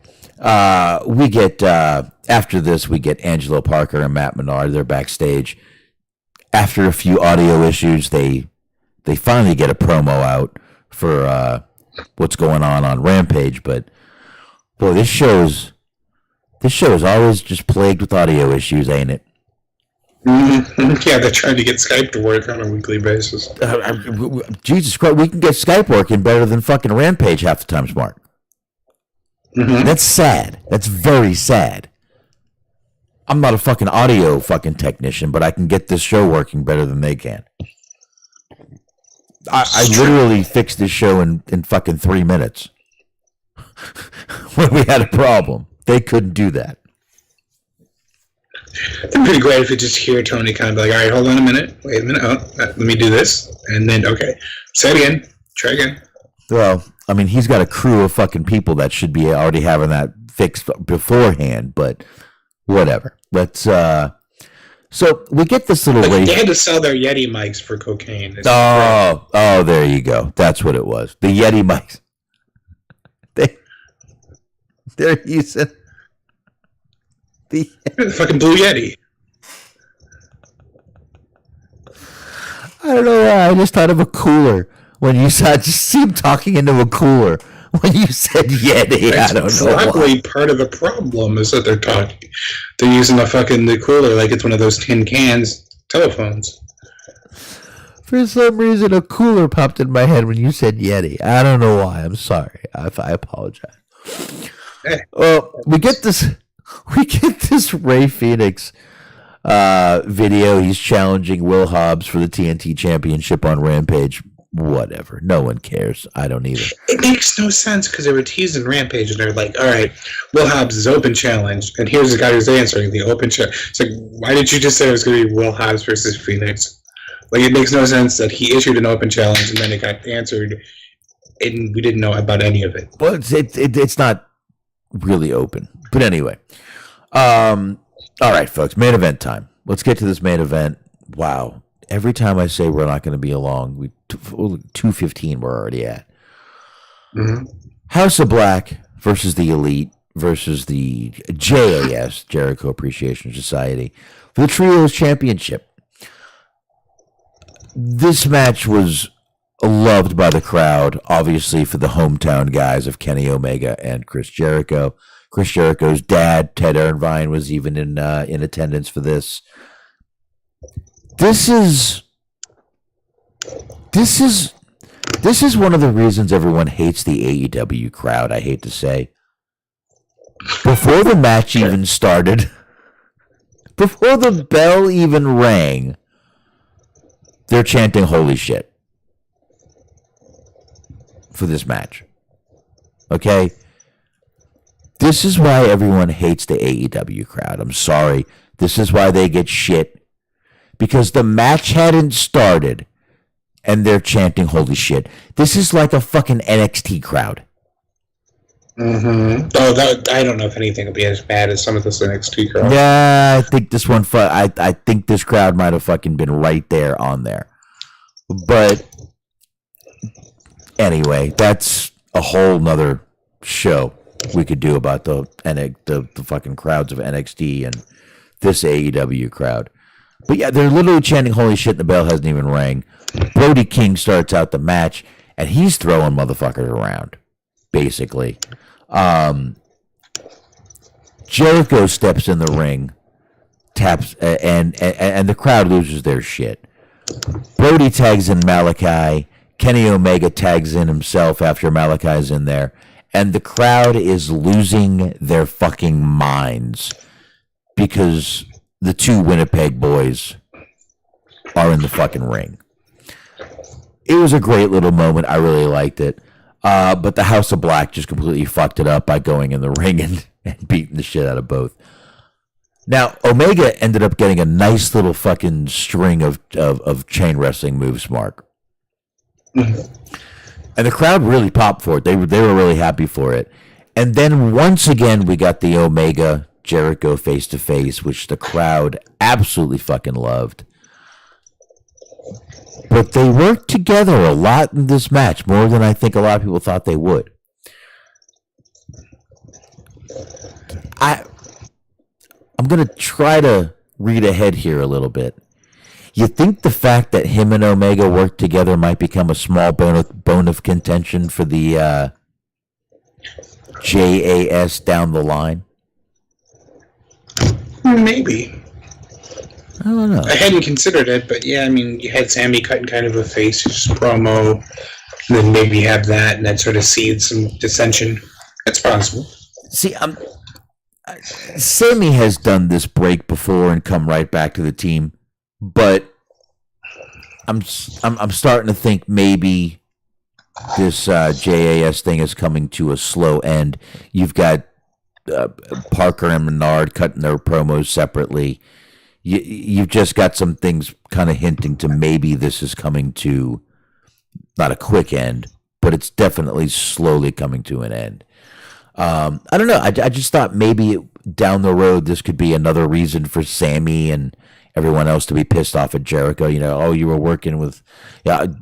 we get after this, we get Angelo Parker and Matt Menard. They're backstage. After a few audio issues, they finally get a promo out for what's going on Rampage. But boy, this show is always just plagued with audio issues, ain't it? Mm-hmm. Yeah, they're trying to get Skype to work on a weekly basis. Jesus Christ, we can get Skype working better than fucking Rampage half the time, Smart. Mm-hmm. That's sad. That's very sad. I'm not a fucking audio fucking technician, but I can get this show working better than they can. I literally fixed this show in fucking 3 minutes. When we had a problem. They couldn't do that. It'd be pretty great if you just hear Tony kind of be like, all right, hold on a minute. Wait a minute. Oh, let me do this. And then, okay. Say it again. Try again. Well, I mean, he's got a crew of fucking people that should be already having that fixed beforehand, but whatever. Let's, so we get this little race. They had to sell their Yeti mics for cocaine. Oh, there you go. That's what it was. The Yeti mics. They're using the fucking Blue Yeti. I don't know why. I just thought of a cooler when you said. I just see him talking into a cooler when you said Yeti. I don't know. Probably part of the problem is that they're using the cooler like it's one of those tin cans telephones. For some reason, a cooler popped in my head when you said Yeti. I don't know why. I'm sorry. I apologize. Hey. We get this Ray Phoenix video. He's challenging Will Hobbs for the TNT Championship on Rampage. Whatever. No one cares. I don't either. It makes no sense because they were teasing Rampage and they're like, all right, Will Hobbs' open challenge, and here's the guy who's answering the open challenge. It's like, why did you just say it was going to be Will Hobbs versus Phoenix? Like, it makes no sense that he issued an open challenge and then it got answered and we didn't know about any of it. Well, it's not really open. But anyway. All right, folks. Main event time. Let's get to this main event. Wow. Every time I say we're not going to be along, 2:15 we're already at. Mm-hmm. House of Black versus the Elite versus the JAS, Jericho Appreciation Society, for the Trios Championship. This match was loved by the crowd, obviously for the hometown guys of Kenny Omega and Chris Jericho. Chris Jericho's dad, Ted Irvine, was even in attendance for this. This is one of the reasons everyone hates the AEW crowd, I hate to say. Before the match even started, before the bell even rang, they're chanting holy shit for this match. Okay? This is why everyone hates the AEW crowd. I'm sorry. This is why they get shit. Because the match hadn't started and they're chanting holy shit. This is like a fucking NXT crowd. Mm-hmm. Oh, I don't know if anything will be as bad as some of this NXT crowd. Yeah, I think this one, I think this crowd might have fucking been right there on there. But anyway, that's a whole nother show we could do about the fucking crowds of NXT and this AEW crowd. But yeah, they're literally chanting holy shit and the bell hasn't even rang. Brody King starts out the match and he's throwing motherfuckers around, basically. Jericho steps in the ring, taps, and the crowd loses their shit. Brody tags in Malachi. Kenny Omega tags in himself after Malachi's in there. And the crowd is losing their fucking minds because the two Winnipeg boys are in the fucking ring. It was a great little moment. I really liked it. But the House of Black just completely fucked it up by going in the ring and beating the shit out of both. Now, Omega ended up getting a nice little fucking string of chain wrestling moves, Mark. Mm-hmm. And the crowd really popped for it. They were really happy for it. And then once again, we got the Omega Jericho face-to-face, which the crowd absolutely fucking loved. But they worked together a lot in this match, more than I think a lot of people thought they would. I'm going to try to read ahead here a little bit. You think the fact that him and Omega worked together might become a small bone of contention for the JAS down the line? Maybe. I don't know. I hadn't considered it, but yeah, I mean, you had Sammy cutting kind of a face promo, and then maybe have that, and that sort of seeds some dissension. It's possible. See, Sammy has done this break before and come right back to the team, but I'm starting to think maybe this JAS thing is coming to a slow end. You've got Parker and Menard cutting their promos separately. You've just got some things kind of hinting to maybe this is coming to not a quick end, but it's definitely slowly coming to an end. I don't know. I just thought maybe down the road this could be another reason for Sammy and everyone else to be pissed off at Jericho. You know, oh, you were working with,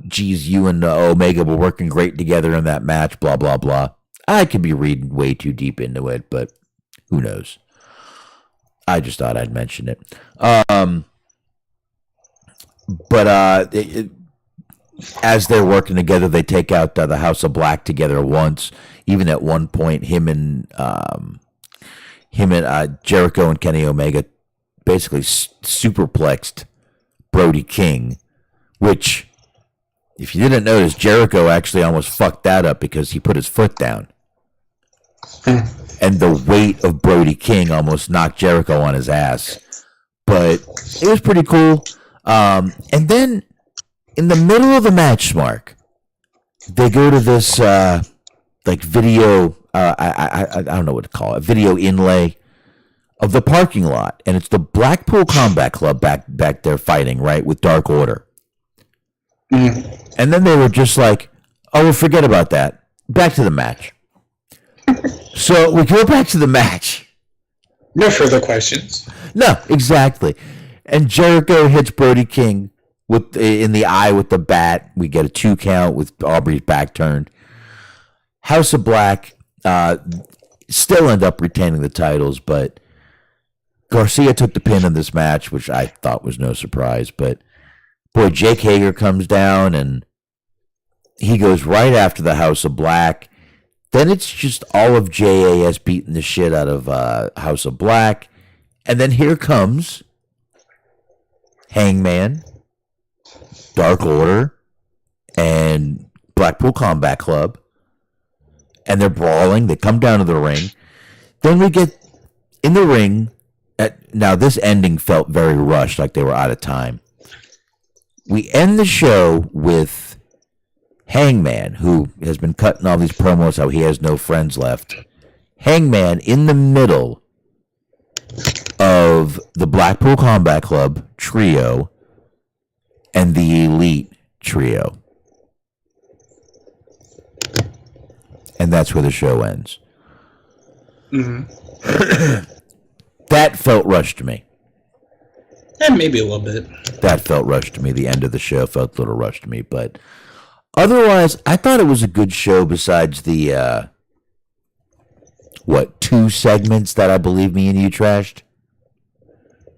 geez, you and Omega were working great together in that match, blah, blah, blah. I could be reading way too deep into it, but who knows? I just thought I'd mention it. As they're working together, they take out the House of Black together once. Even at one point, him and Jericho and Kenny Omega basically superplexed Brody King, which, if you didn't notice, Jericho actually almost fucked that up because he put his foot down. And the weight of Brody King almost knocked Jericho on his ass. but it was pretty cool. And then in the middle of the match, Mark, they go to this like video. I don't know what to call it. Video inlay of the parking lot, and it's the Blackpool Combat Club back there fighting, right, with Dark Order. Mm. And then they were just like, "Oh, well, forget about that. Back to the match." So we go back to the match. No further questions. No, exactly. And Jericho hits Brody King in the eye with the bat. We get a 2 count with Aubrey's back turned. House of Black still end up retaining the titles, but Garcia took the pin in this match, which I thought was no surprise. But boy, Jake Hager comes down and he goes right after the House of Black. Then it's just all of JAS beating the shit out of House of Black. And then here comes Hangman, Dark Order, and Blackpool Combat Club. And they're brawling. They come down to the ring. Then we get in the ring. Now, this ending felt very rushed, like they were out of time. We end the show with Hangman, who has been cutting all these promos how he has no friends left. Hangman in the middle of the Blackpool Combat Club trio and the Elite trio. And that's where the show ends. Mm-hmm. That felt rushed to me. Yeah, maybe a little bit. That felt rushed to me. The end of the show felt a little rushed to me. But otherwise, I thought it was a good show besides the, 2 segments that I believe me and you trashed?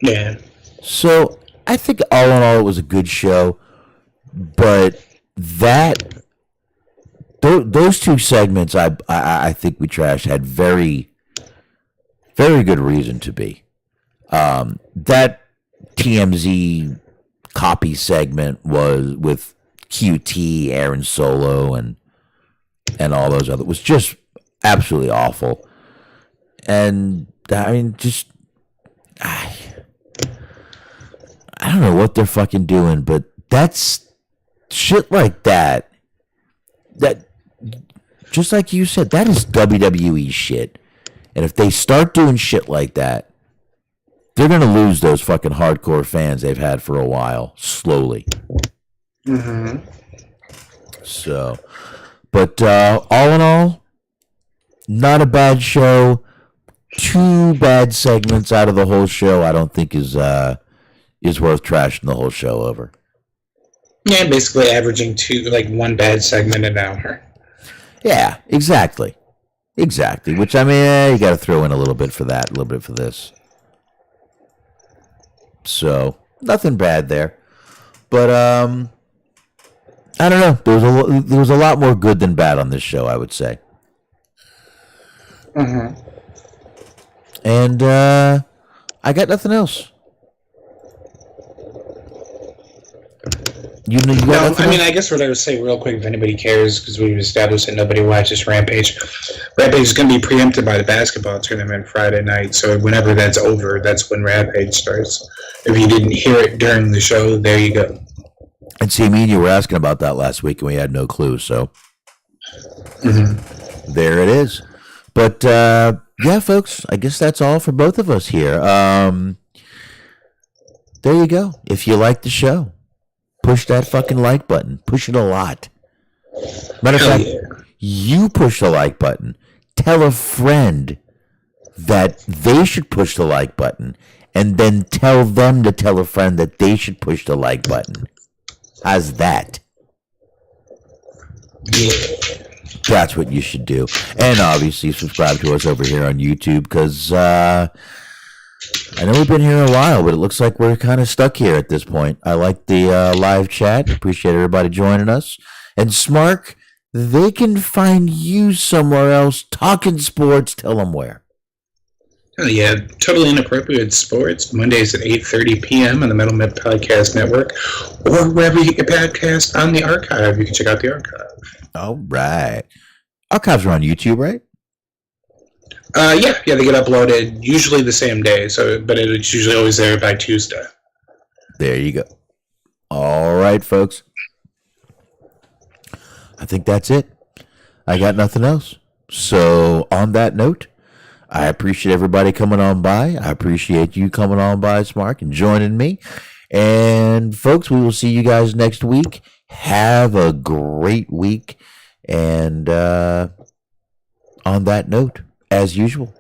Yeah. So I think all in all, it was a good show. But those 2 segments I think we trashed had very, very good reason to be. That TMZ copy segment was with QT, Aaron Solo, and all those other was just absolutely awful. And I mean, just I don't know what they're fucking doing, but that's shit like that. That just like you said, that is WWE shit. And if they start doing shit like that, they're going to lose those fucking hardcore fans they've had for a while, slowly. Mm-hmm. So, but all in all, not a bad show. 2 bad segments out of the whole show I don't think is worth trashing the whole show over. Yeah, basically averaging 1 bad segment an hour. Yeah, exactly. Exactly. Which, I mean, you got to throw in a little bit for that, a little bit for this. So, nothing bad there. But, I don't know. There was a lot more good than bad on this show, I would say. Mm-hmm. And, I got nothing else. You got nothing else? I guess what I would say real quick, if anybody cares, because we've established that nobody watches Rampage. Rampage is going to be preempted by the basketball tournament Friday night, so whenever that's over, that's when Rampage starts. If you didn't hear it during the show, there you go. And see, me and you were asking about that last week, and we had no clue, so There it is. But, yeah, folks, I guess that's all for both of us here. There you go. If you like the show, push that fucking like button. Push it a lot. Matter of fact, you push the like button. Tell a friend that they should push the like button. And then tell them to tell a friend that they should push the like button. How's that? Yeah. That's what you should do. And obviously subscribe to us over here on YouTube because I know we've been here a while, but it looks like we're kind of stuck here at this point. I like the live chat. Appreciate everybody joining us. And Smark, they can find you somewhere else talking sports. Tell them where. Oh, yeah, Totally Inappropriate Sports, Mondays at 8:30 p.m. on the Metal Myth Podcast Network, or wherever you get your podcast on the archive. You can check out the archive. All right. Archives are on YouTube, right? Yeah, they get uploaded usually the same day. But it's usually always there by Tuesday. There you go. All right, folks. I think that's it. I got nothing else. So, on that note, I appreciate everybody coming on by. I appreciate you coming on by, Smark, and joining me. And, folks, we will see you guys next week. Have a great week. And on that note, as usual,